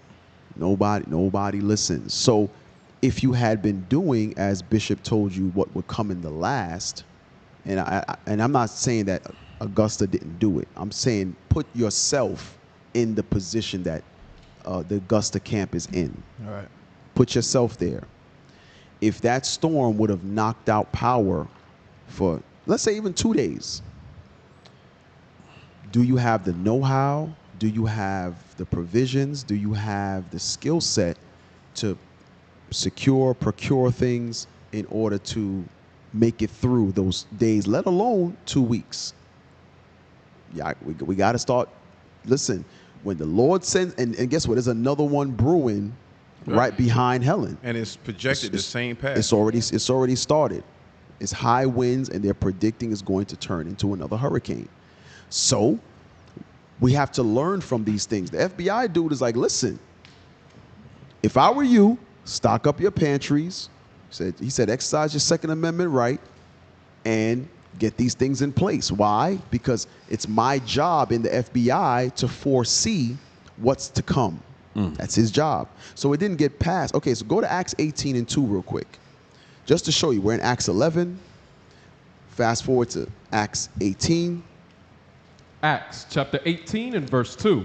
Nobody listens. So if you had been doing as Bishop told you what would come in the last, and I'm not saying that Augusta didn't do it. I'm saying put yourself in the position that the Augusta camp is in. All right. Put yourself there. If that storm would have knocked out power for, let's say, even 2 days, do you have the know-how? Do you have the provisions? Do you have the skill set to procure things in order to make it through those days, let alone 2 weeks? Yeah, we got to start. Listen, when the Lord sends, and guess what? There's another one brewing right behind Helen. And it's projected the same path. It's already started. It's high winds, and they're predicting it's going to turn into another hurricane. So we have to learn from these things. The FBI dude is like, listen, if I were you, stock up your pantries. He said, exercise your Second Amendment right and get these things in place. Why? Because it's my job in the FBI to foresee what's to come. That's his job. So it didn't get passed. Okay, so go to Acts 18 and 2 real quick. Just to show you, we're in Acts 11. Fast forward to Acts 18. Acts chapter 18 and verse 2.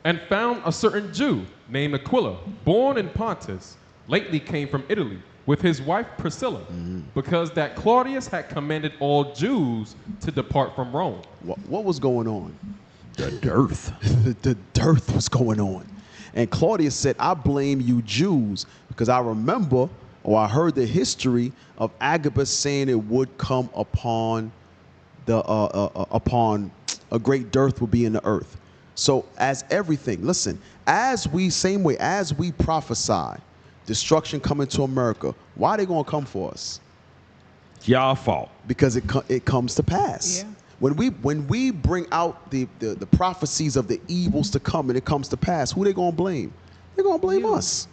And found a certain Jew named Aquila, born in Pontus, lately came from Italy, with his wife Priscilla, because that Claudius had commanded all Jews to depart from Rome. What was going on? The dearth. the dearth was going on. And Claudius said, I blame you Jews, because I remember, or I heard the history of Agabus saying it would come upon upon a great dearth would be in the earth. So as everything, listen, same way as we prophesy destruction coming to America, why are they going to come for us? Y'all fault. Because it comes to pass. Yeah. When we bring out the prophecies of the evils to come and it comes to pass, who they going to blame? They're going to blame us.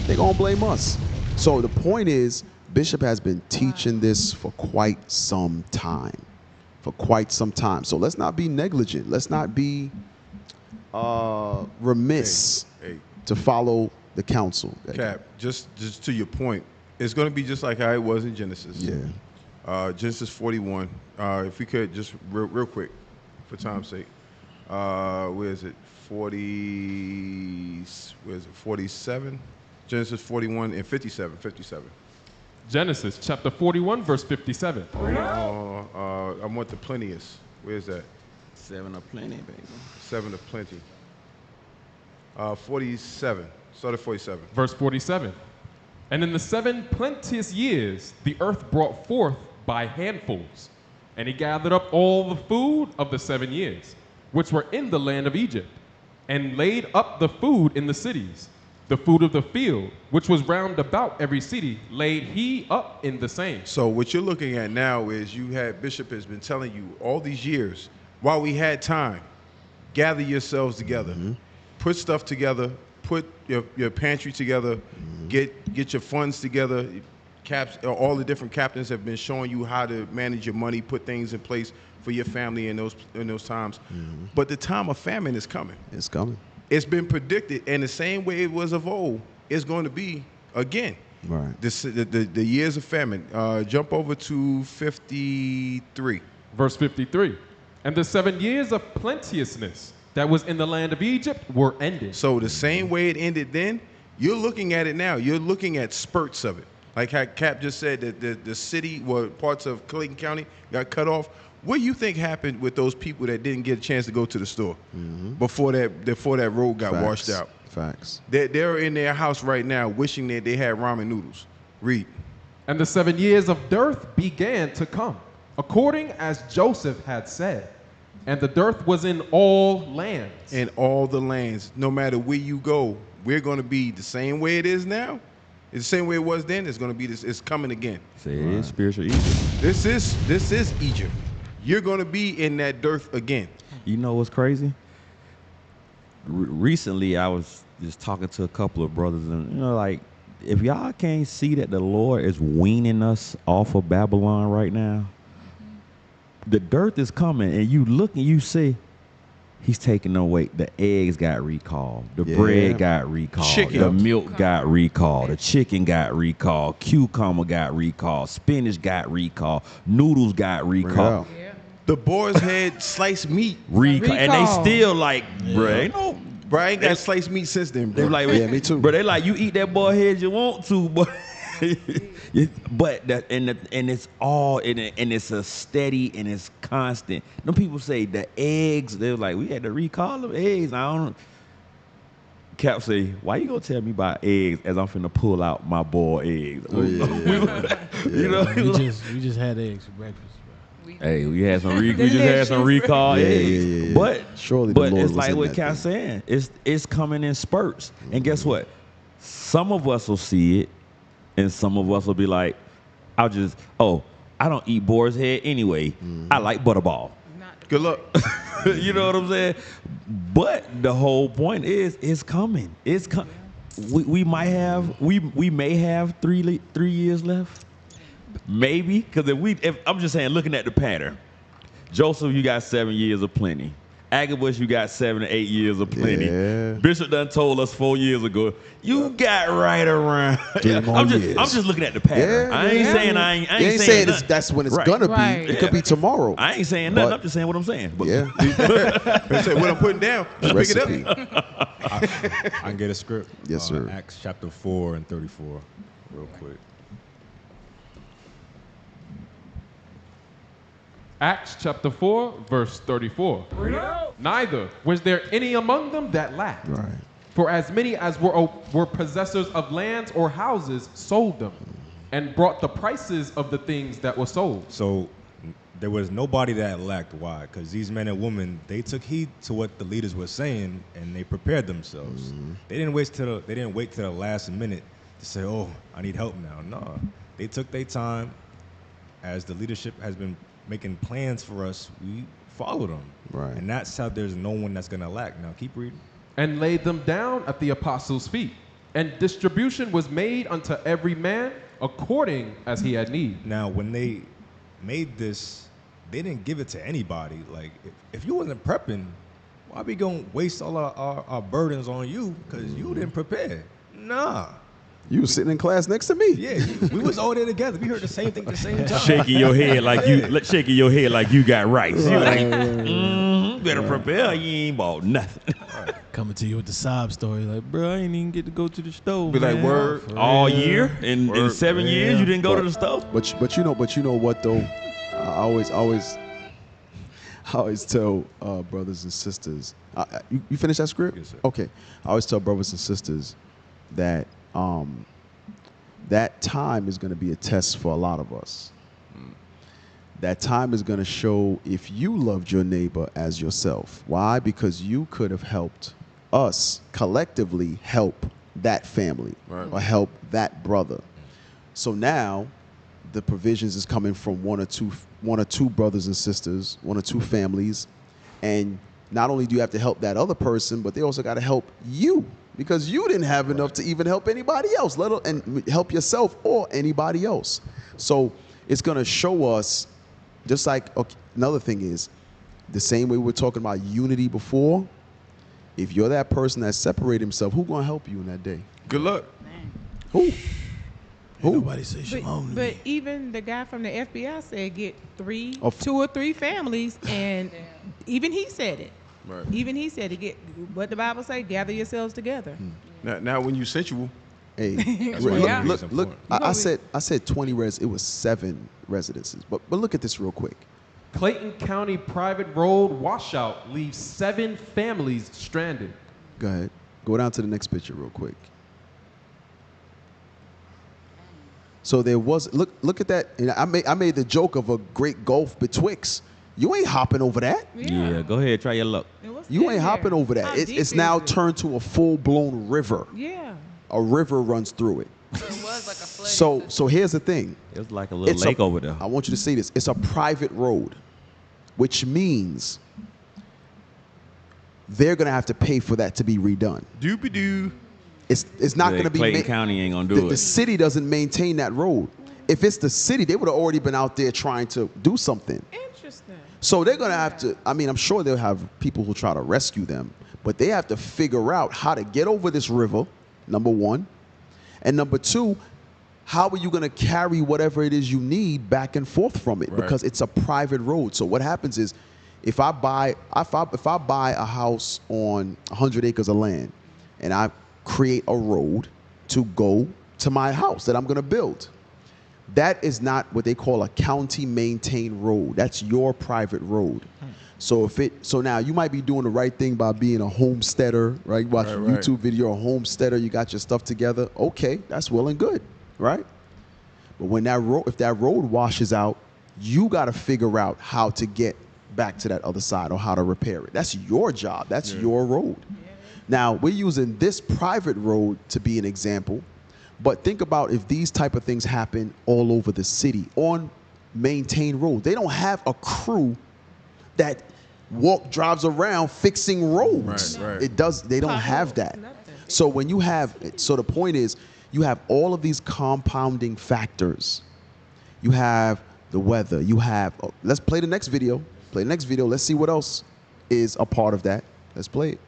They're going to blame us. So the point is, Bishop has been teaching this for quite some time. So let's not be negligent. Let's not be remiss to follow the counsel. Cap, just to your point, it's going to be just like how it was in Genesis. Yeah. Genesis 41. If we could just real quick, for time's sake. Where is it? 47? Genesis 41 and 57. Genesis chapter 41, verse 57. I want the plenteous. Where's that? 7 of plenty, baby. 7 of plenty. 47. Start at 47. Verse 47. And in the 7 plenteous years, the earth brought forth by handfuls. And he gathered up all the food of the 7 years, which were in the land of Egypt, and laid up the food in the cities. The food of the field, which was round about every city, laid he up in the same. So what you're looking at now is Bishop has been telling you all these years, while we had time, gather yourselves together, put stuff together, put your pantry together, get your funds together. All the different captains have been showing you how to manage your money, put things in place for your family in those times. But the time of famine is coming. It's coming. It's been predicted, and the same way it was of old, it's going to be again. Right. The years of famine. Jump over to 53. Verse 53. And the 7 years of plenteousness that was in the land of Egypt were ended. So the same way it ended then, you're looking at it now. You're looking at spurts of it. Like how Cap just said that the city, parts of Clayton County got cut off. What do you think happened with those people that didn't get a chance to go to the store before that road got washed out? Facts. They're in their house right now wishing that they had ramen noodles. Read. And the 7 years of dearth began to come, according as Joseph had said. And the dearth was in all lands. In all the lands. No matter where you go, we're going to be the same way it is now. It's the same way it was then. It's going to be this. It's coming again. Say it is spiritual Egypt. This is Egypt. You're going to be in that dearth again. You know what's crazy? Recently, I was just talking to a couple of brothers, and like, if y'all can't see that the Lord is weaning us off of Babylon right now, the dearth is coming, and you look and you see, He's taking away. The eggs got recalled. The bread got recalled. The milk got recalled. The chicken got recalled. Cucumber got recalled. Spinach got recalled. Noodles got recalled. The boys had sliced meat recalled. And they still like, bro, bro, I ain't got sliced meat since then, bro. They like, me too. Bro, they like, you eat that boy head you want to, but and it's all and it's a steady and it's constant. Them people say the eggs, they're like, we had to recall them eggs. I don't. Cap say, why you gonna tell me about eggs as I'm finna pull out my boiled eggs? We just had eggs for breakfast. Hey, we just had some recall eggs. But surely, but it's like what Cap saying. It's coming in spurts. And guess what? Some of us will see it, and some of us will be like, I'll just, I don't eat boar's head anyway. I like butterball. Good luck. You know what I'm saying? But the whole point is, it's coming. It's coming. We may have 3 years left, maybe. Because if I'm just saying, looking at the pattern, Joseph, you got 7 years of plenty. Agabus, you got 7 to 8 years of plenty. Yeah. Bishop done told us 4 years ago, you got right around. I'm just looking at the pattern. I ain't saying I ain't saying that's when it's gonna be. It could be tomorrow. I ain't saying nothing. I'm just saying what I'm saying. But yeah. Say what I'm putting down. Just pick it up. I can get a script. Yes, sir. Acts chapter 4 and 34, real quick. Acts chapter 4, verse 34. Neither was there any among them that lacked. Right. For as many as were possessors of lands or houses sold them, and brought the prices of the things that were sold. So there was nobody that lacked. Why? Because these men and women, they took heed to what the leaders were saying, and they prepared themselves. They didn't wait till the last minute to say, "Oh, I need help now." No, they took their time. As the leadership has been making plans for us, we follow them. Right. And that's how there's no one that's going to lack. Now, keep reading. And laid them down at the apostles' feet. And distribution was made unto every man according as he had need. Now, when they made this, they didn't give it to anybody. Like, if you wasn't prepping, why be going to waste all our burdens on you because you didn't prepare? Nah. You was sitting in class next to me. Yeah, we was all there together. We heard the same thing at the same time. Shaking your head like you got rights. You like, better prepare. You ain't bought nothing. Coming to you with the sob story, like, bro, I ain't even get to go to the stove. Be like, word. All year in 7 years, you didn't go to the stove. But you know what though, I always tell brothers and sisters. You finish that script? Yes, sir. Okay. I always tell brothers and sisters that that time is going to be a test for a lot of us. That time is going to show if you loved your neighbor as yourself. Why? Because you could have helped us collectively help that family or help that brother. So now the provisions is coming from one or two brothers and sisters, one or two families, and not only do you have to help that other person, but they also got to help you. Because you didn't have enough to even help anybody else, and help yourself or anybody else. So it's going to show us, just like another thing is, the same way we were talking about unity before, if you're that person that separated himself, who's going to help you in that day? Good luck. Who? Nobody say shalom. But even the guy from the FBI said get 2 or 3 families, and even he said it. Right. Even he said to get what the Bible say, gather yourselves together. Now when you sensual, hey, look. I said 20 it was 7 residences. But look at this real quick. Clayton County private road washout leaves 7 families stranded. Go ahead. Go down to the next picture real quick. So there was look at that. And I made the joke of a great gulf betwixt. You ain't hopping over that. Yeah, go ahead, try your luck. You ain't hopping over that. It's now turned to a full-blown river. Yeah. A river runs through it. It was like a flood. So here's the thing. It's like a little lake over there. I want you to see this. It's a private road, which means they're gonna have to pay for that to be redone. Doobie-doo. It's not gonna be. Clayton County ain't gonna do it. The city doesn't maintain that road. If it's the city, they would have already been out there trying to do something. Interesting. So they're going to have to, I'm sure they'll have people who try to rescue them, but they have to figure out how to get over this river, number one. And number two, how are you going to carry whatever it is you need back and forth from it? Right. Because it's a private road. So what happens is if I buy a house on 100 acres of land and I create a road to go to my house that I'm going to build, that is not what they call a county maintained road. That's your private road. So now you might be doing the right thing by being a homesteader, right? You watch a YouTube video, a homesteader, you got your stuff together. Okay, that's well and good, right? But when if that road washes out, you got to figure out how to get back to that other side or how to repair it. That's your job. That's your road. Now we're using this private road to be an example, But think about if these type of things happen all over the city on maintained roads. They don't have a crew that drives around fixing roads. Right. They don't have that. So when you have, the point is, you have all of these compounding factors. You have the weather. You have, let's play the next video. Let's see what else is a part of that. Let's play it.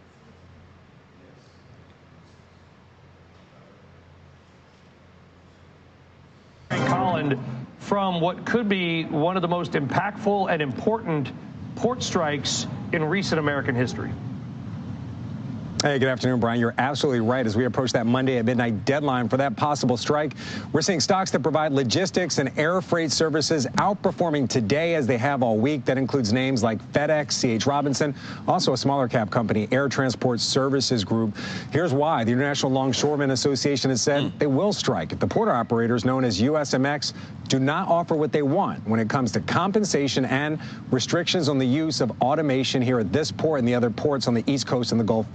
Holland from what could be one of the most impactful and important port strikes in recent American history. Hey, good afternoon, Brian. You're absolutely right. As we approach that Monday at midnight deadline for that possible strike, we're seeing stocks that provide logistics and air freight services outperforming today as they have all week. That includes names like FedEx, C.H. Robinson, also a smaller cap company, Air Transport Services Group. Here's why. The International Longshoremen Association has said they will strike if the port operators known as USMX do not offer what they want when it comes to compensation and restrictions on the use of automation here at this port and the other ports on the East Coast and the Gulf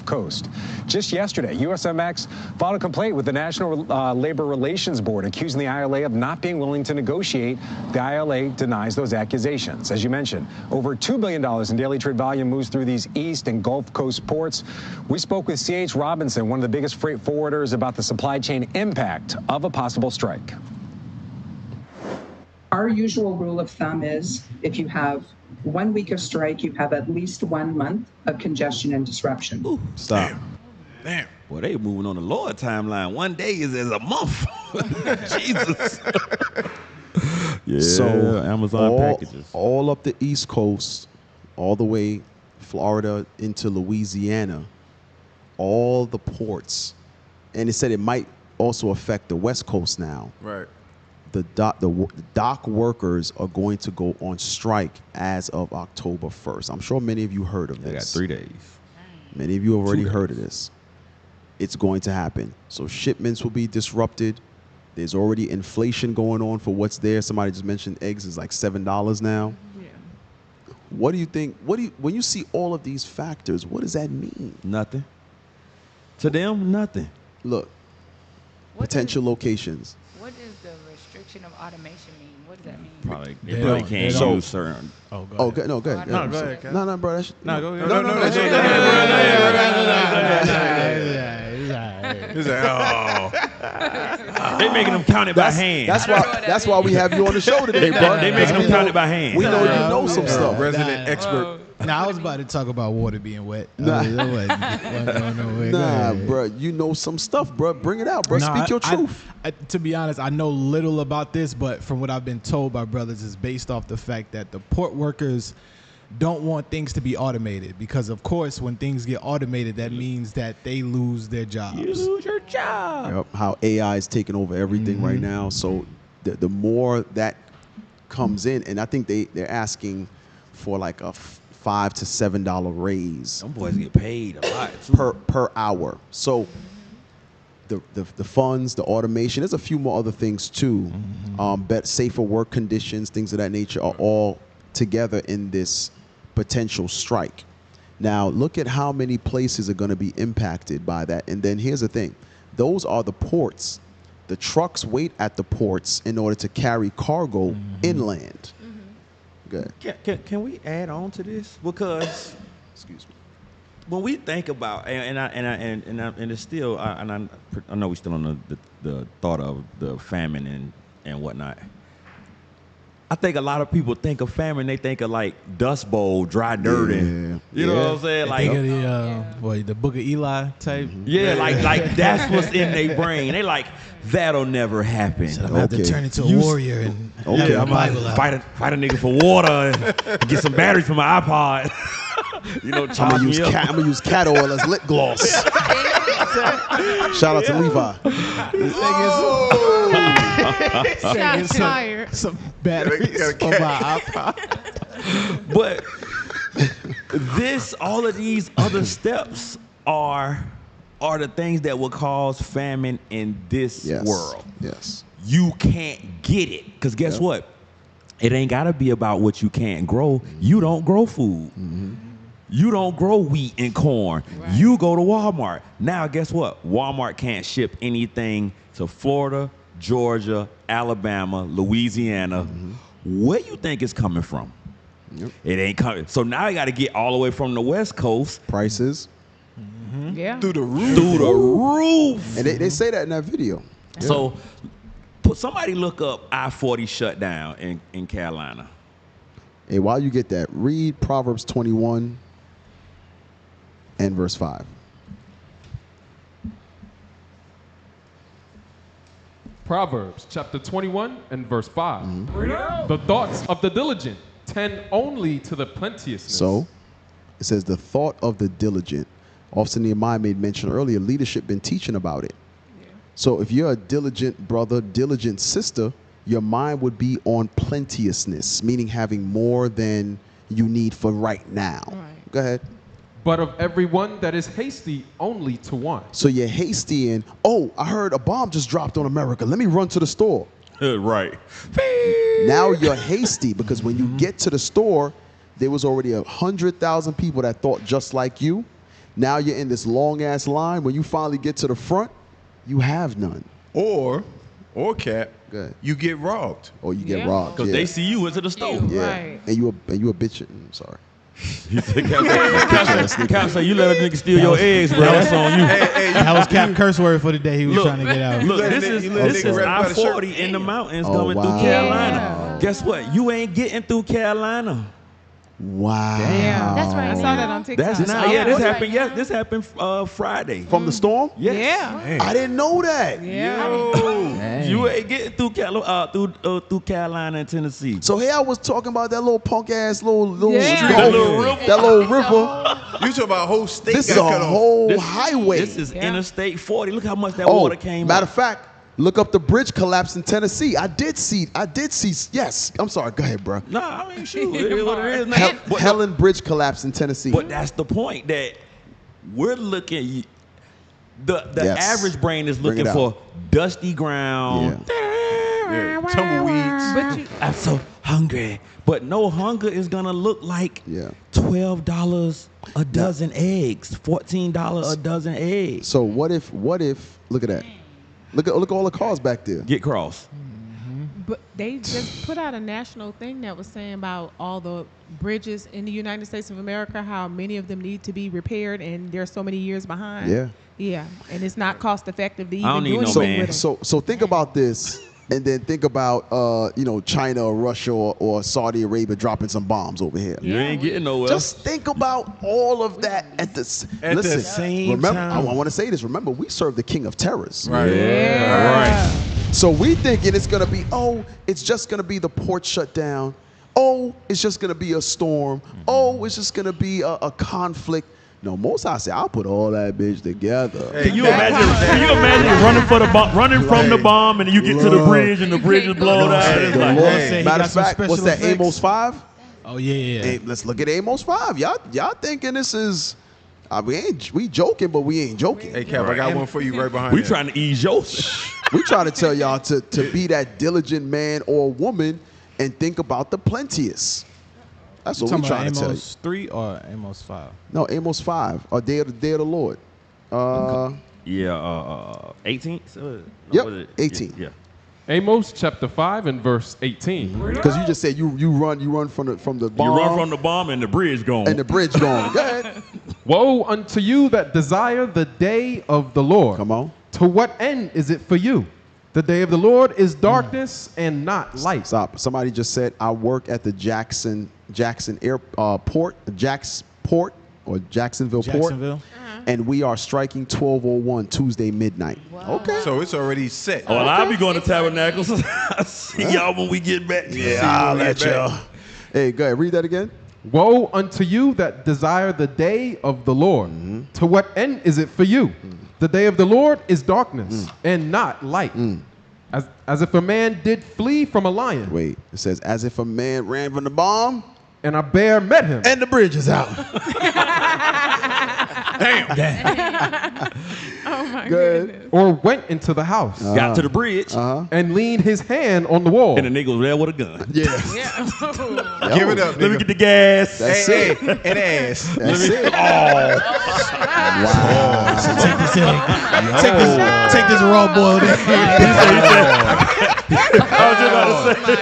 Coast. Just yesterday, USMX filed a complaint with the National Labor Relations Board accusing the ILA of not being willing to negotiate. The ILA denies those accusations. As you mentioned, over $2 billion in daily trade volume moves through these East and Gulf Coast ports. We spoke with C.H. Robinson, one of the biggest freight forwarders, about the supply chain impact of a possible strike. Our usual rule of thumb is if you have 1 week of strike, you have at least 1 month of congestion and disruption. Ooh, stop. Damn. Well, they moving on the Lord timeline. 1 day is as a month. Jesus. Yeah, So Amazon packages. all up the East Coast, all the way Florida into Louisiana, all the ports, and it said it might also affect the West Coast now. Right. The dock workers are going to go on strike as of October 1st. I'm sure many of you heard of this. They got 3 days. Many of you have already heard of this. It's going to happen. So shipments will be disrupted. There's already inflation going on for what's there. Somebody just mentioned eggs is like $7 now. Yeah. What do you think? When you see all of these factors, what does that mean? Nothing. To them, nothing. Look, potential locations. What does the restriction of automation mean? What does that mean? Probably they probably can't use certain. Oh, go ahead. No, go ahead. No, go ahead. No, bro. Go ahead. He's like, oh. They making them count it by hand. That's why we have you on the show today, bro. They making them count it by hand. We know you know some stuff. Resident expert. Now I was about to talk about water being wet. Nah, Nah, bro, you know some stuff, bro. Bring it out, bro. Speak your truth. To be honest, I know little about this, but from what I've been told by brothers, is based off the fact that the port workers don't want things to be automated because, of course, when things get automated, that means that they lose their jobs. You lose your job. Yep, how AI is taking over everything right now. So the more that comes in, and I think they're asking for like a $5 to $7 raise. Some boys get paid a lot too. per hour. So the funds, the automation, there's a few more other things too. Safer work conditions, things of that nature are all together in this potential strike. Now look at how many places are going to be impacted by that. And then here's the thing. Those are the ports. The trucks wait at the ports in order to carry cargo inland. Good. Can we add on to this? Because, excuse me, when we think about and it's still I know we're still on the thought of the famine and whatnot. I think a lot of people think of famine. They think of like Dust Bowl, dry dirt, and you know what I'm saying. Like the Book of Eli type. Yeah, like that's what's in their brain. They like that'll never happen. So I'm about to turn into a warrior and I'm gonna fight a nigga for water and get some batteries for my iPod. You know, I'm gonna use cat oil as lip gloss. Shout out to Levi. Shots fired. Some batteries for my iPod. But all of these other steps are the things that will cause famine in this world. Yes. You can't get it. Because guess what? It ain't got to be about what you can't grow. You don't grow food. You don't grow wheat and corn. Right. You go to Walmart. Now, guess what? Walmart can't ship anything to Florida, Georgia, Alabama, Louisiana. Where you think it's coming from? Yep. It ain't coming. So now I got to get all the way from the West Coast. Prices. Yeah. Through the roof. Through the roof. And they say that in that video. So somebody look up I-40 shutdown in Carolina. Hey, while you get that, read Proverbs 21 and verse 5. Proverbs chapter 21 and verse 5. The thoughts of the diligent tend only to the plenteousness. So it says the thought of the diligent. Often Nehemiah made mention earlier, leadership been teaching about it. So if you're a diligent brother, diligent sister, your mind would be on plenteousness, meaning having more than you need for right now. Right. Go ahead. But of everyone that is hasty, only to want. So you're hasty and, oh, I heard a bomb just dropped on America. Let me run to the store. Right. Now you're hasty because when you get to the store, there was already 100,000 people that thought just like you. Now you're in this long-ass line. When you finally get to the front, you have none. Or Cap, you get robbed. Or you get robbed. Because they see you into the store. Yeah. Right. And you a bitch. Sorry. Cap say you let a nigga steal your eggs, bro. That's on you. That was Cap curse word for the day he was trying to get out. Look, this is I-40 in the mountains coming through Carolina. Guess what? You ain't getting through Carolina. Wow. Damn. That's right. I saw that on TikTok. That's not. Yeah, this happened. Yes, this happened Friday. From the storm? Yes. Yeah. I didn't know that. Yeah. You ain't getting through through Carolina and Tennessee. So here I was talking about that little punk ass little street, That little river. that little river. You talking about a whole state? This is got a cut off. whole highway. This is Interstate 40. Look how much that water came. Matter of fact, look up the bridge collapse in Tennessee. I did see. Yes. I'm sorry. Go ahead, bro. Nah, I mean, shoot. It is what it is now. Helen Bridge collapse in Tennessee. But that's the point, that we're looking. The average brain is looking for dusty ground. Tumbleweeds. I'm so hungry. But no, hunger is gonna look like $12 a dozen eggs, $14 a dozen eggs. So what if? Look at that. Look at all the cars back there. Get cross. But they just put out a national thing that was saying about all the bridges in the United States of America, how many of them need to be repaired, and they're so many years behind. Yeah. Yeah, and it's not cost effective to even I don't do need no anything man. with them. So think about this, and then think about China or Russia or Saudi Arabia dropping some bombs over here. You ain't getting nowhere. Just think about all of that at the same remember, time. I want to say this. Remember, we serve the King of Terrors. Right. Right. So we thinking it's gonna be, it's just gonna be the port shut down. It's just gonna be a storm. It's just gonna be a conflict. No, Most High said, I'll put all that bitch together. Can you imagine running for the bomb, running from the bomb, and you get to the bridge and the bridge is blown out? Matter of fact, what's that? Amos 5? Oh yeah. Hey, let's look at Amos 5. Y'all thinking this is? We joking, but we ain't joking. Hey, Cap, I got one for you right behind We you. trying to ease yours. We trying to tell y'all to be that diligent man or woman and think about the plenteous. That's what we trying to tell you. Amos 3 or Amos 5? No, Amos 5, or day of the Lord. 18. Yep, 18. Yeah. Amos chapter 5 and verse 18. Because you just said you run from the bomb. You run from the bomb and the bridge gone. And the bridge gone. Go ahead. Woe unto you that desire the day of the Lord. Come on. To what end is it for you? The day of the Lord is darkness and not light. Stop. Somebody just said, I work at the Jackson Port, or Jacksonville Port. And we are striking 12:01 Tuesday midnight. Wow. Okay. So it's already set. Oh, well, I'll be going to Tabernacles. I'll see y'all when we get back. I'll let y'all. Hey, go ahead. Read that again. Woe unto you that desire the day of the Lord. To what end is it for you? The day of the Lord is darkness and not light. As if a man did flee from a lion. Wait, it says, as if a man ran from the bomb. And a bear met him. And the bridge is out. Damn. Oh my Good. goodness. or went into the house Got to the bridge, and leaned his hand on the wall. and the nigga was there with a gun. Yeah. Yeah. Give it up, Let me nigga. get the gas. That's Hey, it. hey, and ass. That's it. Wow. Take this raw boiled egg. I was just about to say.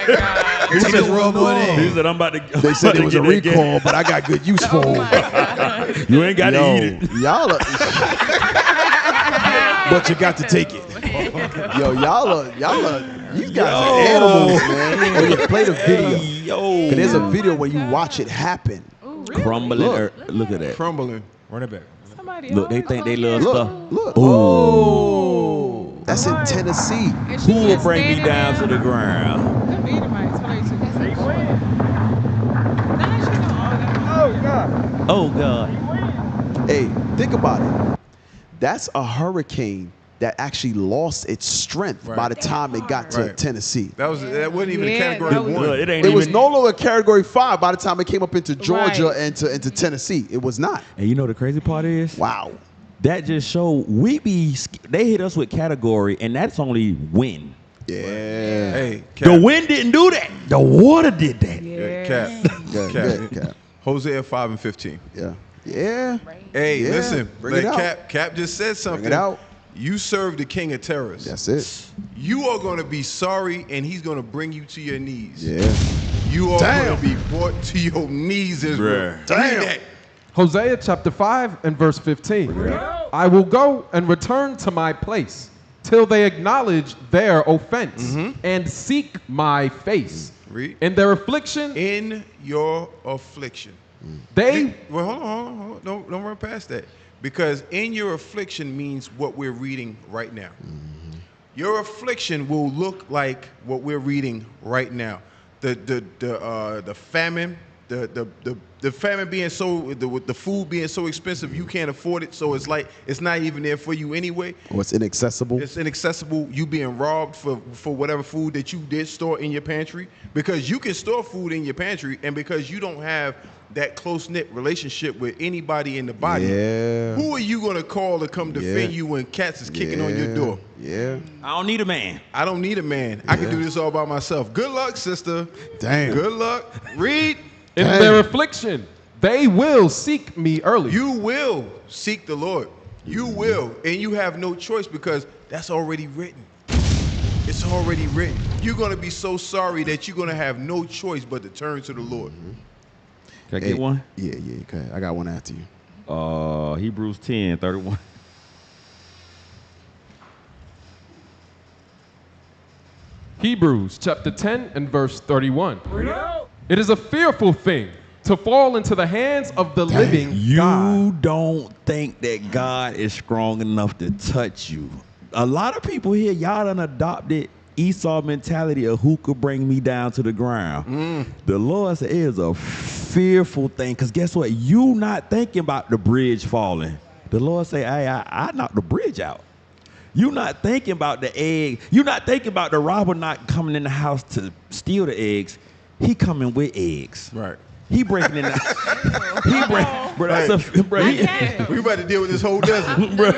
Take this raw boiled He egg. said, I'm about to. They said it was a get that gas. recall, but I got good use for Oh it. my God. You ain't got to Yo, eat it. y'all are, but you got to take it. Yo, y'all are, you guys are animals, man. Oh, you play the video. Yo. 'Cause there's a video where you watch it happen. Ooh, really? Crumbling. Look at that. Crumbling. Run it back. Somebody Look, they hold think it. they love stuff. Look. Ooh. That's in Tennessee. And she Who will just bring me standing down to there. the ground? Them Edomites, what they took us in short. Nah, she know all that. Oh, God. Hey, think about it. That's a hurricane that actually lost its strength by the time it got to Right. Tennessee. That wasn't even a Yeah, category that was- 1. Look, it ain't It was even. no longer Category 5 by the time it came up into Georgia Right. and into Tennessee. It was not. And you know the crazy part is? Wow. That just showed they hit us with category, and that's only wind. Yeah. Hey, The Cap. wind didn't do that. The water did that. Yeah, Cap. Good, Cap. good, Cap. Hosea 5 and 15. Yeah. Yeah. Hey, Yeah, listen. bring Like it out. Cap just said something. Bring it out. You serve the king of terrors. That's it. You are going to be sorry, and he's going to bring you to your knees. Yeah. You are Damn. going to be brought to your knees, Israel. Bruh. Damn. Read that. Hosea chapter 5 and verse 15. I will go and return to my place till they acknowledge their offense and seek my face. Read. In their affliction, In your affliction. they Well, hold on. Don't run past that. Because in your affliction means what we're reading right now. Your affliction will look like what we're reading right now. The famine, the famine being so, the food being so expensive you can't afford it. So it's like it's not even there for you anyway. Oh, it's inaccessible. It's inaccessible. You being robbed for whatever food that you did store in your pantry, because you can store food in your pantry, and because you don't have that close-knit relationship with anybody in the body, Yeah. who are you gonna call to come defend you when cats is kicking on your door? Yeah. I don't need a man. I don't need a man. I can do this all by myself. Good luck, sister. Damn. Good luck. Read. in their affliction, they will seek me early. You will seek the Lord. You will, and you have no choice, because that's already written. It's already written. You're gonna be so sorry that you're gonna have no choice but to turn to the Lord. Can I get one? Yeah, okay. I got one after you. Hebrews 10:31. Hebrews chapter 10 and verse 31. It is a fearful thing to fall into the hands of the living You God. don't think that God is strong enough to touch you. A lot of people here, y'all done adopted Esau mentality of who could bring me down to the ground. The Lord said it is a fearful thing, because guess what? You not thinking about the bridge falling. The Lord say, hey, I knocked the bridge out. You not thinking about the egg. You not thinking about the robber not coming in the house to steal the eggs. He coming with eggs. Right. He breaking in the he break, bro, that's a, bro, We about to deal with this whole dozen. right?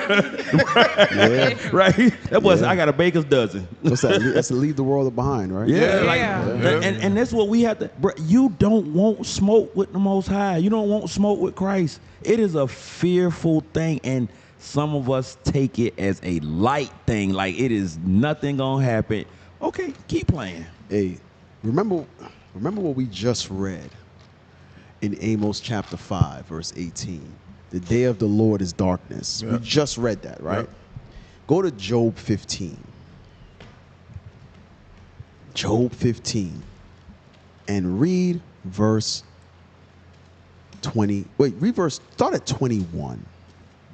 That was I got a baker's dozen. What's that? That's to leave the world behind, right? And that's what we have to. Bro, you don't want smoke with the Most High. You don't want smoke with Christ. It is a fearful thing, and some of us take it as a light thing, like it is nothing gonna happen. Okay, keep playing. Hey, remember what we just read in Amos chapter 5, verse 18. The day of the Lord is darkness. Yeah. We just read that, right? Yeah. Go to Job 15. Job 15. And read verse 20. Wait, start at 21.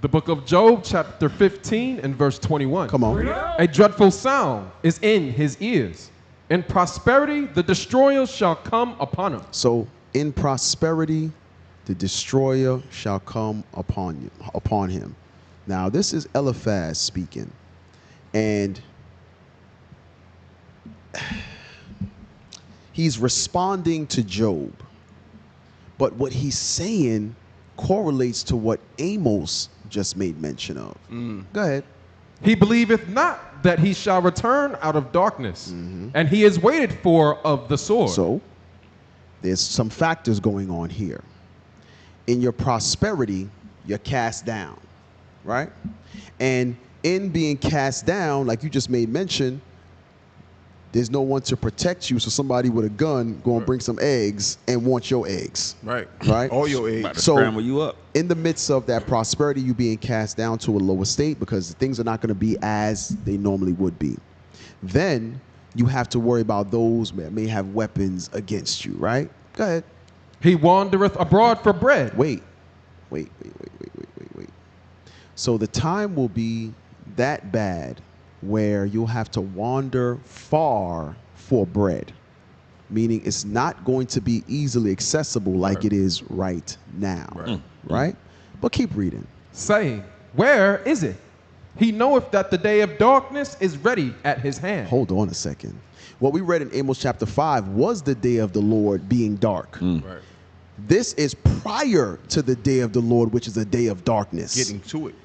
The book of Job, chapter 15 and verse 21. Come on. A dreadful sound is in his ears. In prosperity, the destroyer shall come upon him. So in prosperity, the destroyer shall come upon him. Now, this is Eliphaz speaking. And he's responding to Job. But what he's saying correlates to what Amos just made mention of. Go ahead. He believeth not that he shall return out of darkness, and he is waited for of the sword. So, there's some factors going on here. In your prosperity, you're cast down, right? And in being cast down, like you just made mention, there's no one to protect you, so somebody with a gun go and bring some eggs and want your eggs. Right. Right? All your eggs. So scramble you up. in the midst of that prosperity, you being cast down to a lower state because things are not going to be as they normally would be. Then you have to worry about those that may have weapons against you, right? Go ahead. He wandereth abroad for bread. Wait. So the time will be that bad where you'll have to wander far for bread, meaning it's not going to be easily accessible like it is right now, right? But keep reading. Saying, where is it? He knoweth that the day of darkness is ready at his hand. Hold on a second. What we read in Amos chapter 5 was the day of the Lord being dark. Right. This is prior to the day of the Lord, which is a day of darkness. Getting to it.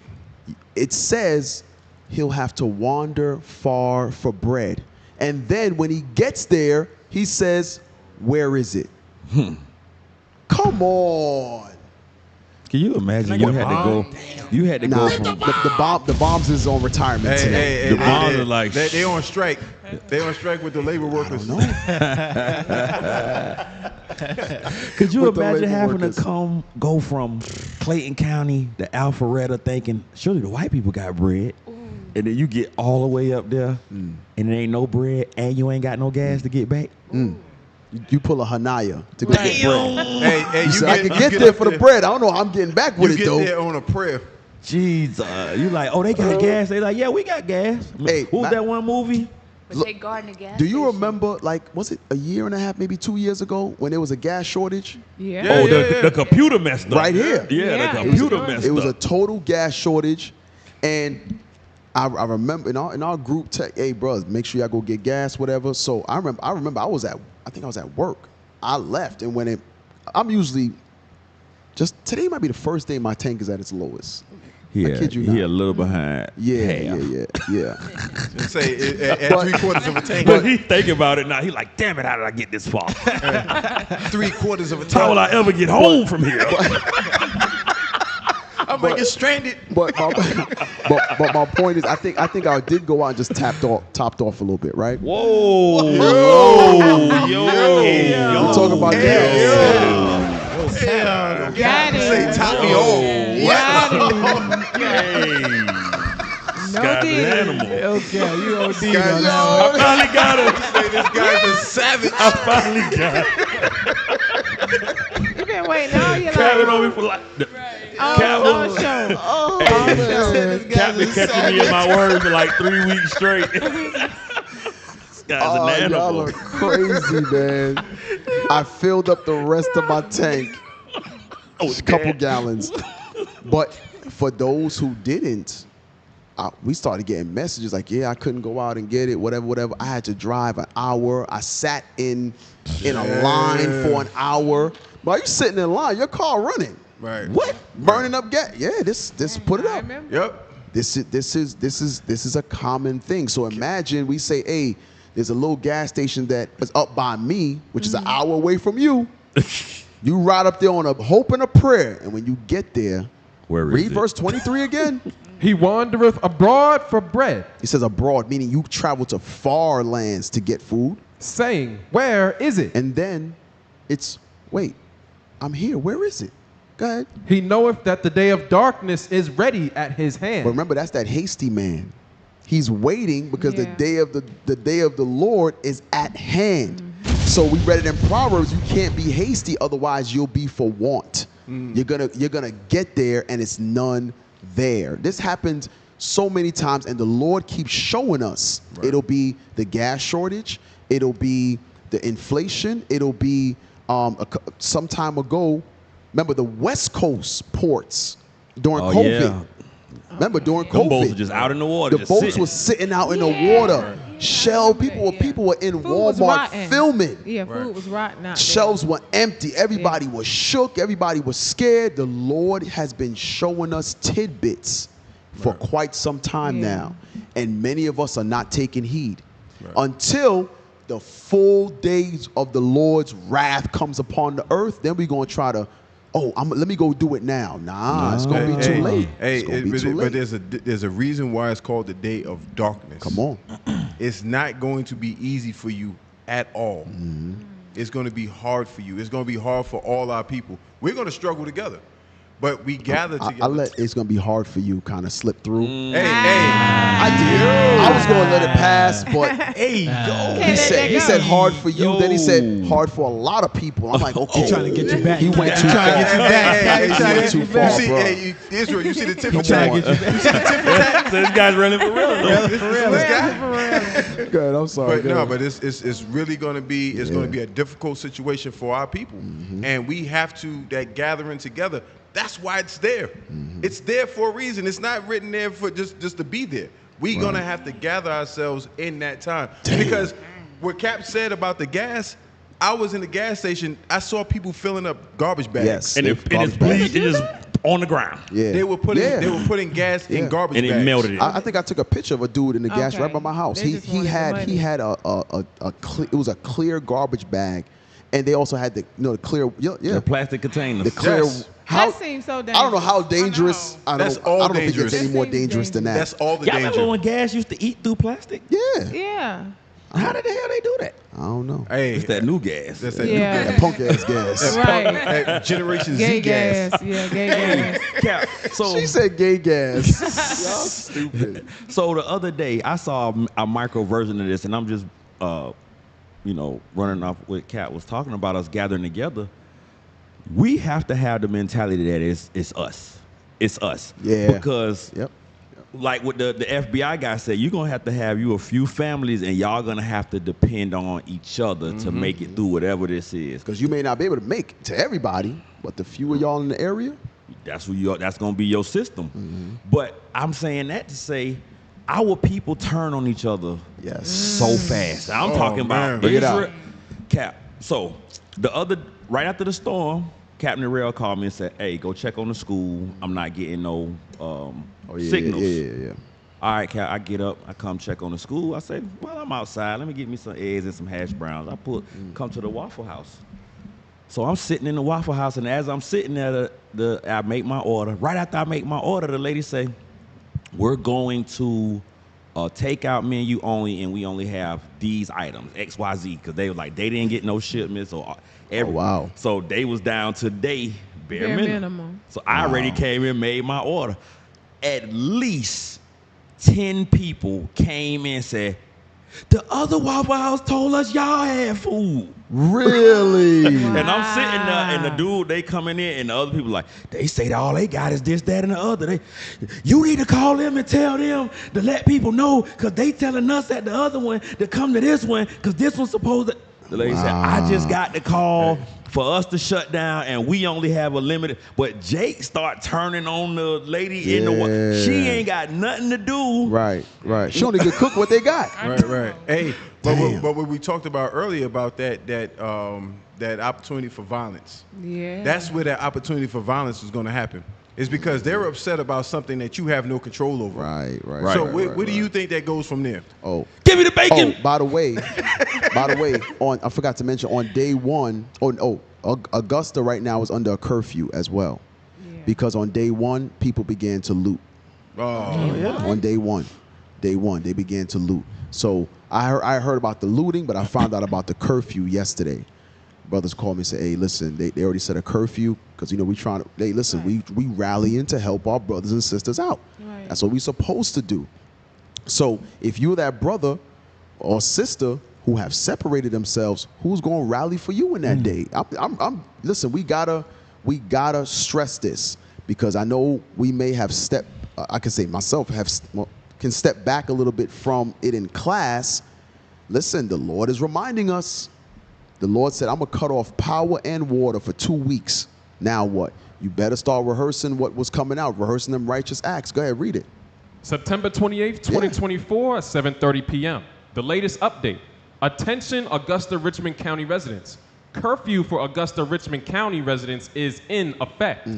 It says he'll have to wander far for bread. And then when he gets there, he says, where is it? Come on. Can you imagine you had to go? You had to go from the bombs is on retirement today. The bombs are like they on strike. They on strike with the labor workers. Could you With the imagine labor having workers. to go from Clayton County to Alpharetta thinking, surely the white people got bread, and then you get all the way up there, and there ain't no bread, and you ain't got no gas to get back? You pull a Hanaya to go get bread. Hey, You say, I can get there for the bread. I don't know how I'm getting back with You it, though. get there on a prayer. Jesus, you like, oh, they got gas. They like, yeah, we got gas. Hey, what was that one movie? But they guarding the gas. Do you remember, like, was it a year and a half, maybe 2 years ago, when there was a gas shortage? Yeah. Oh, the computer messed up. Right here. Yeah, the computer messed up. It was a total gas shortage, and I remember in our group text, hey, bros, make sure y'all go get gas, whatever. So I remember I think I was at work. I left and I'm usually today might be the first day my tank is at its lowest. I kid you not. He a little behind. Yeah. Say at 3/4 of a tank. But he thinking about it now. He like, damn it, how did I get this far? 3/4 of a tank. How will I ever get home from here? I might get stranded. But my point is, I think I did go out and just topped off a little bit, right? Whoa, yo. We're talking about gas. Got it. Say top me off. No deal. Okay, you OD on Guys, that one. I finally got him. Say this guy's a savage. I finally got it. You been waiting all your Cabin life. on me for like. All show. Cap been catching me in my words for like 3 weeks straight. This guy's an animal. Y'all are crazy, man. I filled up the rest of my tank, a couple gallons. But for those who didn't, we started getting messages like, yeah, I couldn't go out and get it, whatever. I had to drive an hour. I sat in a line for an hour. While you sitting in line, your car running. Right. What? Burning up gas? Yeah, this put it up. Yep. This is a common thing. So imagine we say, hey, there's a little gas station that is up by me, which is an hour away from you. You ride up there on a hope and a prayer, and when you get there, read verse 23 again. He wandereth abroad for bread. He says abroad, meaning you travel to far lands to get food. Saying, where is it? And then it's, wait, I'm here. Where is it? Go ahead. He knoweth that the day of darkness is ready at his hand. But remember, that's that hasty man. He's waiting because the day of the Lord is at hand. So we read it in Proverbs. You can't be hasty, otherwise you'll be for want. You're gonna get there and it's none there. This happens so many times, and the Lord keeps showing us. Right. It'll be the gas shortage. It'll be the inflation. It'll be some time ago. Remember the West Coast ports during COVID. Yeah. Remember during Them COVID, boats were just out in the water. the boats were sitting out in the water. People were in Walmart filming. Yeah, food was rotten out there. Shelves were empty. Everybody was shook. Everybody was scared. The Lord has been showing us tidbits for quite some time now. And many of us are not taking heed until the full days of the Lord's wrath comes upon the earth. Then we're going to try to, let me go do it now. Nah, it's going to be too late. It's going to be too late. But there's a reason why it's called the day of darkness. Come on. It's not going to be easy for you at all. It's going to be hard for you. It's going to be hard for all our people. We're going to struggle together. But we gather together. It's going to be hard for you kind of slip through. Hey. I did. I was going to let it pass, but he said hard for you. Then he said hard for a lot of people. I'm like, okay. He's trying to get you back. He went too far. He went too far, bro. Israel, you see the tip of that? You see the tip of that? This guy's running for real. This guy? Good, I'm sorry. But it's really going to be a difficult situation for our people. And we have to, that gathering together, that's why it's there. It's there for a reason. It's not written there for just to be there. We're going to have to gather ourselves in that time. Because what Cap said about the gas, I was in the gas station. I saw people filling up garbage bags. Yes. And it is on the ground. Yeah. They were putting gas in garbage bags. And it melted it. I think I took a picture of a dude in the gas right by my house. He had it was a clear garbage bag. And they also had the clear, the plastic containers. The clear. That seems so dangerous. I don't know how dangerous. I don't think it's any more dangerous than that. That's all the Y'all danger. remember when gas used to eat through plastic? Yeah. How the hell they do that? I don't know. Hey, it's that new gas. That's that new gas. That punk ass gas. That Generation Z gas. Yeah, gay gas. So she said gay gas. Y'all stupid. So the other day I saw a micro version of this, and I'm just running off what Kat was talking about, us gathering together. We have to have the mentality that it's us. It's us. Yeah. Because like what the FBI guy said, you're going to have you a few families, and y'all going to have to depend on each other to make it through whatever this is. Because you may not be able to make it to everybody, but the few of y'all in the area, that's going to be your system. But I'm saying that to say, our people turn on each other so fast. I'm talking about Israel. Cap. So right after the storm, Captain Arrell called me and said, "Hey, go check on the school. I'm not getting no signals." Yeah. All right, Cap. I get up. I come check on the school. I say, "Well, I'm outside. Let me get me some eggs and some hash browns." I come to the Waffle House. So I'm sitting in the Waffle House, and as I'm sitting there, I make my order. Right after I make my order, the lady say, "We're going to take out menu only, and we only have these items, XYZ," because they were like, they didn't get no shipments or wow. So they was down to bare minimum. So I already came in, made my order. At least 10 people came in and said, "The other Waffle House told us y'all had food." Really? And I'm sitting there, and the dude, they coming in, and the other people like, they say that all they got is this, that, and the other. You need to call them and tell them to let people know, because they telling us at the other one to come to this one, because this one's supposed to. The lady said, "I just got the call for us to shut down, and we only have a limited." But Jake start turning on the lady in the one. She ain't got nothing to do. Right. She only can cook what they got. Right. Hey, but what we talked about earlier about that opportunity for violence. Yeah. That's where that opportunity for violence is going to happen. It's because they're upset about something that you have no control over. Right. So where do you think that goes from there? Oh, give me the bacon. Oh, by the way, I forgot to mention on day one. Augusta right now is under a curfew as well, because on day one people began to loot. On day one, they began to loot. So I heard about the looting, but I found out about the curfew yesterday. Brothers called me and said, "Hey, listen, they already set a curfew, because we trying to. Hey, listen, we rallying to help our brothers and sisters out. Right. That's what we're supposed to do. So if you're that brother or sister who have separated themselves, who's going to rally for you in that day? Listen, we gotta stress this, because I know we may have I can say myself can step back a little bit from it in class. Listen, the Lord is reminding us. The Lord said, "I'm going to cut off power and water for 2 weeks." Now what? You better start rehearsing what was coming out, rehearsing them righteous acts. Go ahead, read it. September 28th, 2024 at 7:30 p.m. The latest update. Attention Augusta Richmond County residents. Curfew for Augusta Richmond County residents is in effect.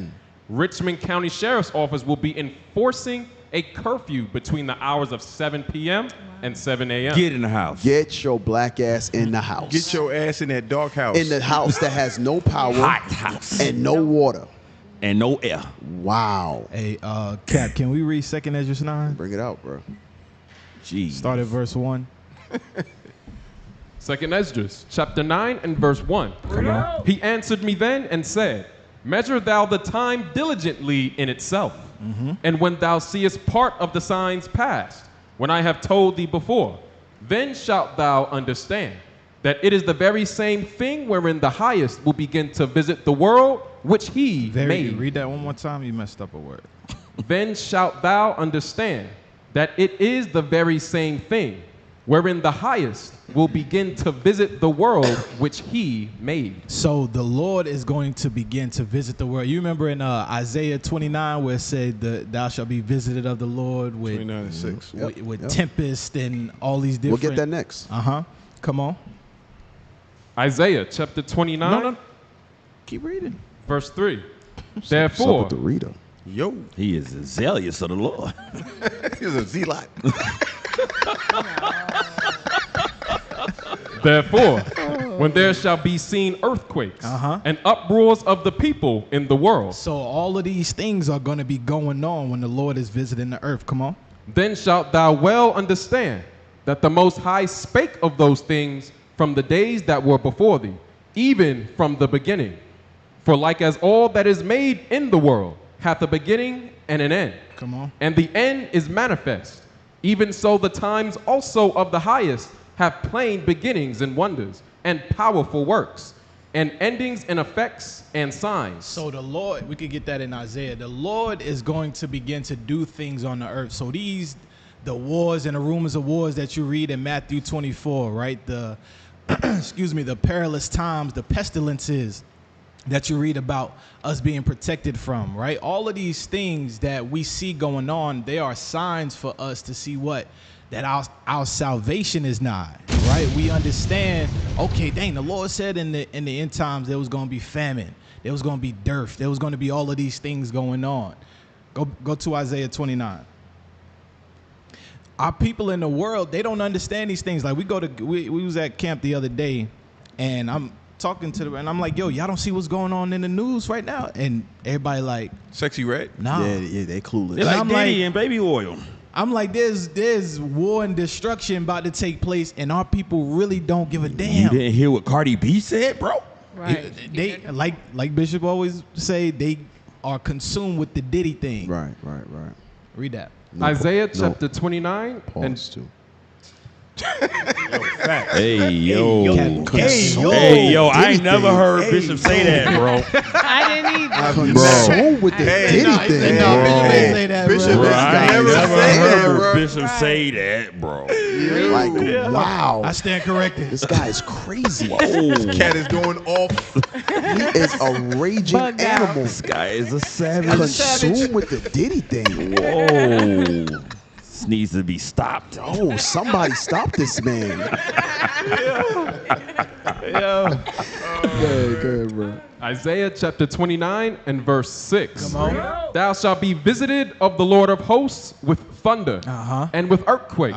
Richmond County Sheriff's Office will be enforcing a curfew between the hours of 7 p.m. and 7 a.m. Get in the house. Get your black ass in the house. Get your ass in that dark house. In the house that has no power, Hot house. and no water. And no air. Wow. Hey, Cap, can we read 2 Ezra 9? Bring it out, bro. Jeez. Start at verse 1. 2 Esdras, chapter 9 and verse 1. He answered me then and said, measure thou the time diligently in itself. And when thou seest part of the signs past, when I have told thee before, then shalt thou understand that it is the very same thing wherein the highest will begin to visit the world which he made. Read that one more time. You messed up a word. Then shalt thou understand that it is the very same thing wherein the highest will begin to visit the world which he made. So the Lord is going to begin to visit the world. You remember in Isaiah 29 where it said, thou shalt be visited of the Lord with, 29:6. with tempest and all these different... We'll get that next. Come on. Isaiah chapter 29. No. Keep reading. Verse 3. What's Therefore, up with the reader? Yo. He is zealous of the Lord. He's a zealot. Therefore, when there shall be seen earthquakes and uproars of the people in the world. So all of these things are going to be going on when the Lord is visiting the earth. Come on. Then shalt thou well understand that the Most High spake of those things from the days that were before thee, even from the beginning. For like as all that is made in the world hath a beginning and an end. Come on. And the end is manifest. Even so the times also of the highest have plain beginnings and wonders, and powerful works, and endings and effects and signs. So the Lord, we could get that in Isaiah. The Lord is going to begin to do things on the earth. So the wars and the rumors of wars that you read in Matthew 24, right? The, the perilous times, the pestilences that you read about us being protected from, right? All of these things that we see going on, they are signs for us to see what? That our salvation is nigh, right? We understand, okay, dang, the Lord said in the end times there was going to be famine, there was going to be dearth, there was going to be all of these things going on. Go to Isaiah 29. Our people in the world, they don't understand these things. Like we was at camp the other day, and I'm talking to them, and I'm like, yo, y'all don't see what's going on in the news right now? And everybody like, Sexy Red? Nah. Yeah, they clueless. They're like Diddy and baby oil. I'm like, there's war and destruction about to take place, and our people really don't give a damn. You didn't hear what Cardi B said, bro? Right. They like Bishop always say, they are consumed with the Diddy thing. Right. Read that. Isaiah chapter 29 and too. Hey yo, I ain't never heard Bishop say that, bro. I didn't either. Consumed with the Diddy thing. Bishop I ain't never heard Bishop say that, bro. Like, wow. I stand corrected. This guy is crazy. This cat is going off. He is a raging animal. This guy is a savage. Consumed with the Diddy thing. Whoa. This needs to be stopped. Oh, somebody stop this man. Good, bro. Isaiah chapter 29 and verse 6. Come on. Thou shalt be visited of the Lord of hosts with thunder and with earthquake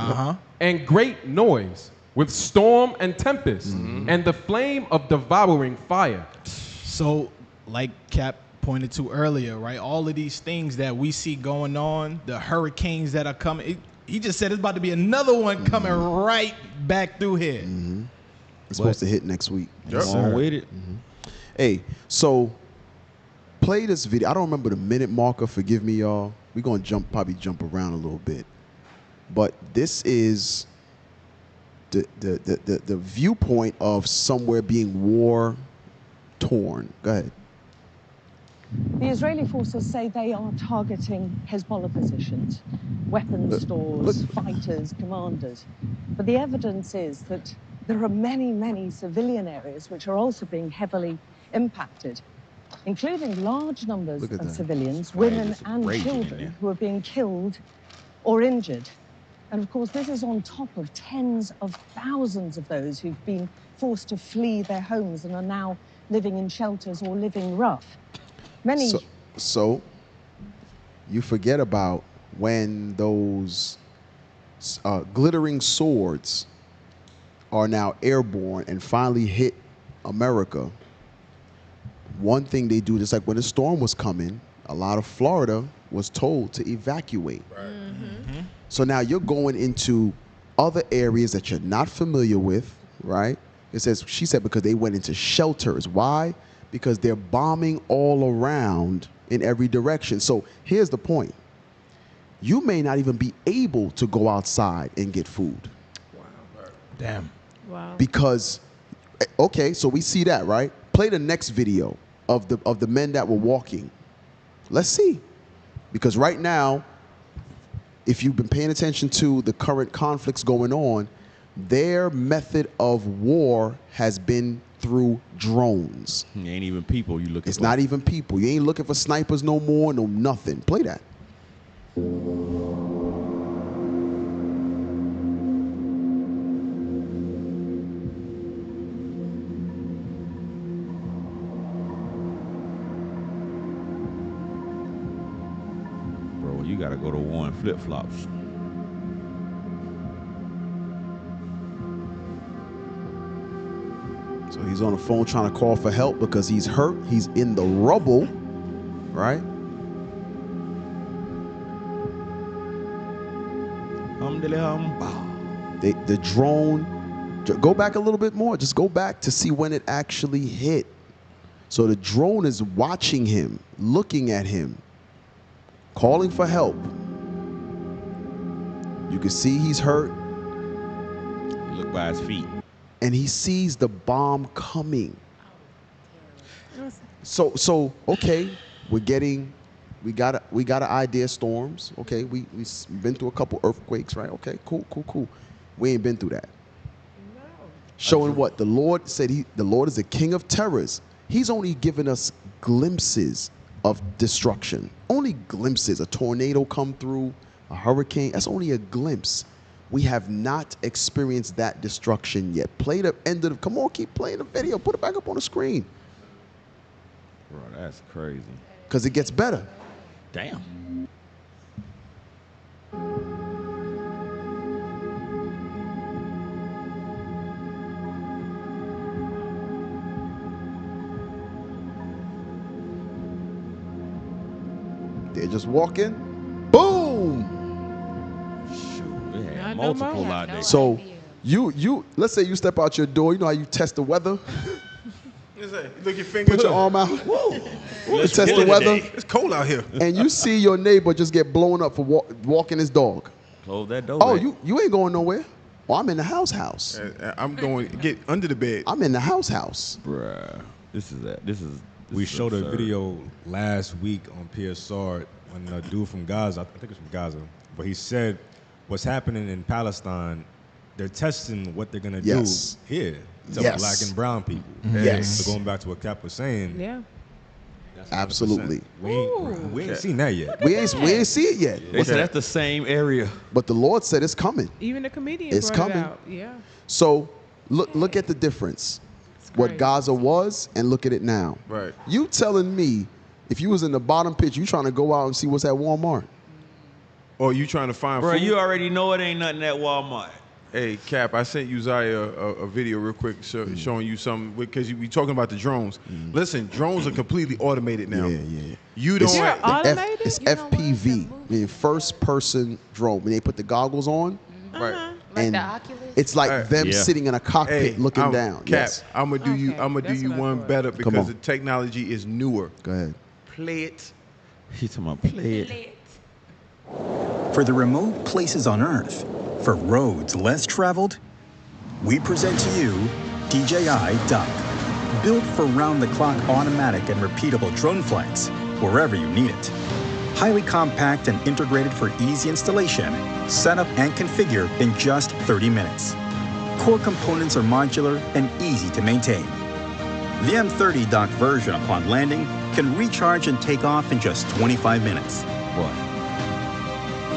and great noise, with storm and tempest and the flame of devouring fire. So, like Cap pointed to earlier, right? All of these things that we see going on, the hurricanes that are coming. He just said it's about to be another one coming right back through here. It's supposed to hit next week. Long waited. Hey, so play this video. I don't remember the minute marker. Forgive me, y'all. We're gonna probably jump around a little bit, but this is the viewpoint of somewhere being war torn. Go ahead. The Israeli forces say they are targeting Hezbollah positions, weapons stores, fighters, commanders. But the evidence is that there are many, many civilian areas which are also being heavily impacted, including large numbers of civilians, women and children who are being killed or injured. And of course, this is on top of tens of thousands of those who've been forced to flee their homes and are now living in shelters or living rough. Many. So you forget about when those glittering swords are now airborne and finally hit America. One thing they do, just like when the storm was coming, a lot of Florida was told to evacuate. Right. Mm-hmm. So now you're going into other areas that you're not familiar with, right? It says, she said, because they went into shelters. Why? Because they're bombing all around in every direction. So here's the point. You may not even be able to go outside and get food. Wow. Damn. Wow. Because, okay, so we see that, right? Play the next video of the men that were walking. Let's see. Because right now, if you've been paying attention to the current conflicts going on, their method of war has been through drones. It ain't even people you looking for. It's not even people. You ain't looking for snipers no more, no nothing. Play that. Bro, you gotta go to war in flip-flops. So he's on the phone trying to call for help because he's hurt. He's in the rubble, right? The drone, go back a little bit more. Just go back to see when it actually hit. So the drone is watching him, looking at him, calling for help. You can see he's hurt. Look by his feet. And he sees the bomb coming. So okay, we got an idea storms. Okay, we've been through a couple earthquakes, right? Okay, cool. We ain't been through that. No. Showing what the Lord said. The Lord is a king of terrors. He's only given us glimpses of destruction. Only glimpses. A tornado come through, a hurricane. That's only a glimpse. We have not experienced that destruction yet. Play the end of the. Come on, keep playing the video. Put it back up on the screen. Bro, that's crazy. Because it gets better. Damn. They're just walking. Boom. Shoot, they had multiple out there. So you let's say you step out your door. You know how you test the weather? Look your finger. Put your arm out. Whoa. Let's test the weather. It's cold out here. And you see your neighbor just get blown up for walking his dog. Close that door. Oh, you ain't going nowhere. Oh, I'm in the house. I'm going get under the bed. I'm in the house. Bruh. This is we showed a video last week on PSR when a dude from Gaza, I think it's from Gaza, but he said what's happening in Palestine, they're testing what they're gonna do here to black and brown people. Yes. So going back to what Cap was saying. Yeah. Absolutely. We ain't seen that yet. We ain't see it yet. They said that's the same area. But the Lord said it's coming. Even the comedians It's brought coming. it out. Yeah. So look at the difference. What Gaza was and look at it now. Right. You telling me if you was in the bottom pitch, you trying to go out and see what's at Walmart. Or you trying to find Bro, food? you already know it ain't nothing at Walmart. Hey, Cap, I sent Uzziah a video real quick showing you something because we talking about the drones. Listen, drones are completely automated now. Yeah. You don't. It's FPV, meaning first person drone. When they put the goggles on, right? And it's like them sitting in a cockpit looking down. Cap, I'm gonna do you one better because the technology is newer. Go ahead. Play it. He's talking about play it. For the remote places on Earth, for roads less traveled, we present to you DJI Duck. Built for round-the-clock automatic and repeatable drone flights, wherever you need it. Highly compact and integrated for easy installation, setup and configure in just 30 minutes. Core components are modular and easy to maintain. The M30 dock version upon landing can recharge and take off in just 25 minutes. What?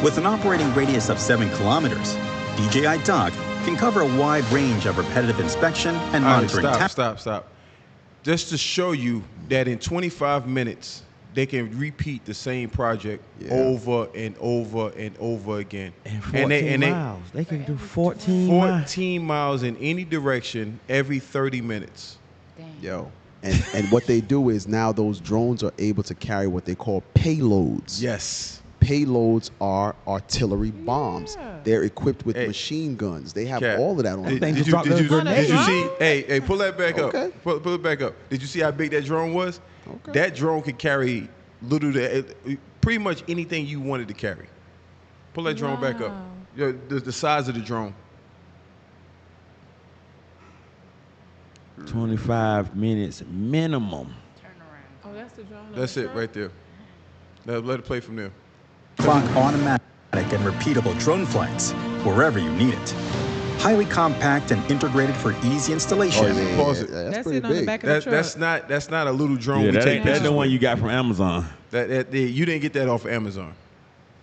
With an operating radius of 7 kilometers, DJI Dock can cover a wide range of repetitive inspection and monitoring tasks. Stop. Just to show you that in 25 minutes, they can repeat the same project over and over and over again. And 14 miles. They can do 14 miles in any direction every 30 minutes. Yo. And what they do is now those drones are able to carry what they call payloads. Yes. Payloads are artillery bombs. They're equipped with machine guns. They have all of that on them. Did you see? Hey, pull that back up. Pull it back up. Did you see how big that drone was? Okay. That drone could carry pretty much anything you wanted to carry. Pull that drone back up. The size of the drone. 25 minutes minimum. Oh, that's the drone. That's it right there. Let it play from there. Clock automatic and repeatable drone flights wherever you need it. Highly compact and integrated for easy installation. Pause it. That's pretty big. That's not a little drone. Yeah, that's the one you got from Amazon. You didn't get that off of Amazon.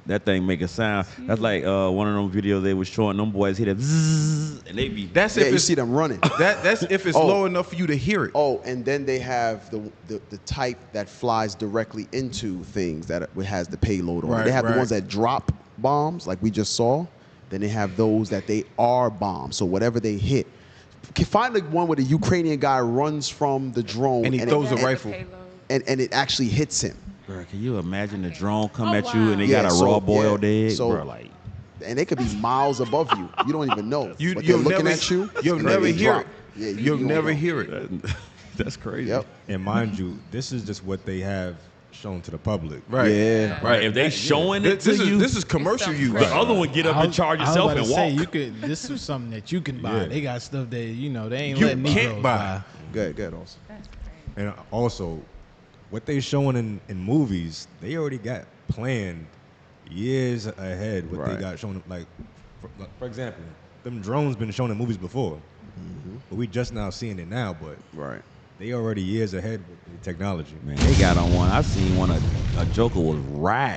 That thing make a sound. That's like one of them videos they was showing them boys hit a zzz, and they be. That's if you see them running. That's if it's low enough for you to hear it. Oh, and then they have the type that flies directly into things that has the payload on it. They have the ones that drop bombs, like we just saw. Then they have those that they are bombs. So whatever they hit. Find the one where the Ukrainian guy runs from the drone and he throws a rifle, and it actually hits him. Bro, can you imagine the drone come at you and they got a raw boiled egg? So, bro, like, and they could be miles above you. You don't even know. But they're you'll looking never, at you. You'll never hear it. Yeah, you'll never hear it. That's crazy. Yep. And mind you, this is just what they have shown to the public. Right. Yeah. Right. If they showing it to you, this is commercial use. The other one get up and charge yourself and walk. This is something that you can buy. Yeah. They got stuff that they ain't You letting can't Negroes buy. Good. Also. And also, what they showing in movies, they already got planned years ahead. What they got shown, like for example, them drones been shown in movies before, but we just now seeing it now. But they already years ahead with the technology. Man, they got on one. I seen one. A Joker was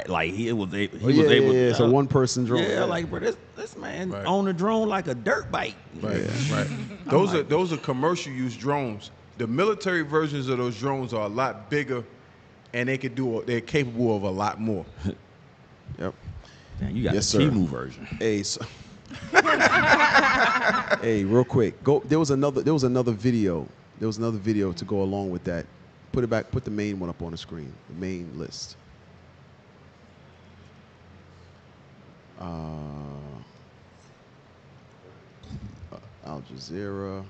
like he was able. It's a one-person drone. Yeah, like bro, this man on the drone like a dirt bike. Right. Those are commercial use drones. The military versions of those drones are a lot bigger, and they're capable of a lot more. Yep. Damn, you got yes, a Timu version. Hey, hey, real quick. There was another video. There was another video to go along with that. Put it back. Put the main one up on the screen. The main list. Al Jazeera.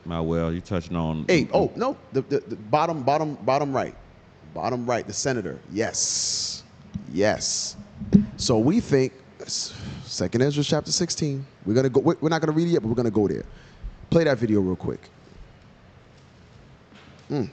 Well, you touching on. Hey, no, the bottom right, the senator. Yes. So we think 2nd Ezra chapter 16. We're gonna go. We're not gonna read it yet, but we're gonna go there. Play that video real quick. I'm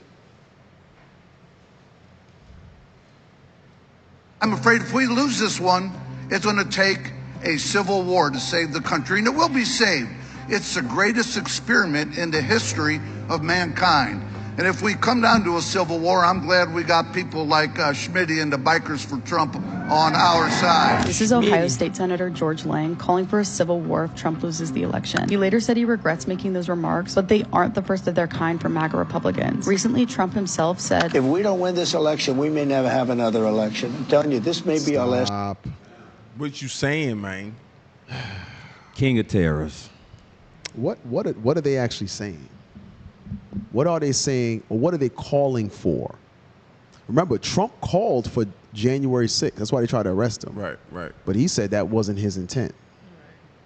afraid if we lose this one, it's going to take a civil war to save the country, and it will be saved. It's the greatest experiment in the history of mankind. And if we come down to a civil war, I'm glad we got people like Schmitty and the Bikers for Trump on our side. This is Ohio State Senator George Lang calling for a civil war if Trump loses the election. He later said he regrets making those remarks, but they aren't the first of their kind for MAGA Republicans. Recently, Trump himself said, if we don't win this election, we may never have another election. I'm telling you, this may be our last. What you saying, man? King of terrorists. What are they actually saying? What are they saying, or what are they calling for? Remember, Trump called for January 6th. That's why they tried to arrest him. Right. But he said that wasn't his intent.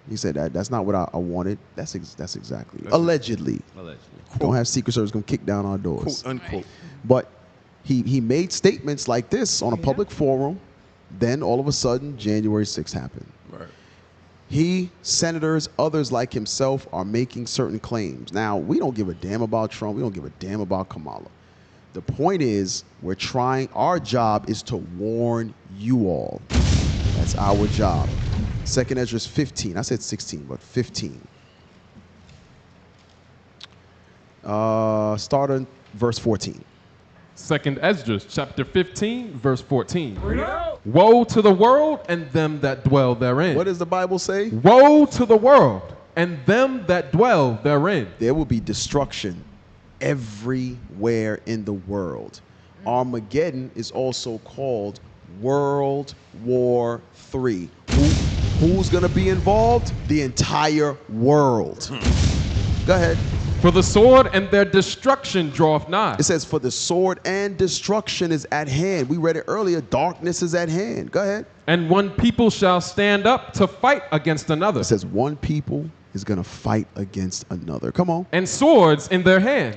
He said that's not what I wanted. That's exactly. Allegedly. Don't have Secret Service come kick down our doors. Quote, unquote. But he made statements like this on a public forum. Then all of a sudden, January 6th happened. Right. He, senators, others like himself are making certain claims. Now, we don't give a damn about Trump. We don't give a damn about Kamala. The point is, our job is to warn you all. That's our job. 2nd Ezra 15. I said 16, but 15. Start on verse 14. Second Esdras, chapter 15, verse 14. Woe to the world and them that dwell therein. What does the Bible say? Woe to the world and them that dwell therein. There will be destruction everywhere in the world. Armageddon is also called World War III. Who's going to be involved? The entire world. Go ahead. For the sword and their destruction draweth nigh. It says, for the sword and destruction is at hand. We read it earlier. Darkness is at hand. Go ahead. And one people shall stand up to fight against another. It says one people is going to fight against another. Come on. And swords in their hands.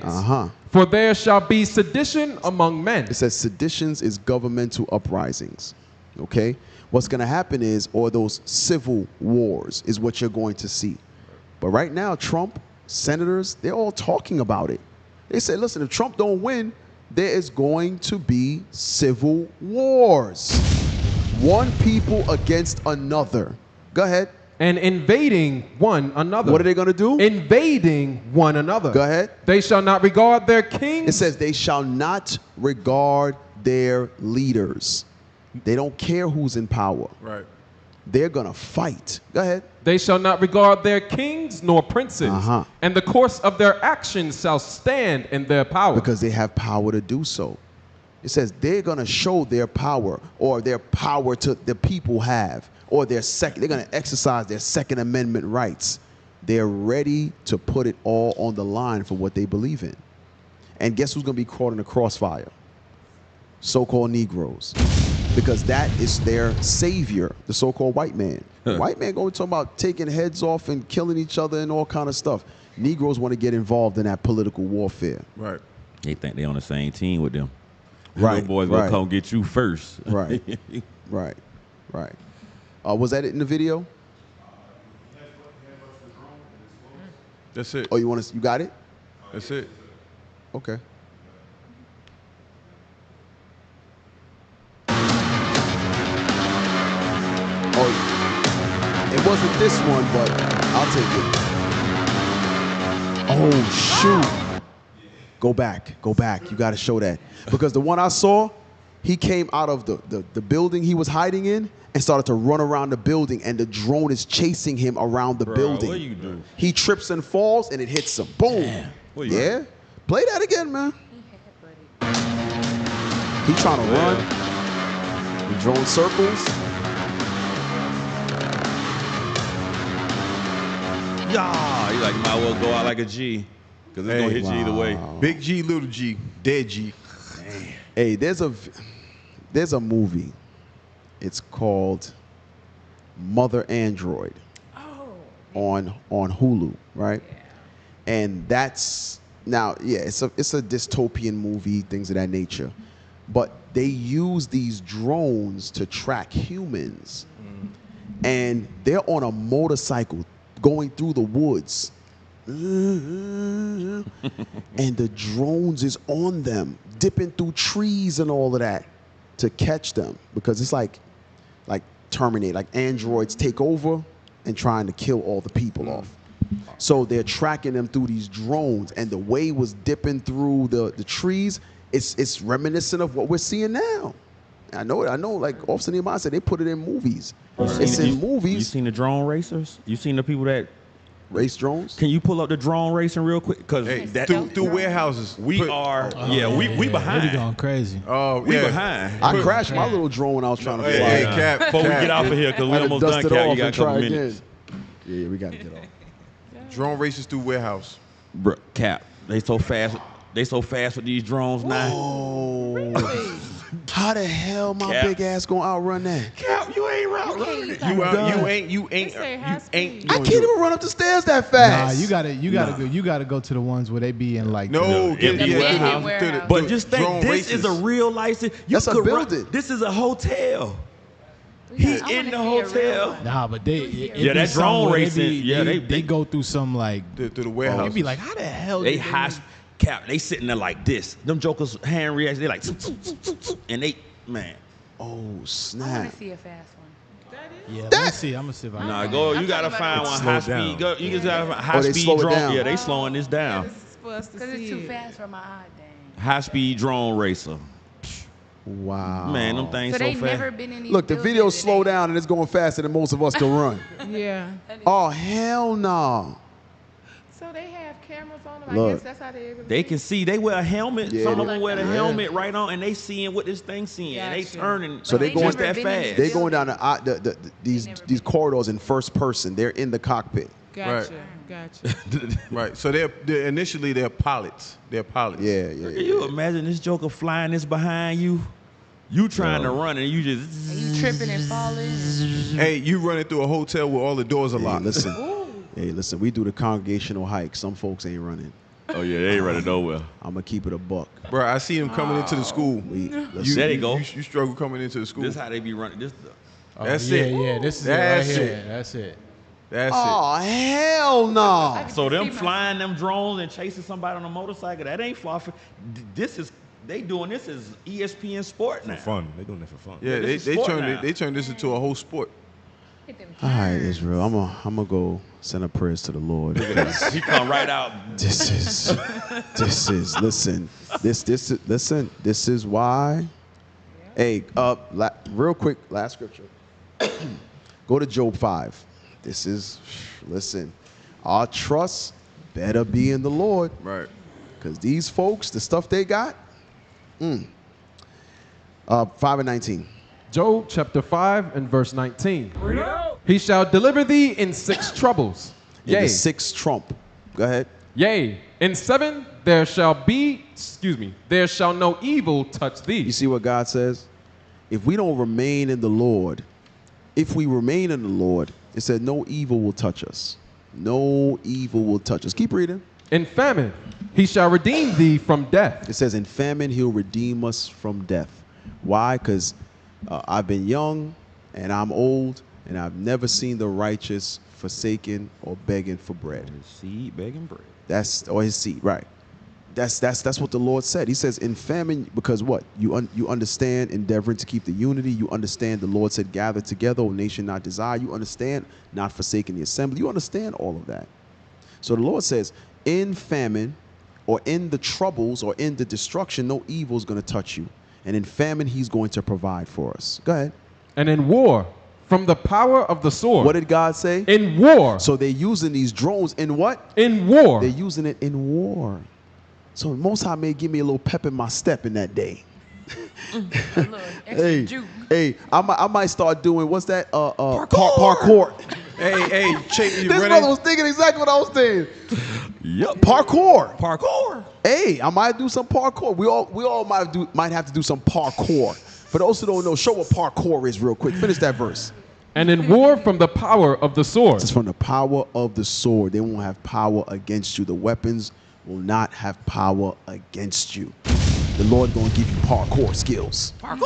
For there shall be sedition among men. It says seditions is governmental uprisings. Okay? What's going to happen is, or those civil wars is what you're going to see. But right now, Trump, senators, they're all talking about it. They say, listen, if Trump don't win, there is going to be civil wars. One people against another. Go ahead. And invading one another. What are they going to do? Invading one another. Go ahead. They shall not regard their kings. It says they shall not regard their leaders. They don't care who's in power. Right. They're going to fight. Go ahead. They shall not regard their kings nor princes. And the course of their actions shall stand in their power. Because they have power to do so. It says they're going to show their power, or their power to the people have, or they're going to exercise their Second Amendment rights. They're ready to put it all on the line for what they believe in. And guess who's going to be caught in the crossfire? So-called Negroes. Because that is their savior, the so-called white man. White man going to talk about taking heads off and killing each other and all kind of stuff. Negroes want to get involved in that political warfare. Right. They think they on the same team with them. Right. Them boys gonna come get you first. Right. Right. Right. Was that it in the video? That's it. Oh, you want to? You got it? That's it. Okay. Oh, it wasn't this one, but I'll take it. Oh, shoot. Go back. Go back. You got to show that. Because the one I saw, he came out of the building he was hiding in and started to run around the building, and the drone is chasing him around the building. What you do? He trips and falls, and it hits him. Boom. Yeah. Play that again, man. He trying to run. The drone circles. Yeah, you like might well go out like a G, because it's gonna hit you either way. Big G, little G, dead G. Hey, there's a movie. It's called Mother Android. On Hulu, right? Yeah. And that's now, yeah, it's a dystopian movie, things of that nature. But they use these drones to track humans, and they're on a motorcycle going through the woods. And the drones is on them, dipping through trees and all of that to catch them, because it's like Terminator, like androids take over and trying to kill all the people off. So they're tracking them through these drones, and the way it was dipping through the trees, it's reminiscent of what we're seeing now. I know, like Officer Nehemiah said, they put it in movies. It's in movies. You seen the drone racers? You seen the people that race drones? Can you pull up the drone racing real quick? Because through warehouses. We behind. They going crazy. Oh, we behind. I crashed my little drone when I was trying to fly. Hey, Cap. Before we get off of here, because we almost done, Cap. You got a couple minutes. Yeah, we got to get off. Drone races through warehouse. Bro, Cap, they so fast. They so fast with these drones now. Oh. How the hell my big ass gonna outrun that? Cap, you ain't outrunning it. You ain't. I can't even run up the stairs that fast. Nah, you gotta go to the ones where they be in like But just think, this is a real license. That's a building. This is a hotel. He in the hotel. Nah, but that drone racing. They go through some like through the warehouse. You'd be like, how the hell? They high. Cap, they sitting there like this. Them jokers hand reacts, they like, and they, man. Oh, snap. I want to see a fast one. Yeah, let's see. I'm gonna see if I Nah, go. You gotta find one high speed. Go. You just gotta find high speed slow it drone. down. Yeah, they slowing this down. Because it's too fast for my eye, dang. high-speed drone racer. Wow. Man, them things So so they fast. never been in these Look, the buildings video and slow down and it's going faster than most of us can run. Yeah. Oh, hell no. So they have cameras on them. I Look. guess that's how they able to They can see. They wear a helmet. Yeah, Some of they- them wear the yeah. helmet right on, and they seeing what this thing seeing. And they Gotcha. turning. So they going just that fast. They going down these corridors in first person. They're in the cockpit. Gotcha. Gotcha. Right. So they're initially they're pilots. They're pilots. Yeah. Can you imagine this joker flying this behind you? You trying to run and you just. And you tripping and falling. Hey, you running through a hotel where all the doors are Hey, locked. listen. Hey, listen. We do the congregational hike. Some folks ain't running. Oh yeah, they ain't running nowhere. I'm gonna keep it a buck. Bro, I see them coming into the school. There they go. You struggle coming into the school. This how they be running. This. That's yeah, it. Yeah, this is That's it right it. here. That's it. That's Oh, hell no. So them flying them drones and chasing somebody on a motorcycle, that ain't far. This is they doing this as ESPN sport now. For fun. They doing it for fun. Yeah, this is sport now. they turned this into a whole sport. All right, Israel. I'm gonna go send a prayers to the Lord. He come right out. This is listen. This is why. Hey, real quick, last scripture. Go to Job 5. This is, listen, our trust better be in the Lord. Right. Because these folks, the stuff they got. 5:19. Job chapter 5 and verse 19. He shall deliver thee in 6 troubles. In the 6th trump. Go ahead. Yea, in 7 there shall no evil touch thee. You see what God says? If we don't remain in the Lord, if we remain in the Lord, it said no evil will touch us. No evil will touch us. Keep reading. In famine he shall redeem thee from death. It says in famine he'll redeem us from death. Why? Because I've been young and I'm old and I've never seen the righteous forsaken or begging for bread. His seed begging bread. Or his seed, right? That's what the Lord said. He says in famine, because what? You understand endeavoring to keep the unity. You understand the Lord said gather together, O nation not desire. You understand not forsaking the assembly. You understand all of that. So the Lord says in famine or in the troubles or in the destruction, no evil is going to touch you. And in famine, he's going to provide for us. Go ahead. And in war, from the power of the sword. What did God say? In war. So they're using these drones in what? In war. They're using it in war. So the Most High may give me a little pep in my step in that day. Hey, I might start doing, what's that? Parkour. Hey, check you This running. brother was thinking exactly what I was saying. Yep. Parkour. Hey, I might do some parkour. We all might have to do some parkour. For those who don't know, show what parkour is real quick. Finish that verse. And in war from the power of the sword. It's from the power of the sword. They won't have power against you. The weapons will not have power against you. The Lord gonna give you parkour skills. You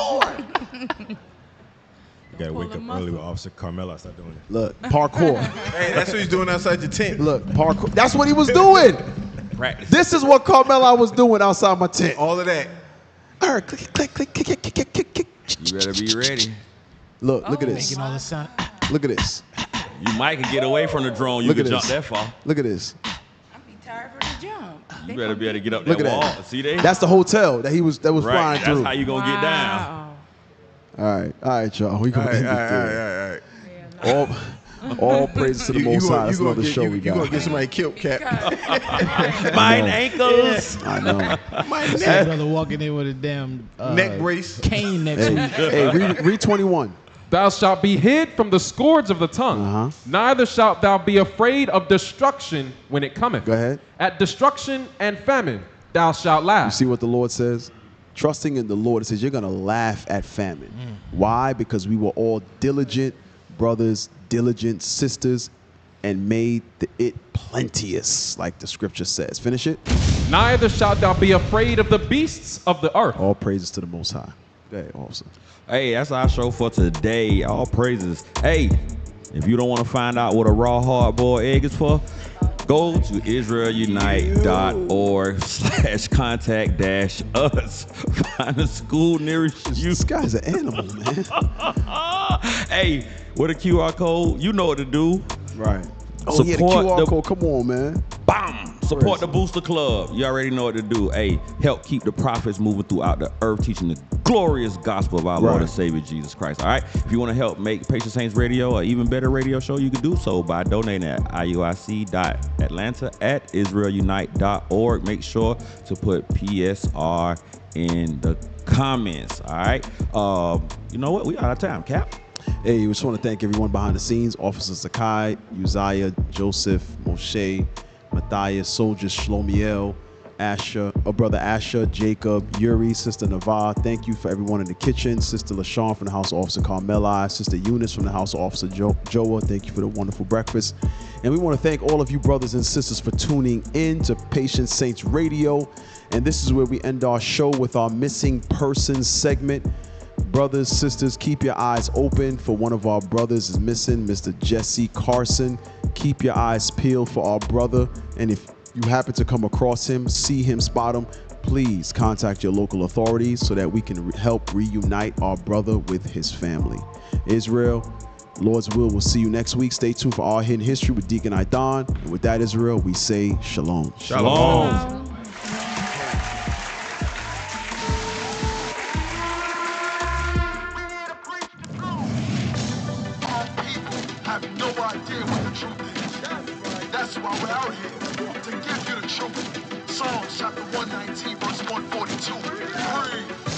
gotta wake up early with Officer Carmelo. Start doing it. Look, parkour. Hey, that's what he's doing outside the tent. Look, parkour. That's what he was doing. Practice. This is what Carmelo was doing outside my tent. All of that. All right, click, click. You better be ready. Look at this. Making all the sound. Look at this. You might can get away from the drone. You Look can at jump this. that far. Look at this. Tired for the jump. You better be able to get up Look that at wall. that. See that? That's the hotel that was right. flying through. That's how you gonna get down. All right, y'all. We gonna end it there. All praise to the Most High. That's another show we got. You gonna get somebody killed, Cap? Mine ankles. I know. My That neck. brother walking in with a damn Neck brace. cane next Hey, week. hey, read 21. Thou shalt be hid from the scourge of the tongue. Neither shalt thou be afraid of destruction when it cometh. Go ahead. At destruction and famine thou shalt You laugh. see what the Lord says? Trusting in the Lord, it says you're going to laugh at famine. Why? Because we were all diligent brothers, diligent sisters, and made it plenteous, like the scripture says. Finish it. Neither shalt thou be afraid of the beasts of the earth. All praises to the Most High. Okay, awesome. Hey, that's our show for today. All praises. Hey, if you don't want to find out what a raw hard-boiled egg is for, go to israelunite.org/contact-us. Find a school nearest you. This guy's an animal, man. Hey, with a QR code, you know what to do. Right. Oh, Support yeah, the QR the code. Come on, man. Bam! Support the Booster Club. You already know what to do. Hey, help keep the prophets moving throughout the earth, teaching the glorious gospel of our Lord and Savior Jesus Christ. All right. If you want to help make Patient Saints Radio an even better radio show, you can do so by donating at iuic.atlanta@israelunite.org. Make sure to put PSR in the comments. All right. You know what? We out of time, Cap. Hey, we just want to thank everyone behind the scenes. Officer Sakai, Uzziah, Joseph, Moshe, Matthias, Soldier, Shlomiel, Asher, Brother Asher, Jacob, Yuri, Sister Navar. Thank you for everyone in the kitchen. Sister LaShawn from the House of Officer Carmeli, Sister Eunice from the House of Officer Joa. Thank you for the wonderful breakfast. And we want to thank all of you brothers and sisters for tuning in to Patient Saints Radio. And this is where we end our show with our missing persons segment. Brothers, sisters, keep your eyes open for one of our brothers is missing, Mr. Jesse Carson. Keep your eyes peeled for our brother. And if you happen to come across him, see him, spot him, please contact your local authorities so that we can help reunite our brother with his family. Israel, Lord's will, we'll see you next week. Stay tuned for Our Hidden History with Deacon Aidan. And with that, Israel, we say shalom. Shalom. Have no idea what the truth is. That's why we're out here, to give you the truth. Psalms chapter 119, verse 142. Read.